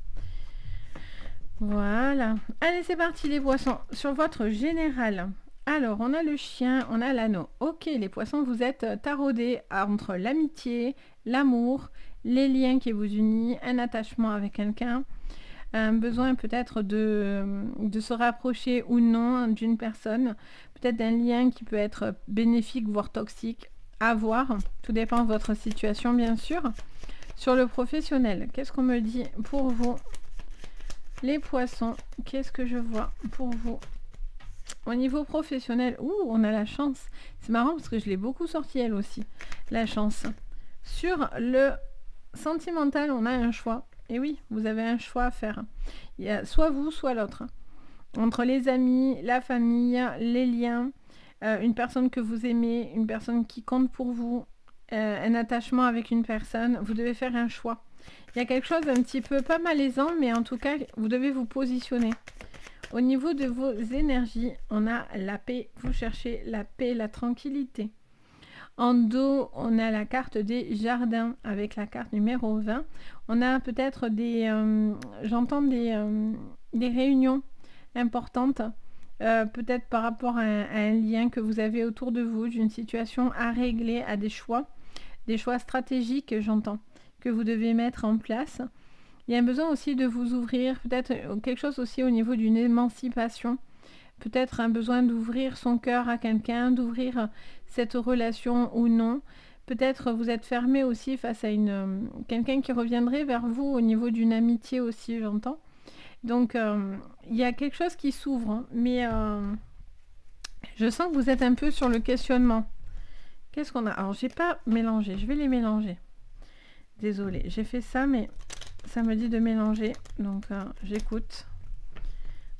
Voilà. Allez, c'est parti les poissons. Sur votre général. Alors, on a le chien, on a l'anneau. Ok, les poissons, vous êtes taraudés entre l'amitié, l'amour, les liens qui vous unissent, un attachement avec quelqu'un. Un besoin peut-être de se rapprocher ou non d'une personne, peut-être d'un lien qui peut être bénéfique voire toxique, à voir, tout dépend de votre situation bien sûr. Sur le professionnel, qu'est-ce qu'on me dit pour vous les poissons? Qu'est-ce que je vois pour vous au niveau professionnel? On a la chance, c'est marrant parce que je l'ai beaucoup sorti elle aussi, la chance. Sur le sentimental, on a un choix. Et oui, vous avez un choix à faire. Il y a soit vous, soit l'autre. Entre les amis, la famille, les liens, une personne que vous aimez, une personne qui compte pour vous, un attachement avec une personne, vous devez faire un choix. Il y a quelque chose d'un petit peu pas malaisant, mais en tout cas, vous devez vous positionner. Au niveau de vos énergies, on a la paix. Vous cherchez la paix, la tranquillité. En dos, on a la carte des jardins avec la carte numéro 20. On a peut-être j'entends des réunions importantes, peut-être par rapport à un lien que vous avez autour de vous, d'une situation à régler, à des choix stratégiques, j'entends, que vous devez mettre en place. Il y a un besoin aussi de vous ouvrir, peut-être quelque chose aussi au niveau d'une émancipation. Peut-être un besoin d'ouvrir son cœur à quelqu'un, d'ouvrir cette relation ou non. Peut-être vous êtes fermé aussi face à quelqu'un qui reviendrait vers vous au niveau d'une amitié aussi, j'entends. Donc, il y a quelque chose qui s'ouvre, hein, mais je sens que vous êtes un peu sur le questionnement. Qu'est-ce qu'on a? Alors, j'ai pas mélangé, je vais les mélanger. Désolée, j'ai fait ça, mais Ça me dit de mélanger, donc j'écoute.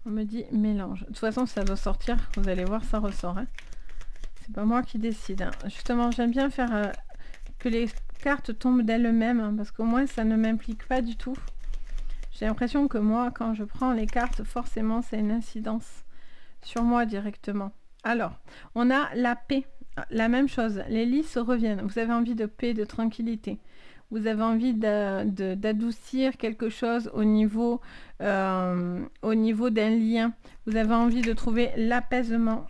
On me dit mélange. De toute façon, ça doit sortir. Vous allez voir, ça ressort. Hein. C'est pas moi qui décide. Hein. Justement, j'aime bien faire que les cartes tombent d'elles-mêmes, hein, parce qu'au moins, ça ne m'implique pas du tout. J'ai l'impression que moi, quand je prends les cartes, forcément, c'est une incidence sur moi directement. Alors, on a la paix. La même chose. Les lys reviennent. Vous avez envie de paix, de tranquillité. Vous avez envie d'adoucir quelque chose au niveau d'un lien. Vous avez envie de trouver l'apaisement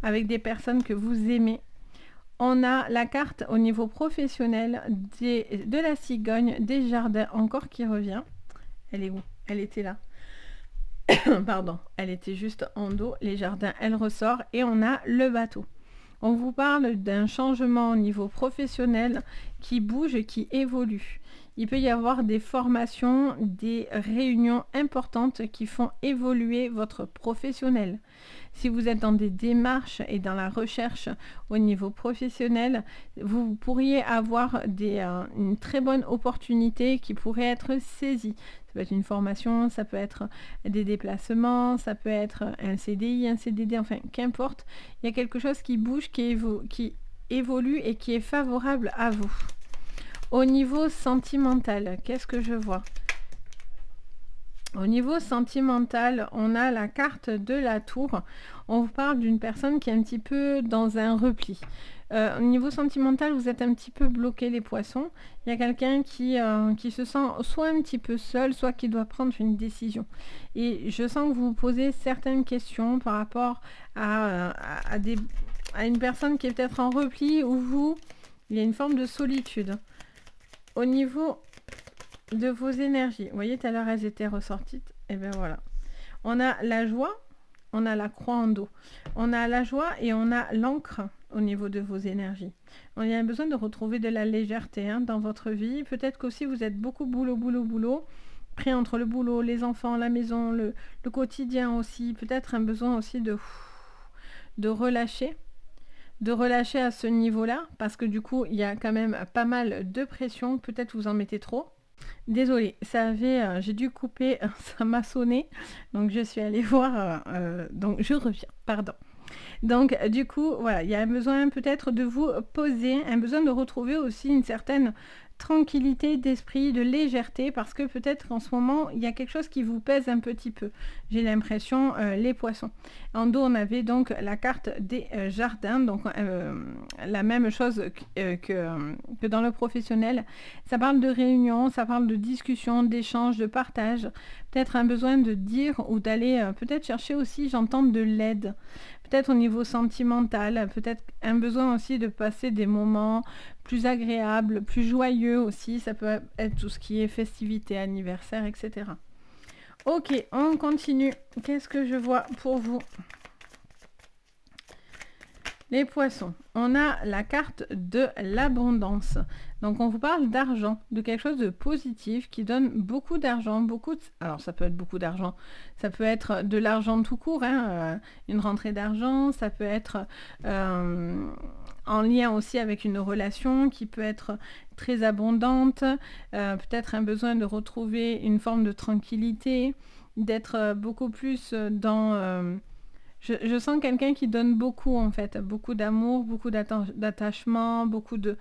avec des personnes que vous aimez. On a la carte au niveau professionnel de la cigogne, des jardins, encore qui revient. Elle est où? Elle était là. Pardon, elle était juste en dos. Les jardins, elle ressort. Et on a le bateau. On vous parle d'un changement au niveau professionnel qui bouge et qui évolue. Il peut y avoir des formations, des réunions importantes qui font évoluer votre professionnel. Si vous êtes dans des démarches et dans la recherche au niveau professionnel, vous pourriez avoir une très bonne opportunité qui pourrait être saisie. Ça peut être une formation, ça peut être des déplacements, ça peut être un CDI, un CDD, enfin qu'importe. Il y a quelque chose qui bouge, qui évolue et qui est favorable à vous. Au niveau sentimental, qu'est-ce que je vois ? Au niveau sentimental, on a la carte de la tour. On vous parle d'une personne qui est un petit peu dans un repli. Au niveau sentimental, vous êtes un petit peu bloqué, les poissons. Il y a quelqu'un qui se sent soit un petit peu seul, soit qui doit prendre une décision. Et je sens que vous vous posez certaines questions par rapport à une personne qui est peut-être en repli ou il y a une forme de solitude. Au niveau de vos énergies. Vous voyez, tout à l'heure, elles étaient ressorties. Et bien voilà. On a la joie, on a la croix en dos. On a la joie et on a l'encre au niveau de vos énergies. On a besoin de retrouver de la légèreté dans votre vie. Peut-être qu'aussi vous êtes beaucoup boulot. Pris entre le boulot, les enfants, la maison, le quotidien aussi. Peut-être un besoin aussi de relâcher. De relâcher à ce niveau-là. Parce que du coup, il y a quand même pas mal de pression. Peut-être vous en mettez trop. Désolée, j'ai dû couper, ça m'a sonné, donc je suis allée voir, donc je reviens, pardon. Donc du coup, voilà, il y a un besoin peut-être de vous poser, un besoin de retrouver aussi une certaine tranquillité d'esprit, de légèreté, parce que peut-être qu'en ce moment, il y a quelque chose qui vous pèse un petit peu. J'ai l'impression, les poissons. En dos, on avait donc la carte des jardins, donc la même chose que dans le professionnel. Ça parle de réunion, ça parle de discussion, d'échange, de partage. Peut-être un besoin de dire ou d'aller peut-être chercher aussi, j'entends, de l'aide. Peut-être au niveau sentimental, peut-être un besoin aussi de passer des moments plus agréables, plus joyeux aussi. Ça peut être tout ce qui est festivité, anniversaire, etc. Ok, on continue. Qu'est-ce que je vois pour vous ? Les poissons, on a la carte de l'abondance. Donc on vous parle d'argent, de quelque chose de positif qui donne beaucoup d'argent, alors ça peut être beaucoup d'argent, ça peut être de l'argent tout court, une rentrée d'argent, ça peut être en lien aussi avec une relation qui peut être très abondante, peut-être un besoin de retrouver une forme de tranquillité, d'être beaucoup plus dans... Je sens quelqu'un qui donne beaucoup en fait, beaucoup d'amour, beaucoup d'attachement, beaucoup de...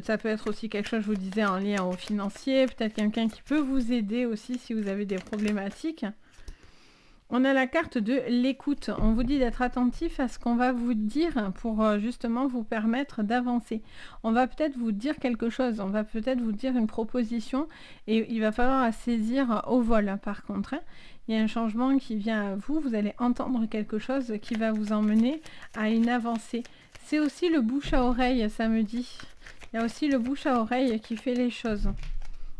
Ça peut être aussi quelque chose, je vous disais, en lien au financier, peut-être quelqu'un qui peut vous aider aussi si vous avez des problématiques. On a la carte de l'écoute. On vous dit d'être attentif à ce qu'on va vous dire pour justement vous permettre d'avancer. On va peut-être vous dire quelque chose, on va peut-être vous dire une proposition et il va falloir saisir au vol par contre. Il y a un changement qui vient à vous, vous allez entendre quelque chose qui va vous emmener à une avancée. C'est aussi le bouche à oreille, ça me dit. Il y a aussi le bouche à oreille qui fait les choses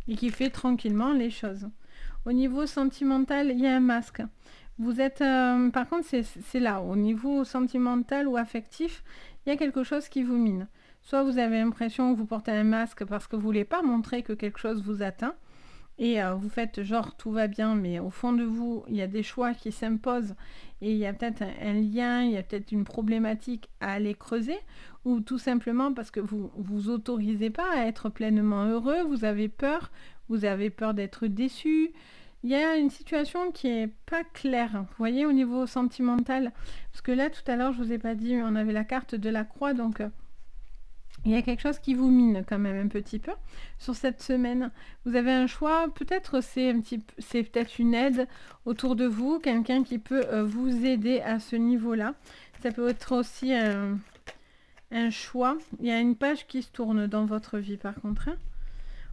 et qui fait tranquillement les choses. Au niveau sentimental, il y a un masque. Vous êtes, par contre, c'est là, au niveau sentimental ou affectif, il y a quelque chose qui vous mine. Soit vous avez l'impression que vous portez un masque parce que vous ne voulez pas montrer que quelque chose vous atteint, et vous faites genre tout va bien, mais au fond de vous, il y a des choix qui s'imposent et il y a peut-être un lien, il y a peut-être une problématique à aller creuser, ou tout simplement parce que vous vous autorisez pas à être pleinement heureux, vous avez peur d'être déçu. Il y a une situation qui est pas claire, vous voyez, au niveau sentimental. Parce que là, tout à l'heure, je vous ai pas dit, on avait la carte de la croix, donc il y a quelque chose qui vous mine quand même un petit peu sur cette semaine. Vous avez un choix, peut-être c'est peut-être une aide autour de vous, quelqu'un qui peut vous aider à ce niveau-là. Ça peut être aussi un choix. Il y a une page qui se tourne dans votre vie par contre, hein,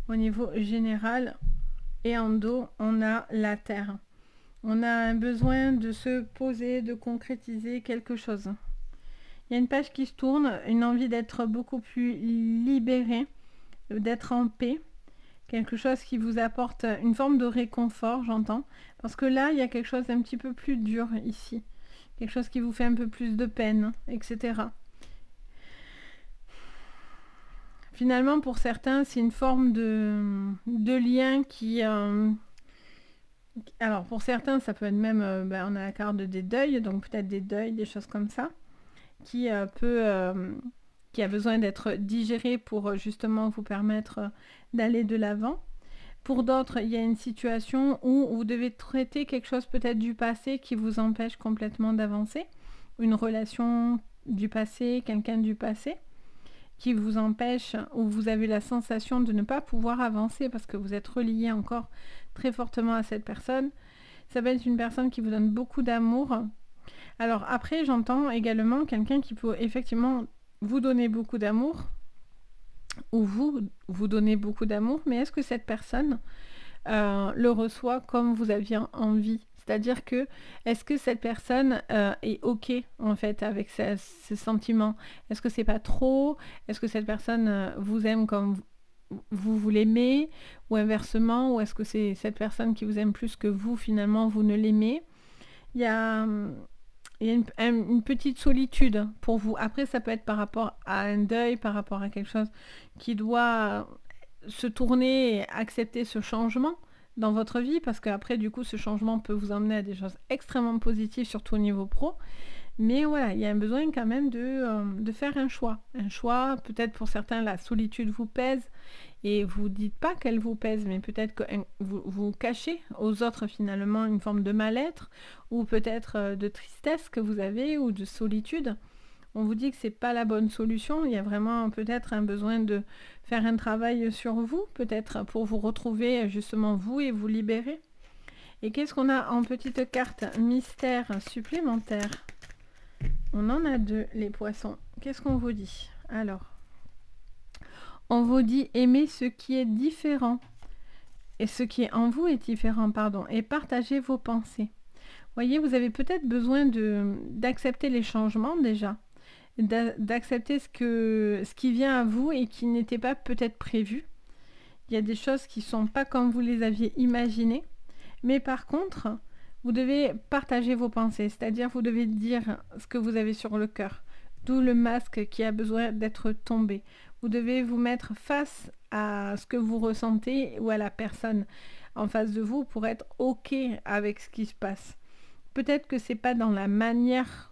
au niveau général. Et en dos, on a la terre. On a un besoin de se poser, de concrétiser quelque chose. Il y a une page qui se tourne, une envie d'être beaucoup plus libéré, d'être en paix. Quelque chose qui vous apporte une forme de réconfort, j'entends. Parce que là, il y a quelque chose d'un petit peu plus dur ici. Quelque chose qui vous fait un peu plus de peine, etc. Finalement, pour certains, c'est une forme de lien qui... alors, pour certains, ça peut être même... on a la carte des deuils, donc peut-être des deuils, des choses comme ça, qui qui a besoin d'être digéré pour justement vous permettre d'aller de l'avant. Pour d'autres, il y a une situation où vous devez traiter quelque chose peut-être du passé qui vous empêche complètement d'avancer. Une relation du passé, quelqu'un du passé qui vous empêche, ou vous avez la sensation de ne pas pouvoir avancer parce que vous êtes relié encore très fortement à cette personne. Ça peut être une personne qui vous donne beaucoup d'amour. Alors après, j'entends également quelqu'un qui peut effectivement vous donner beaucoup d'amour, ou vous donner beaucoup d'amour, mais est-ce que cette personne le reçoit comme vous aviez envie? C'est-à-dire que, est-ce que cette personne est OK, en fait, avec ces sentiments? Est-ce que c'est pas trop? Est-ce que cette personne vous aime comme vous l'aimez? Ou inversement? Ou est-ce que c'est cette personne qui vous aime plus que vous, finalement, vous ne l'aimez? Il y a, il y a une petite solitude pour vous. Après, ça peut être par rapport à un deuil, par rapport à quelque chose qui doit se tourner et accepter ce changement dans votre vie, parce qu'après, du coup, ce changement peut vous emmener à des choses extrêmement positives, surtout au niveau pro. Mais voilà, il y a un besoin quand même de faire un choix. Un choix, peut-être pour certains, la solitude vous pèse et vous dites pas qu'elle vous pèse, mais peut-être que vous cachez aux autres finalement une forme de mal-être ou peut-être de tristesse que vous avez ou de solitude. On vous dit que c'est pas la bonne solution. Il y a vraiment peut-être un besoin de faire un travail sur vous, peut-être pour vous retrouver justement vous et vous libérer. Et qu'est-ce qu'on a en petite carte mystère supplémentaire? On en a deux, les poissons. Qu'est-ce qu'on vous dit? Alors, on vous dit aimer ce qui est différent. Et ce qui est en vous est différent, pardon. Et partagez vos pensées. Voyez, vous avez peut-être besoin d'accepter les changements déjà. D'accepter ce qui vient à vous et qui n'était pas peut-être prévu. Il y a des choses qui ne sont pas comme vous les aviez imaginées. Mais par contre, vous devez partager vos pensées, c'est-à-dire vous devez dire ce que vous avez sur le cœur. D'où le masque qui a besoin d'être tombé. Vous devez vous mettre face à ce que vous ressentez ou à la personne en face de vous pour être OK avec ce qui se passe. Peut-être que c'est pas dans la manière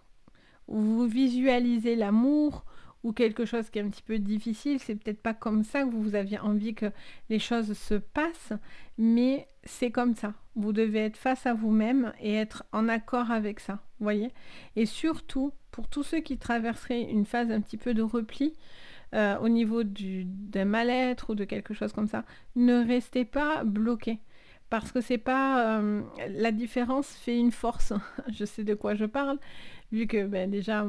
où vous visualisez l'amour ou quelque chose qui est un petit peu difficile, c'est peut-être pas comme ça que vous aviez envie que les choses se passent, mais c'est comme ça. Vous devez être face à vous-même et être en accord avec ça, voyez. Et surtout, pour tous ceux qui traverseraient une phase un petit peu de repli, au niveau d'un mal-être ou de quelque chose comme ça, ne restez pas bloqués. Parce que c'est pas... la différence fait une force. Je sais de quoi je parle, vu que déjà...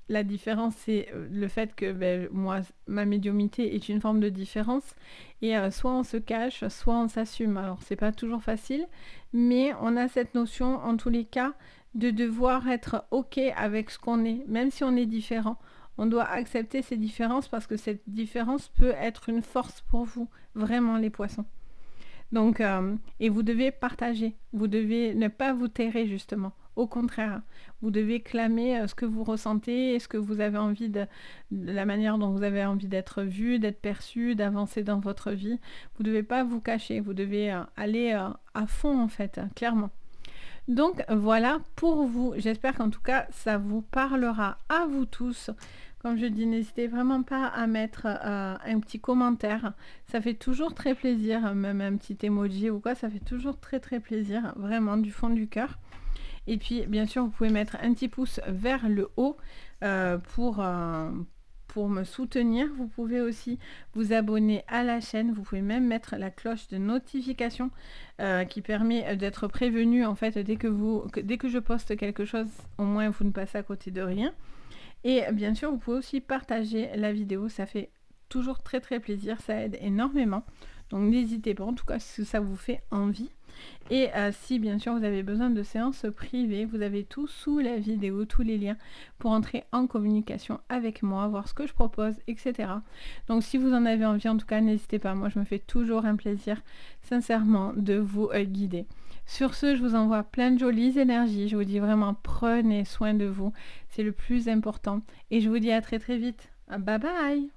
La différence, c'est le fait que moi, ma médiumnité est une forme de différence. Et soit on se cache, soit on s'assume. Alors, c'est pas toujours facile, mais on a cette notion, en tous les cas, de devoir être OK avec ce qu'on est, même si on est différent. On doit accepter ces différences parce que cette différence peut être une force pour vous, vraiment les poissons. Donc, et vous devez partager, vous devez ne pas vous terrer justement. Au contraire, vous devez clamer ce que vous ressentez et ce que vous avez envie de la manière dont vous avez envie d'être vu, d'être perçu, d'avancer dans votre vie. Vous ne devez pas vous cacher, vous devez aller à fond en fait, clairement. Donc voilà pour vous. J'espère qu'en tout cas, ça vous parlera à vous tous. Comme je dis, n'hésitez vraiment pas à mettre un petit commentaire. Ça fait toujours très plaisir, même un petit emoji ou quoi, ça fait toujours très très plaisir, vraiment du fond du cœur. Et puis, bien sûr, vous pouvez mettre un petit pouce vers le haut pour me soutenir. Vous pouvez aussi vous abonner à la chaîne. Vous pouvez même mettre la cloche de notification qui permet d'être prévenu en fait dès que je poste quelque chose, au moins vous ne passez à côté de rien. Et bien sûr, vous pouvez aussi partager la vidéo. Ça fait toujours très très plaisir. Ça aide énormément. Donc n'hésitez pas, en tout cas si ça vous fait envie. Et si bien sûr vous avez besoin de séances privées, vous avez tout sous la vidéo, tous les liens pour entrer en communication avec moi, voir ce que je propose, etc. Donc si vous en avez envie, en tout cas n'hésitez pas, moi je me fais toujours un plaisir sincèrement de vous guider. Sur ce, je vous envoie plein de jolies énergies, je vous dis vraiment prenez soin de vous, c'est le plus important et je vous dis à très très vite. Bye bye.